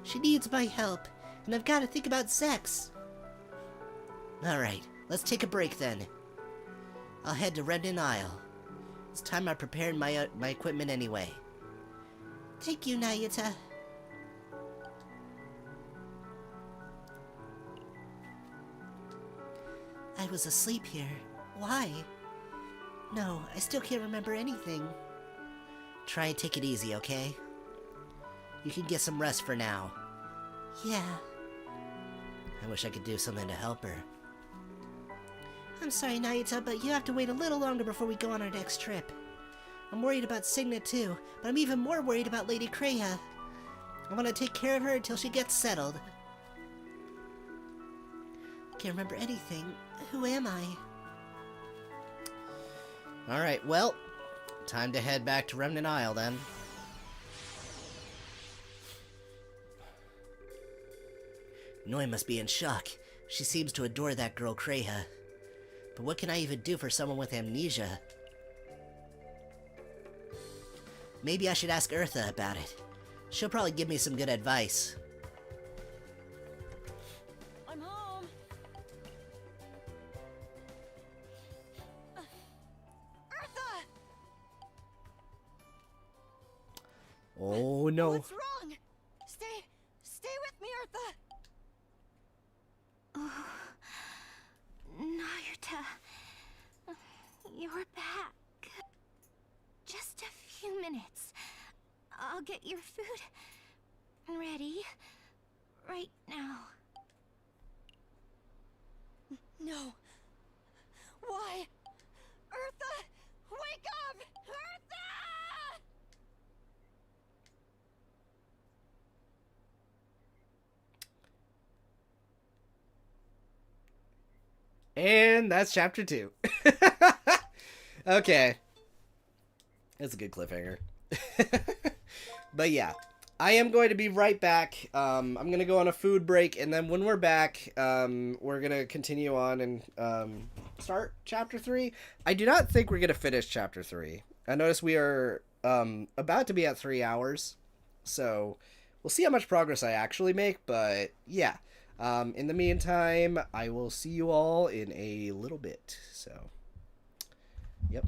She needs my help, and I've got to think about sex. Alright, let's take a break then. I'll head to Remnant Isle. It's time I prepared my equipment anyway. Thank you, Nayuta. I was asleep here. Why? No, I still can't remember anything. Try and take it easy, okay? You can get some rest for now. Yeah. I wish I could do something to help her. I'm sorry, Nayuta, but you have to wait a little longer before we go on our next trip. I'm worried about Cygna too, but I'm even more worried about Lady Kreia. I want to take care of her until she gets settled. Can't remember anything. Who am I? Alright, well, time to head back to Remnant Isle then. Noi must be in shock. She seems to adore that girl Kreia. But what can I even do for someone with amnesia? Maybe I should ask Eartha about it. She'll probably give me some good advice. I'm home. Eartha! Oh no. What's wrong? Stay with me, Eartha. Oh, Nayuta, you're back. Just a few minutes. I'll get your food ready right now. No. Why? Eartha! Wake up! Eartha! And that's chapter 2. Okay. That's a good cliffhanger. But yeah, I am going to be right back. I'm going to go on a food break, and then when we're back, we're going to continue on and start chapter 3. I do not think we're going to finish chapter 3. I notice we are about to be at 3 hours, so we'll see how much progress I actually make, but yeah. In the meantime, I will see you all in a little bit. So, yep.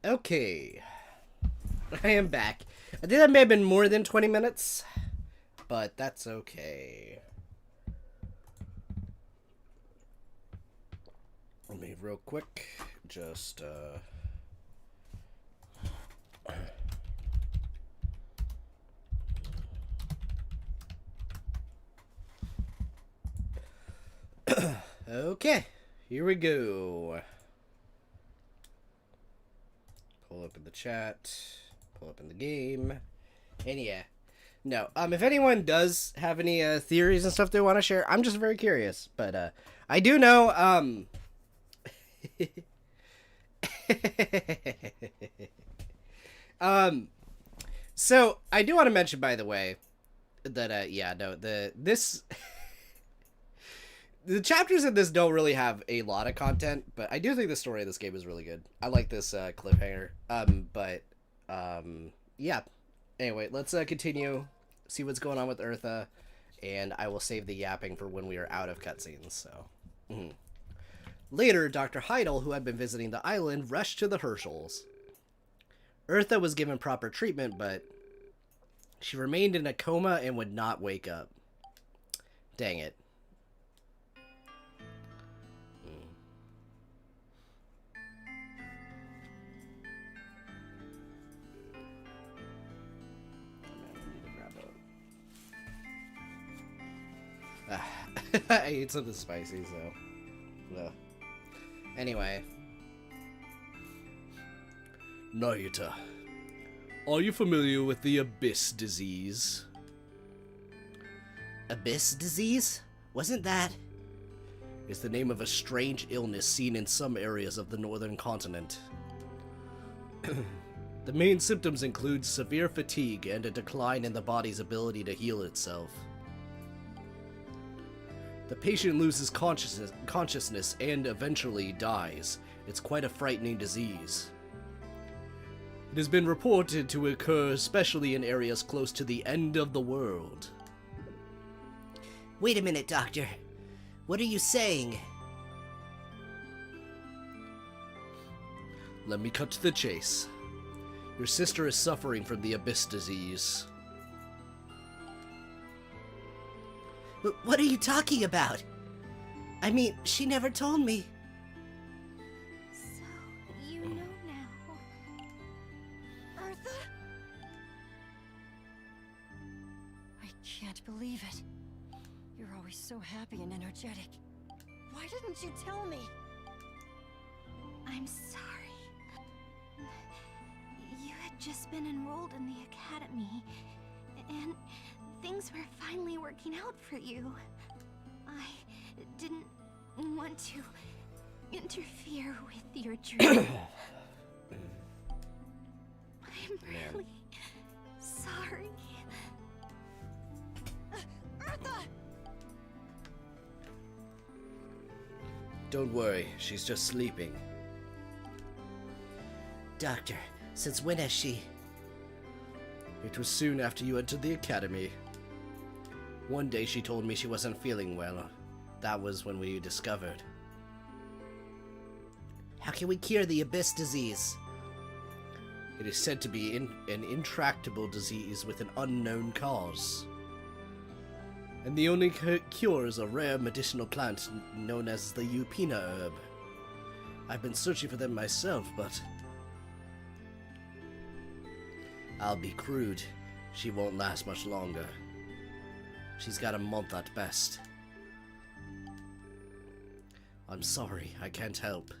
Okay. I am back. I think that may have been more than 20 minutes, but that's okay. Let me real quick just okay, here we go. Pull up in the chat, pull up in the game, and yeah. No, if anyone does have any theories and stuff they want to share, I'm just very curious. But I do know, so I do want to mention, by the way, that yeah, no, this the chapters in this don't really have a lot of content, but I do think the story of this game is really good. I like this cliffhanger. Yeah. Anyway, let's continue, see what's going on with Eartha, and I will save the yapping for when we are out of cutscenes. So, Later, Dr. Heidel, who had been visiting the island, rushed to the Herschels. Eartha was given proper treatment, but she remained in a coma and would not wake up. Dang it. I ate something spicy, so... Ugh. Anyway. Nayuta, are you familiar with the Abyss disease? Abyss disease? Wasn't that... It's the name of a strange illness seen in some areas of the northern continent. The main symptoms include severe fatigue and a decline in the body's ability to heal itself. The patient loses consciousness and eventually dies. It's quite a frightening disease. It has been reported to occur especially in areas close to the end of the world. Wait a minute, Doctor. What are you saying? Let me cut to the chase. Your sister is suffering from the Abyss disease. What are you talking about? I mean, she never told me. So, you know now. Eartha? I can't believe it. You're always so happy and energetic. Why didn't you tell me? I'm sorry. You had just been enrolled in the academy, and things were finally working out for you. I didn't want to interfere with your dream. I'm really sorry. Eartha! Don't worry, she's just sleeping. Doctor, since when has she... It was soon after you entered the academy. One day she told me she wasn't feeling well. That was when we discovered. How can we cure the Abyss disease? It is said to be an intractable disease with an unknown cause. And the only cure is a rare medicinal plant known as the Upina herb. I've been searching for them myself, but... I'll be crude. She won't last much longer. She's got a month at best. I'm sorry, I can't help.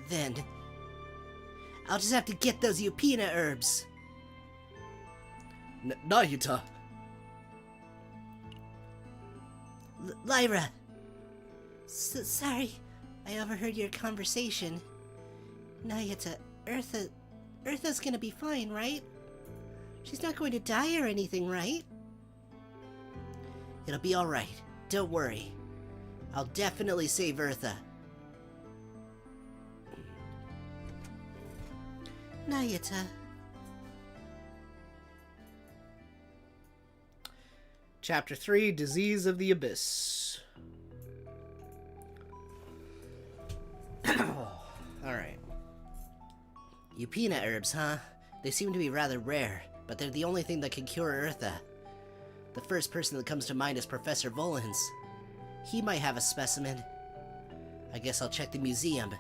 Then... I'll just have to get those Upina herbs. Nayuta! Lyra! Sorry, I overheard your conversation. Nayuta, Eartha's gonna be fine, right? She's not going to die or anything, right? It'll be alright. Don't worry. I'll definitely save Eartha. Nayuta. Chapter 3, Disease of the Abyss. Alright. Upina herbs, huh? They seem to be rather rare, but they're the only thing that can cure Eartha. The first person that comes to mind is Professor Volans. He might have a specimen. I guess I'll check the museum.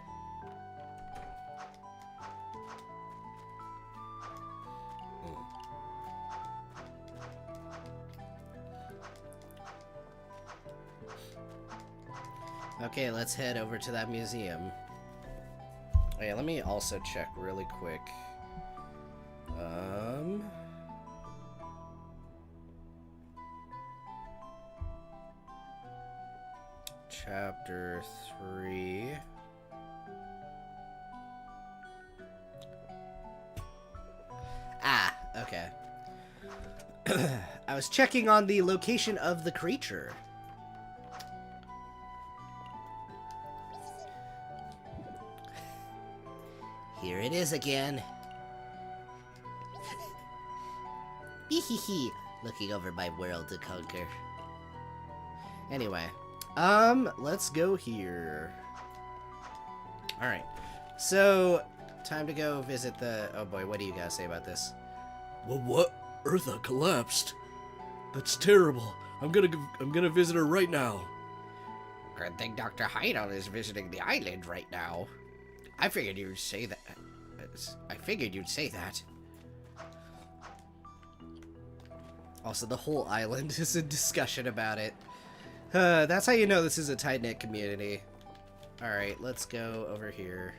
Okay, let's head over to that museum. Okay, let me also check really quick. Chapter 3. Ah, okay. I was checking on the location of the creature. Here it is again. Hehehe, looking over my world to conquer. Anyway, let's go here. Alright, so, time to go visit the... Oh boy, what do you guys say about this? Well, what? Eartha collapsed. That's terrible. I'm gonna visit her right now. Good thing Dr. Heidel is visiting the island right now. I figured you'd say that. Also, the whole island is in discussion about it. That's how you know this is a tight-knit community. Alright, let's go over here.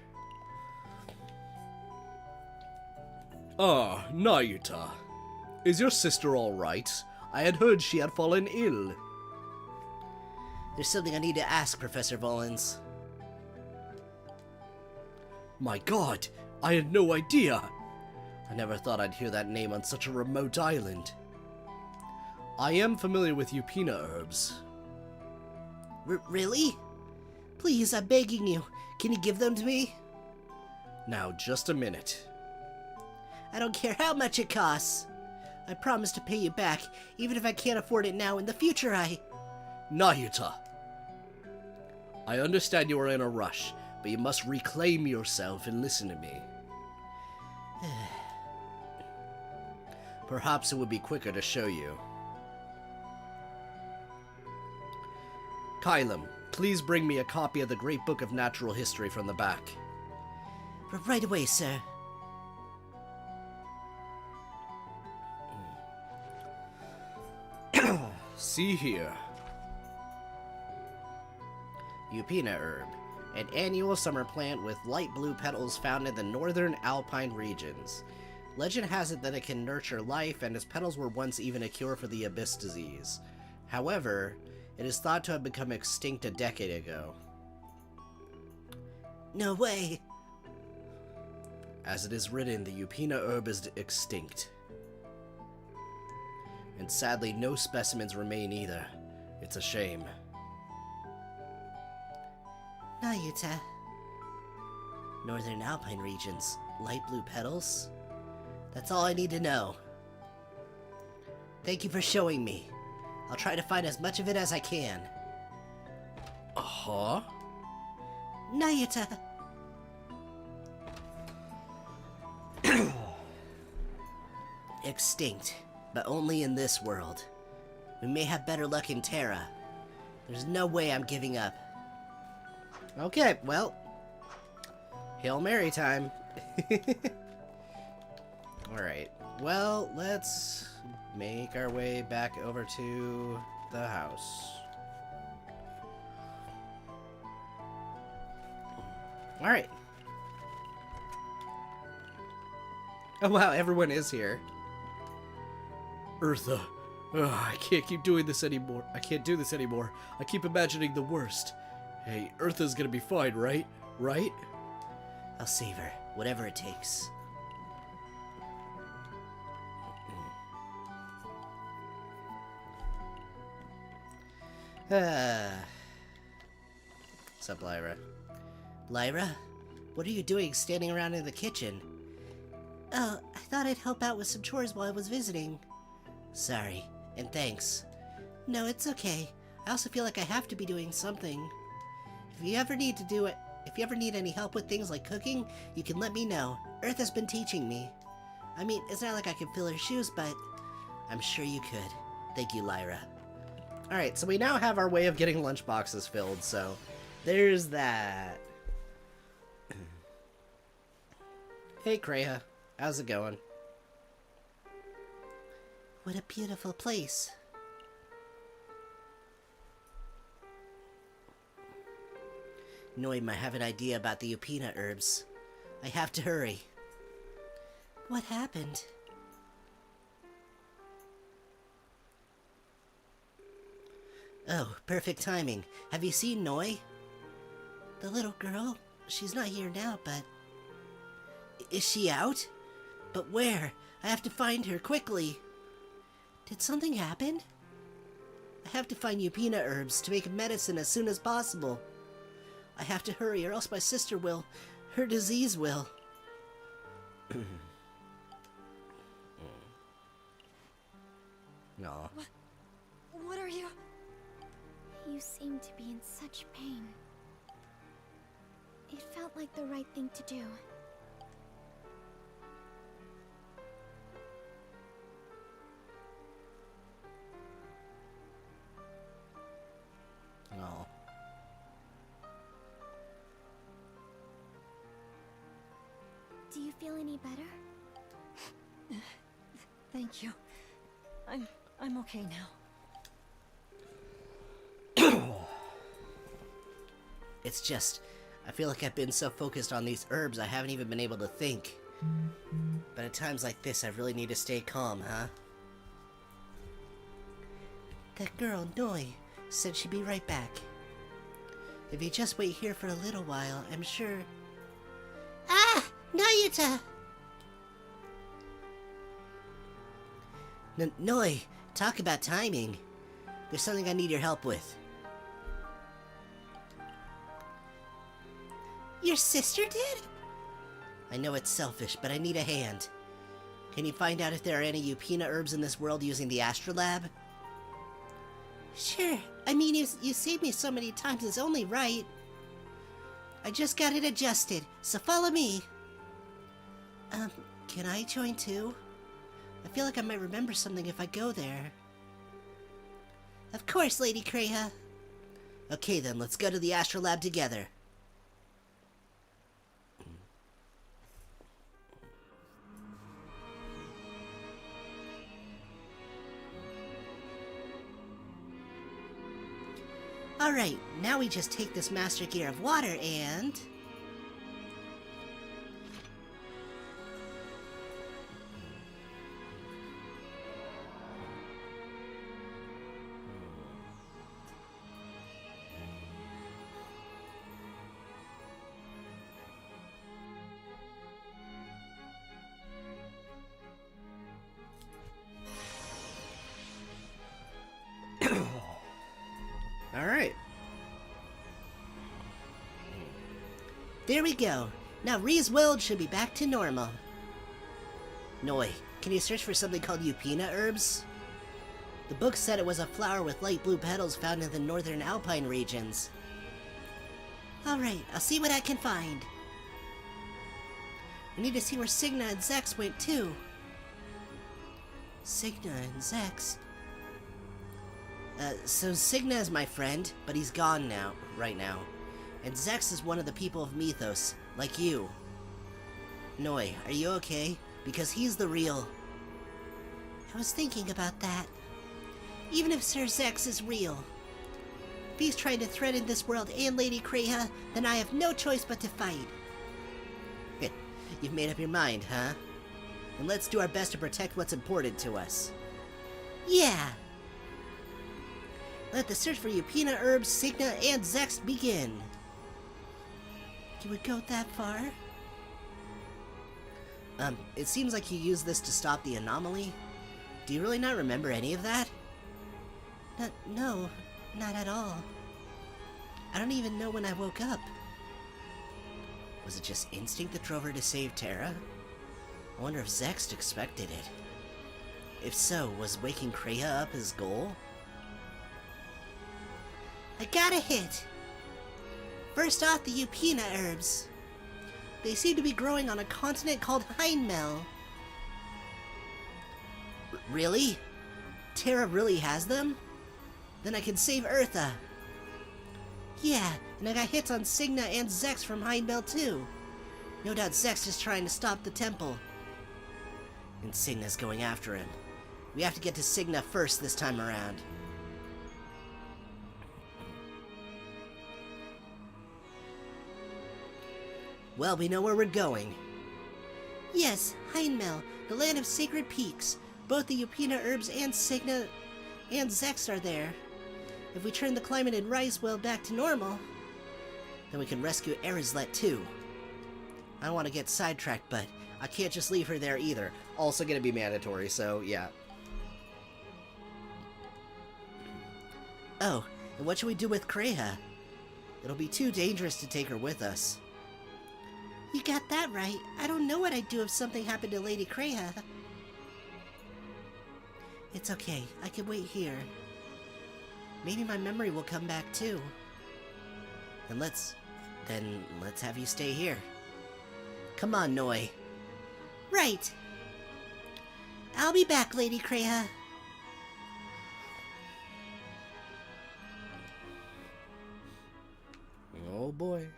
Ah, Nayuta. Is your sister alright? I had heard she had fallen ill. There's something I need to ask, Professor Volans. My god, I had no idea. I never thought I'd hear that name on such a remote island. I am familiar with Upina herbs. Really? Please, I'm begging you. Can you give them to me? Now, just a minute. I don't care how much it costs. I promise to pay you back, even if I can't afford it now. In the future, Nayuta. I understand you are in a rush, but you must reclaim yourself and listen to me. Perhaps it would be quicker to show you. Kylum, please bring me a copy of the Great Book of Natural History from the back. Right away, sir. See here. Upina herb, an annual summer plant with light blue petals found in the northern alpine regions. Legend has it that it can nurture life, and its petals were once even a cure for the abyss disease. However, it is thought to have become extinct a decade ago. No way. As it is written, the Upina herb is extinct. And sadly, no specimens remain either. It's a shame. Nayuta. Northern Alpine regions. Light blue petals? That's all I need to know. Thank you for showing me. I'll try to find as much of it as I can. Uh-huh? Nayuta! Extinct, but only in this world. We may have better luck in Terra. There's no way I'm giving up. Okay, well, Hail Mary time. Alright, well, let's make our way back over to the house. Alright. Oh wow, everyone is here. Eartha. I can't keep doing this anymore. I can't do this anymore. I keep imagining the worst. Hey, Eartha's gonna be fine, right? Right? I'll save her, whatever it takes. What's up, Lyra? Lyra? What are you doing standing around in the kitchen? Oh, I thought I'd help out with some chores while I was visiting. Sorry, and thanks. No, it's okay. I also feel like I have to be doing something. If you ever need to do it, If you ever need any help with things like cooking, you can let me know. Earth has been teaching me. I mean, it's not like I can fill her shoes, but I'm sure you could. Thank you, Lyra. Alright, so we now have our way of getting lunchboxes filled, so there's that. Hey, Kreha. How's it going? What a beautiful place. Noim, I have an idea about the Upina herbs. I have to hurry. What happened? Oh, perfect timing. Have you seen Noi? The little girl? She's not here now, but... Is she out? But where? I have to find her, quickly. Did something happen? I have to find Upina herbs to make medicine as soon as possible. I have to hurry or else my sister will. Her disease will. No. What are you... You seem to be in such pain. It felt like the right thing to do. No. Do you feel any better? Thank you. I'm okay now. It's just, I feel like I've been so focused on these herbs I haven't even been able to think. But at times like this, I really need to stay calm, huh? That girl, Noi, said she'd be right back. If you just wait here for a little while, I'm sure... Ah! Nayuta! Noi, talk about timing. There's something I need your help with. Your sister did? I know it's selfish, but I need a hand. Can you find out if there are any Upina herbs in this world using the Astrolabe? Sure. I mean, you saved me so many times, it's only right. I just got it adjusted, so follow me. Can I join too? I feel like I might remember something if I go there. Of course, Lady Kreha. Okay then, let's go to the Astrolabe together. Alright, now we just take this Master Gear of Water and... Alright. There we go. Now Rieseweld should be back to normal. Noi, can you search for something called Upina herbs? The book said it was a flower with light blue petals found in the northern alpine regions. Alright, I'll see what I can find. We need to see where Signa and Zex went too. Signa and Zex? So Signa is my friend, but he's gone now, right now. And Zex is one of the people of Mythos, like you. Noi, are you okay? Because he's the real... I was thinking about that. Even if Sir Zex is real, if he's trying to threaten this world and Lady Kreha, then I have no choice but to fight. You've made up your mind, huh? And let's do our best to protect what's important to us. Yeah! Let the search for Upina herbs, Signa, and Zex begin. You would go that far? It seems like you used this to stop the anomaly. Do you really not remember any of that? No, not at all. I don't even know when I woke up. Was it just instinct that drove her to save Terra? I wonder if Zex expected it. If so, was waking Kreha up his goal? I got a hit! First off, the Upina herbs. They seem to be growing on a continent called Heinmel. Really? Terra really has them? Then I can save Eartha. Yeah, and I got hits on Cygna and Zex from Heinmel too. No doubt Zex is trying to stop the temple. And Cygna's going after him. We have to get to Cygna first this time around. Well, we know where we're going. Yes, Heinmel, the land of sacred peaks. Both the Upina herbs and Cygna and Zex are there. If we turn the climate in Rieseweld back to normal, then we can rescue Erislet too. I don't want to get sidetracked, but I can't just leave her there either. Also gonna be mandatory, so yeah. Oh, and what should we do with Kreha? It'll be too dangerous to take her with us. You got that right. I don't know what I'd do if something happened to Lady Kreha. It's okay. I can wait here. Maybe my memory will come back too. Then let's have you stay here. Come on, Noi. Right. I'll be back, Lady Kreha. Oh boy.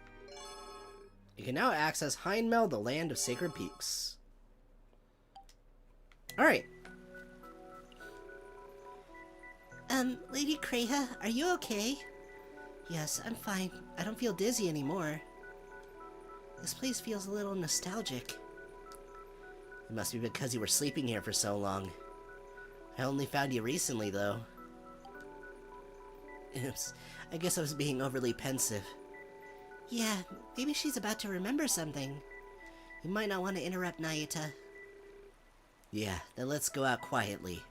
You can now access Heinmel, the land of sacred peaks. Alright. Lady Kreha, are you okay? Yes, I'm fine. I don't feel dizzy anymore. This place feels a little nostalgic. It must be because you were sleeping here for so long. I only found you recently, though. Oops. I guess I was being overly pensive. Yeah, maybe she's about to remember something. You might not want to interrupt Nayuta. Yeah, then let's go out quietly.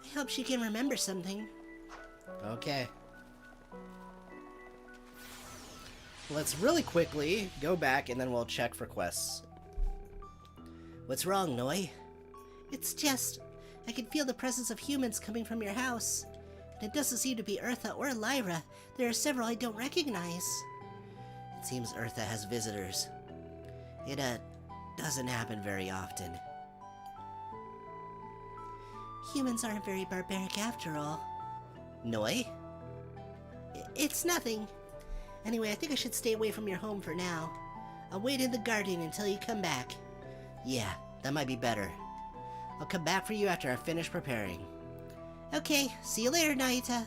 I hope she can remember something. Okay. Let's really quickly go back and then we'll check for quests. What's wrong, Noi? It's just, I can feel the presence of humans coming from your house. And it doesn't seem to be Eartha or Lyra. There are several I don't recognize. It seems Eartha has visitors. It, doesn't happen very often. Humans aren't very barbaric after all. Noi? It's nothing. Anyway, I think I should stay away from your home for now. I'll wait in the garden until you come back. Yeah, that might be better. I'll come back for you after I finish preparing. Okay, see you later, Nayuta.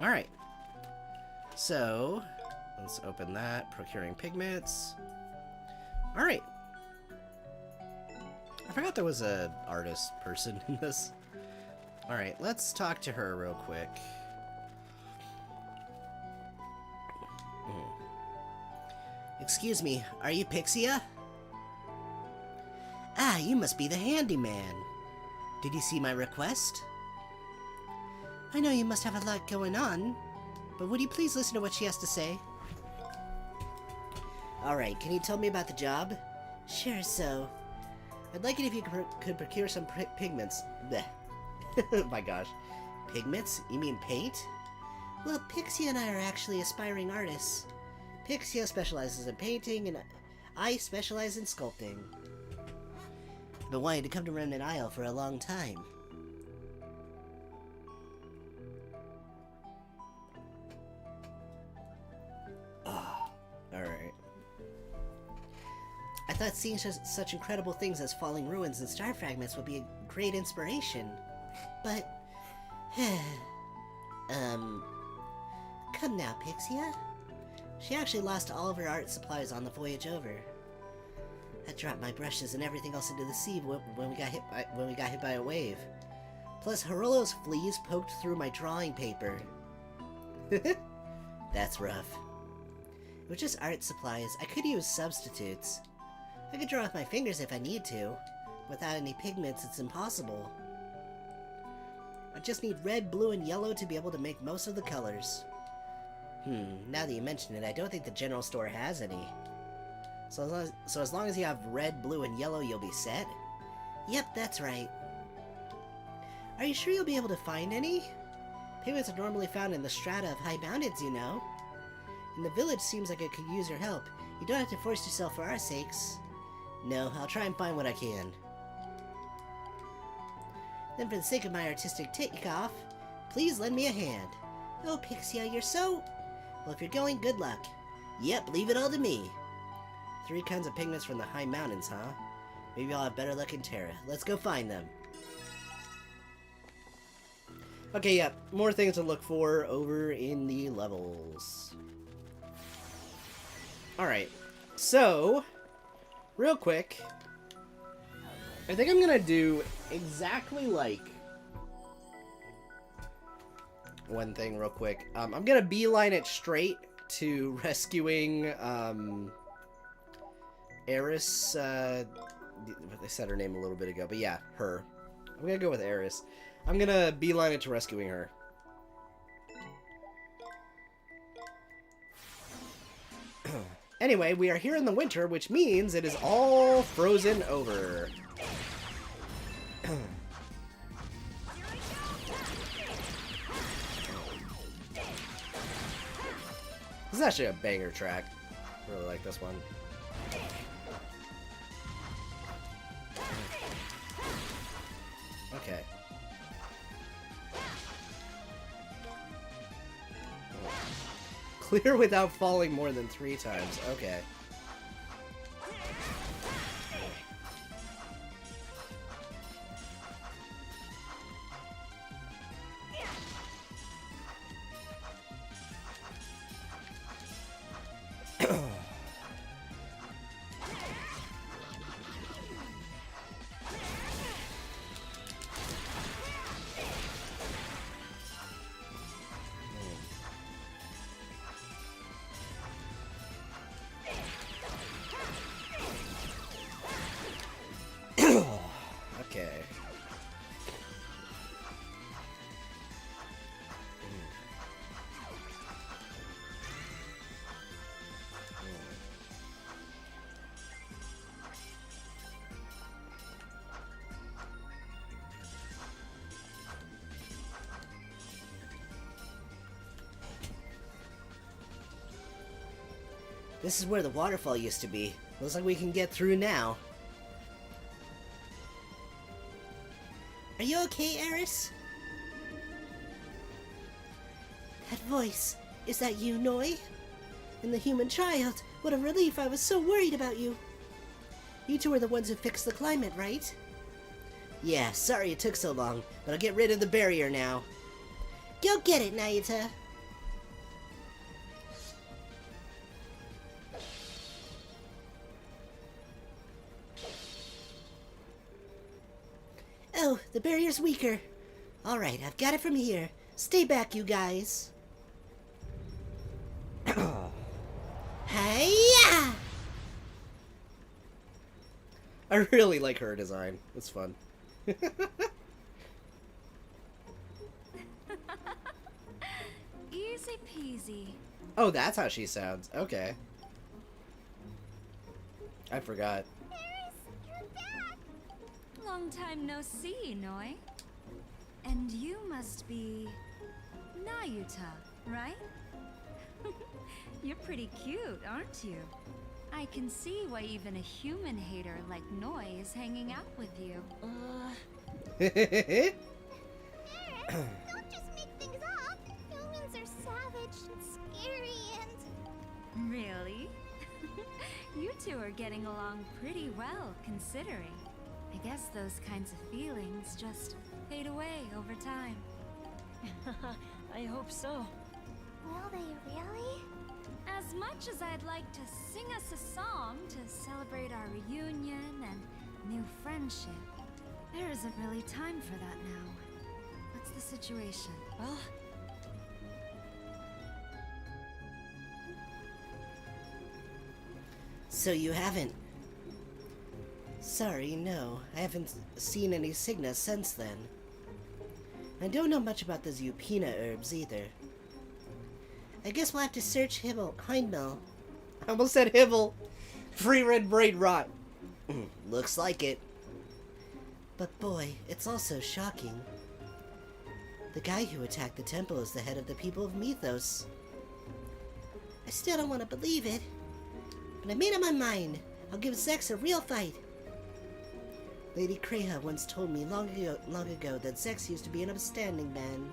Alright. So, let's open that. Procuring pigments. Alright. I forgot there was a artist person in this. Alright, let's talk to her real quick. Excuse me, are you Pixia? Ah, you must be the handyman. Did you see my request? I know you must have a lot going on, but would you please listen to what she has to say? Alright, can you tell me about the job? Sure, so... I'd like it if you could procure some pigments. Blech. Oh my gosh. Pigments? You mean paint? Well, Pixia and I are actually aspiring artists. Pixia specializes in painting, and I specialize in sculpting. I've been wanting to come to Remnant Isle for a long time. Alright. I thought seeing such incredible things as falling ruins and star fragments would be a great inspiration. But... Come now, Pixia. She actually lost all of her art supplies on the voyage over. I dropped my brushes and everything else into the sea when we got hit by a wave. Plus, Harolo's fleas poked through my drawing paper. That's rough. It was just art supplies. I could use substitutes. I could draw with my fingers if I need to. Without any pigments, it's impossible. I just need red, blue, and yellow to be able to make most of the colors. Now that you mention it, I don't think the general store has any. So as long as you have red, blue, and yellow, you'll be set? Yep, that's right. Are you sure you'll be able to find any? Pigments are normally found in the strata of high mountains, you know. And the village seems like it could use your help. You don't have to force yourself for our sakes. No, I'll try and find what I can. Then for the sake of my artistic takeoff, please lend me a hand. Oh, Pixia, you're so... Well, if you're going, good luck. Yep, leave it all to me. 3 kinds of pigments from the high mountains, huh? Maybe I'll have better luck in Terra. Let's go find them. Okay, yeah, more things to look for over in the levels. Alright, so, real quick, I think I'm gonna do exactly like one thing real quick. I'm gonna beeline it straight to rescuing, Eris, they said her name a little bit ago, but yeah, her. I'm gonna go with Eris. I'm gonna beeline it to rescuing her. Anyway, we are here in the winter, which means it is all frozen over. This is actually a banger track. I really like this one. Okay. Clear without falling more than 3 times. Okay. Okay. This is where the waterfall used to be. Looks like we can get through now. Are you okay, Eris? That voice, is that you, Noi? And the human child, what a relief, I was so worried about you. You two are the ones who fixed the climate, right? Yeah, sorry it took so long, but I'll get rid of the barrier now. Go get it, Nayuta. Oh, the barrier's weaker. Alright, I've got it from here. Stay back, you guys. Hiya! I really like her design. It's fun. Easy peasy. Oh, that's how she sounds. Okay. I forgot. Eris, you're back. Long time no see, Noi. And you must be Nayuta, right? You're pretty cute, aren't you? I can see why even a human hater like Noi is hanging out with you. Eris, don't just make things up. Humans are savage and scary and... Really? You two are getting along pretty well, considering. I guess those kinds of feelings just fade away over time. I hope so. Will they really? As much as I'd like to sing us a song to celebrate our reunion and new friendship, there isn't really time for that now. What's the situation? Well, So you haven't... Sorry, no. I haven't seen any Cygnals since then. I don't know much about those Upina herbs either. I guess we'll have to search Hindmill. I almost said Hibble. Free red braid rot. Looks like it. But boy, it's all so shocking. The guy who attacked the temple is the head of the people of Mythos. I still don't want to believe it, but I made up my mind. I'll give Zex a real fight. Lady Kreha once told me long ago that Zex used to be an upstanding man.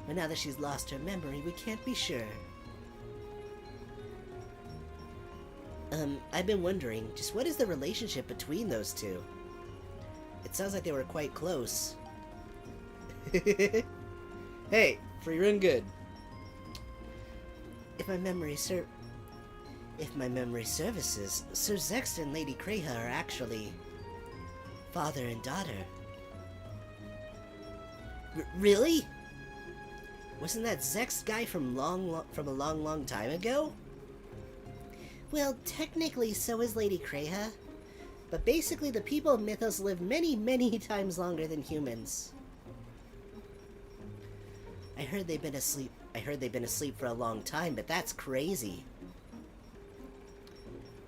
But now that she's lost her memory, we can't be sure. I've been wondering, just what is the relationship between those two? It sounds like they were quite close. Hey, for your own good. If my memory services, Sir Zex and Lady Kreha are actually father and daughter. Really? Wasn't that Zex guy from a long time ago? Well, technically so is Lady Kreha, but basically the people of Mythos live many times longer than humans. I heard they've been asleep for a long time, but that's crazy.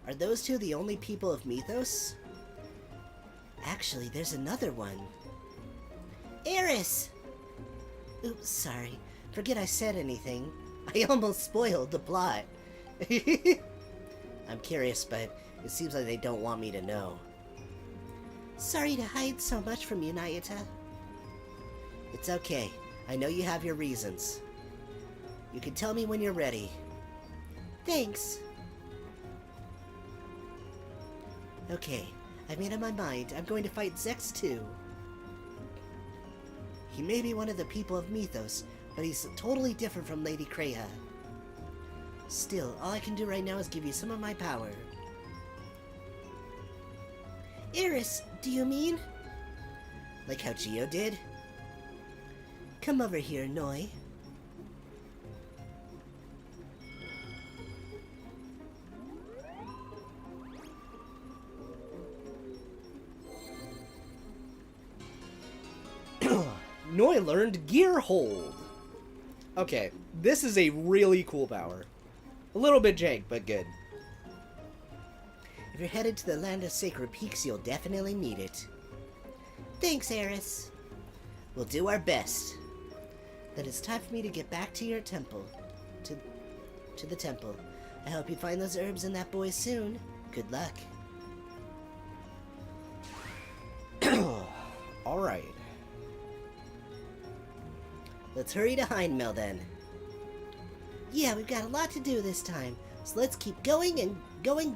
Are those two the only people of Mythos? Actually, there's another one. Eris! Oops, sorry. Forget I said anything. I almost spoiled the plot. I'm curious, but it seems like they don't want me to know. Sorry to hide so much from you, Nayuta. It's okay. I know you have your reasons. You can tell me when you're ready. Thanks. Okay, I made up my mind. I'm going to fight Zex too. He may be one of the people of Mythos, but he's totally different from Lady Kreha. Still, all I can do right now is give you some of my power. Eris, do you mean? Like how Geo did? Come over here, Noi. Noi learned Gear Hold. Okay, this is a really cool power. A little bit jank, but good. If you're headed to the land of sacred peaks, you'll definitely need it. Thanks, Eris. We'll do our best. Then it's time for me to get back to your temple. To the temple. I hope you find those herbs in that boy soon. Good luck. Alright. Let's hurry to Hindmel then. Yeah, we've got a lot to do this time, so let's keep going and going.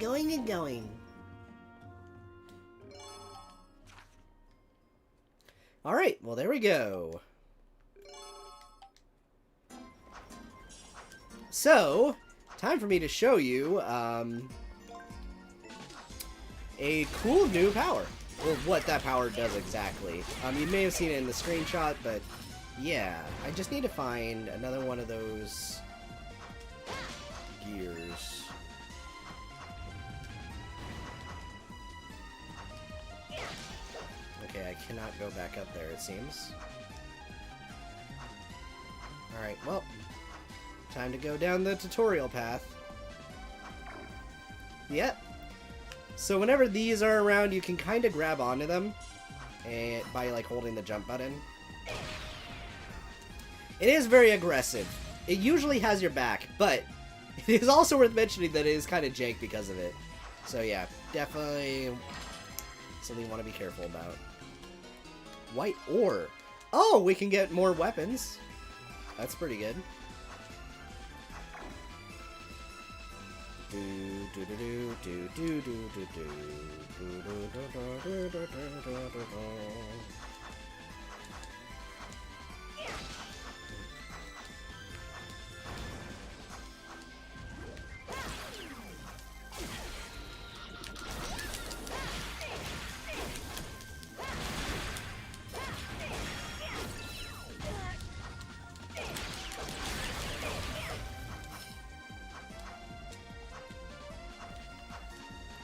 Alright, well there we go. So, time for me to show you a cool new power. Or what that power does exactly. You may have seen it in the screenshot, but yeah, I just need to find another one of those gears. Okay, I cannot go back up there, it seems. Alright, well, time to go down the tutorial path. Yep. So whenever these are around, you can kind of grab onto them by like holding the jump button. It is very aggressive. It usually has your back, but it is also worth mentioning that it is kind of jank because of it. So yeah, definitely something you want to be careful about. White ore. Oh, we can get more weapons. That's pretty good.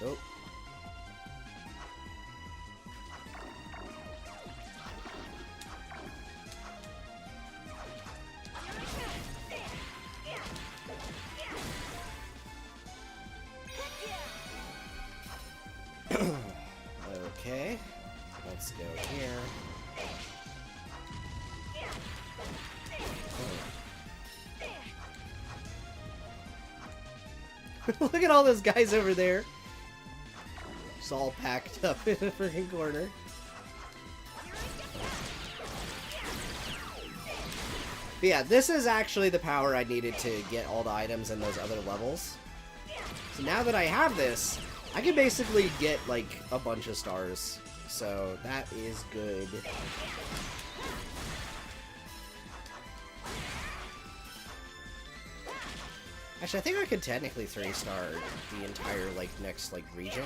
Oh. Okay, let's go here. Look at all those guys over there. Just all packed up in a freaking corner. But yeah, this is actually the power I needed to get all the items in those other levels. So now that I have this, I can basically get, like, a bunch of stars. So that is good. Actually, I think I could technically 3-star the entire, like, next, like, region.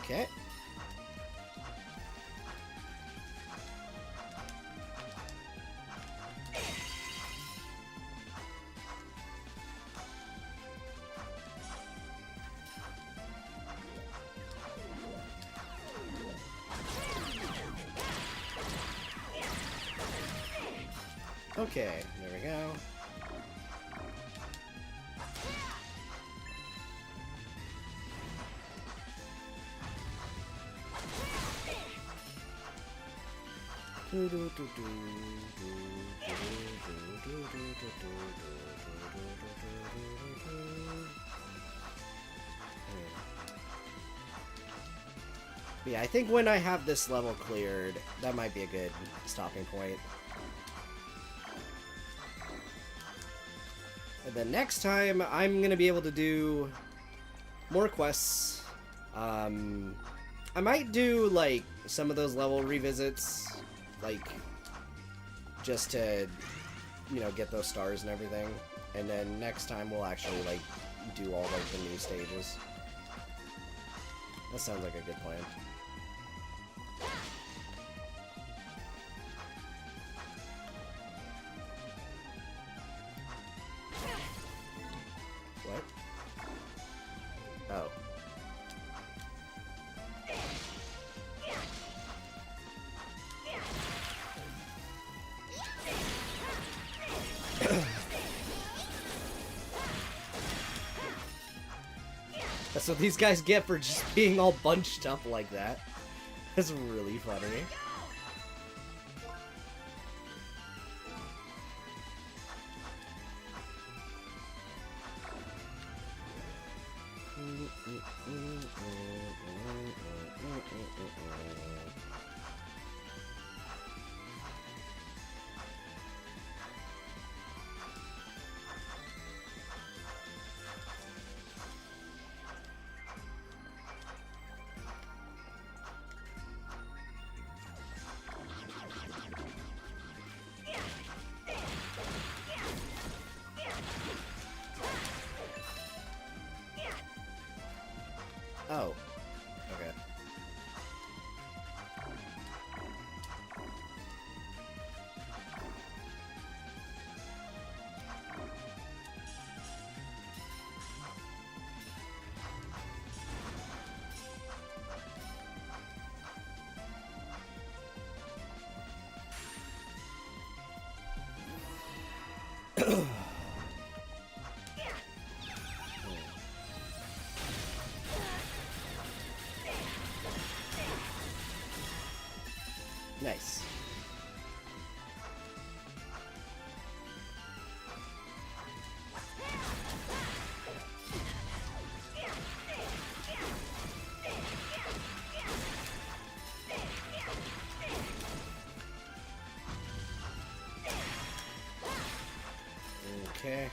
Okay. Okay, there we go. Yeah, I think when I have this level cleared, that might be a good stopping point. And then next time, I'm gonna be able to do more quests. I might do, like, some of those level revisits, like, just to, you know, get those stars and everything. And then next time, we'll actually, like, do all, like, the new stages. That sounds like a good plan. What? Oh. That's what these guys get for just being all bunched up like that. That's really funny. Oh. Okay. Nice. Okay.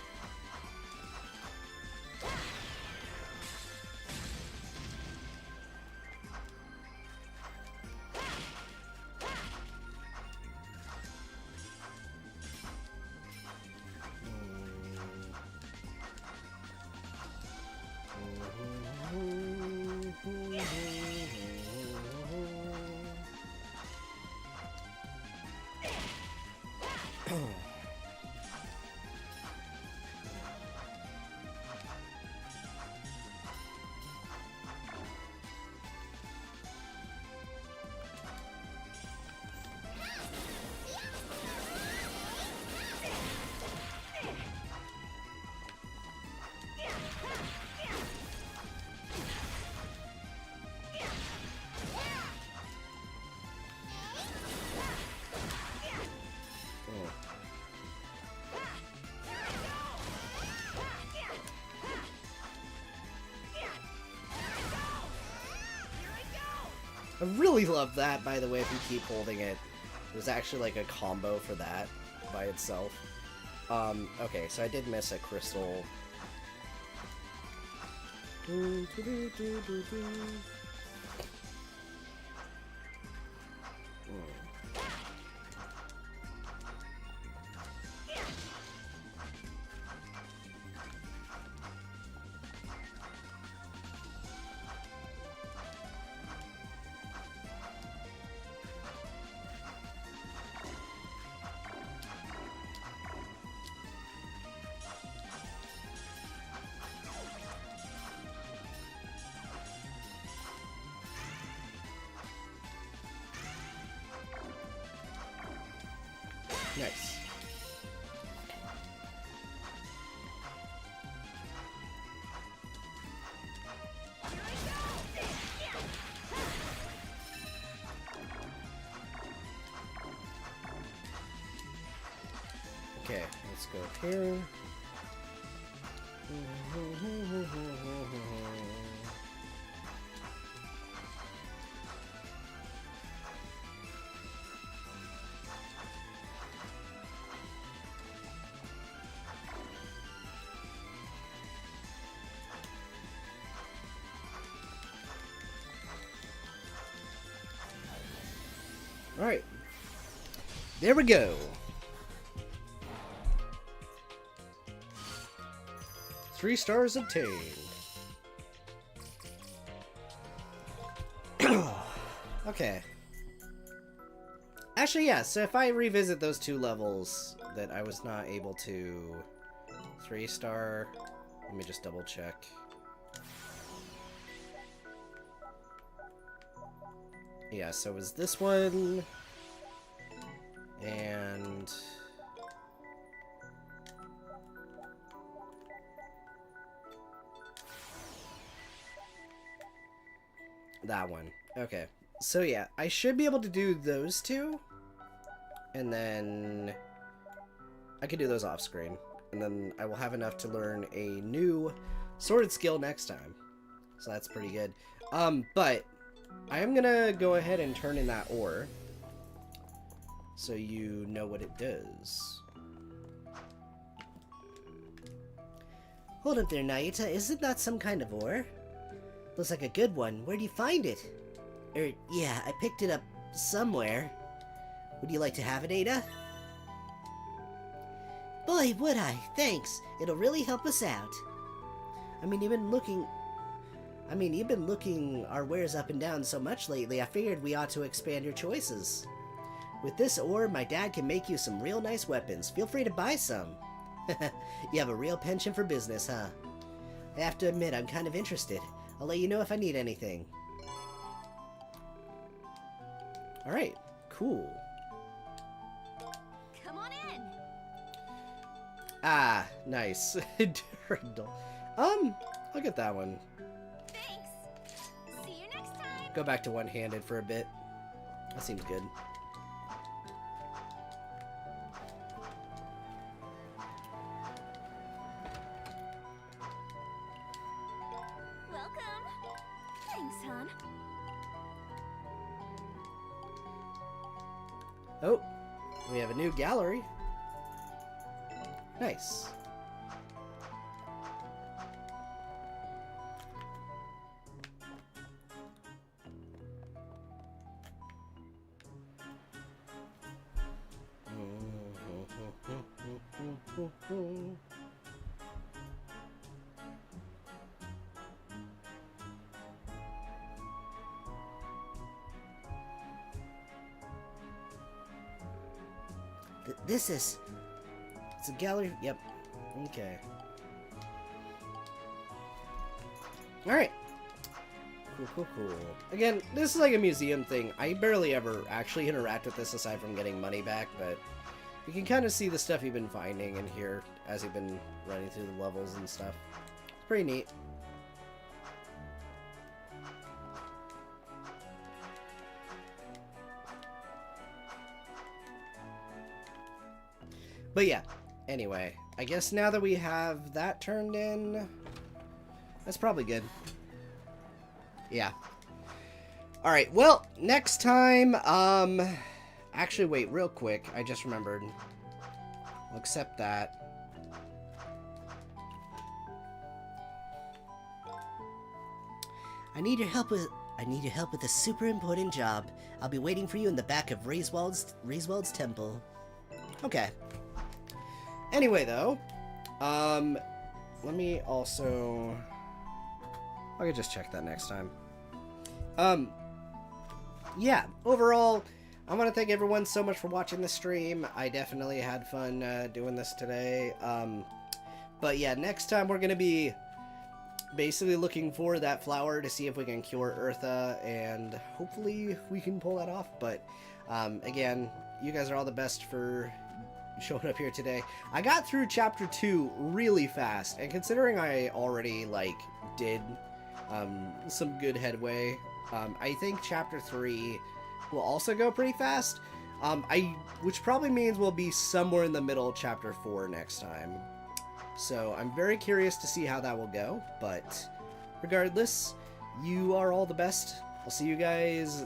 I really love that, by the way, if you keep holding it. There's actually like a combo for that by itself. Okay, so I did miss a crystal. Nice. Okay, let's go here. Alright. There we go. Three stars obtained. Okay. Actually, yeah, so if I revisit those two levels that I was not able to 3-star, let me just double check. Yeah, so it was this one, and that one. Okay, so yeah, I should be able to do those two, and then I can do those off screen, and then I will have enough to learn a new sword skill next time. So that's pretty good. But I am gonna go ahead and turn in that ore, so you know what it does. Hold up there, Nayuta. Isn't that some kind of ore? Looks like a good one. Where'd you find it? Yeah, I picked it up somewhere. Would you like to have it, Ada? Boy, would I. Thanks. It'll really help us out. You've been looking our wares up and down so much lately, I figured we ought to expand your choices. With this ore, my dad can make you some real nice weapons. Feel free to buy some. You have a real penchant for business, huh? I have to admit, I'm kind of interested. I'll let you know if I need anything. Alright, cool. Come on in. Ah, nice. Durandal. I'll get that one. Thanks. See you next time. Go back to one-handed for a bit. That seems good. Welcome. Thanks, hon. Oh, we have a new gallery. Nice. It's a gallery. Yep. Okay. Alright. Cool. Again, this is like a museum thing. I barely ever actually interact with this aside from getting money back, but you can kind of see the stuff you've been finding in here as you've been running through the levels and stuff. It's pretty neat. But yeah, anyway, I guess now that we have that turned in, that's probably good. Yeah. Alright, well, next time, actually, wait, real quick. I just remembered. I'll accept that. I need your help with a super important job. I'll be waiting for you in the back of Riesweld's temple. Okay. Anyway, though, let me also... I could just check that next time. Yeah, overall, I want to thank everyone so much for watching the stream. I definitely had fun doing this today. But yeah, next time we're going to be basically looking for that flower to see if we can cure Eartha, and hopefully we can pull that off. But again, you guys are all the best for showing up here today. I got through chapter 2 really fast, and considering I already did some good headway, I think chapter 3 will also go pretty fast, which probably means we'll be somewhere in the middle of chapter 4 next time. So I'm very curious to see how that will go, but regardless, you are all the best. I'll see you guys,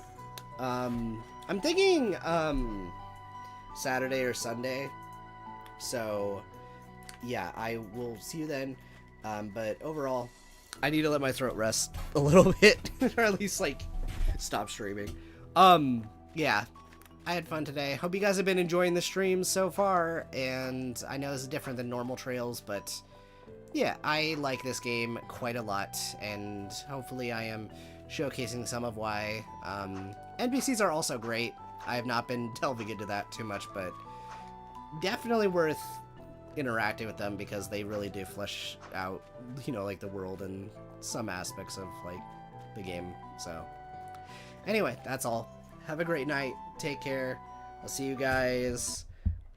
I'm thinking Saturday or Sunday, so yeah, I will see you then. But overall, I need to let my throat rest a little bit, or at least stop streaming. Yeah, I had fun today. Hope you guys have been enjoying the stream so far, and I know this is different than normal Trails, but yeah, I like this game quite a lot, and hopefully I am showcasing some of why. NPCs are also great. I have not been delving into that too much, but definitely worth interacting with them because they really do flesh out, the world and some aspects of, the game. So, anyway, that's all. Have a great night. Take care. I'll see you guys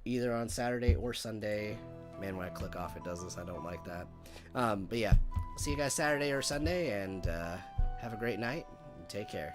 either on Saturday or Sunday. Man, when I click off, it does this. I don't like that. But yeah, see you guys Saturday or Sunday, and have a great night. Take care.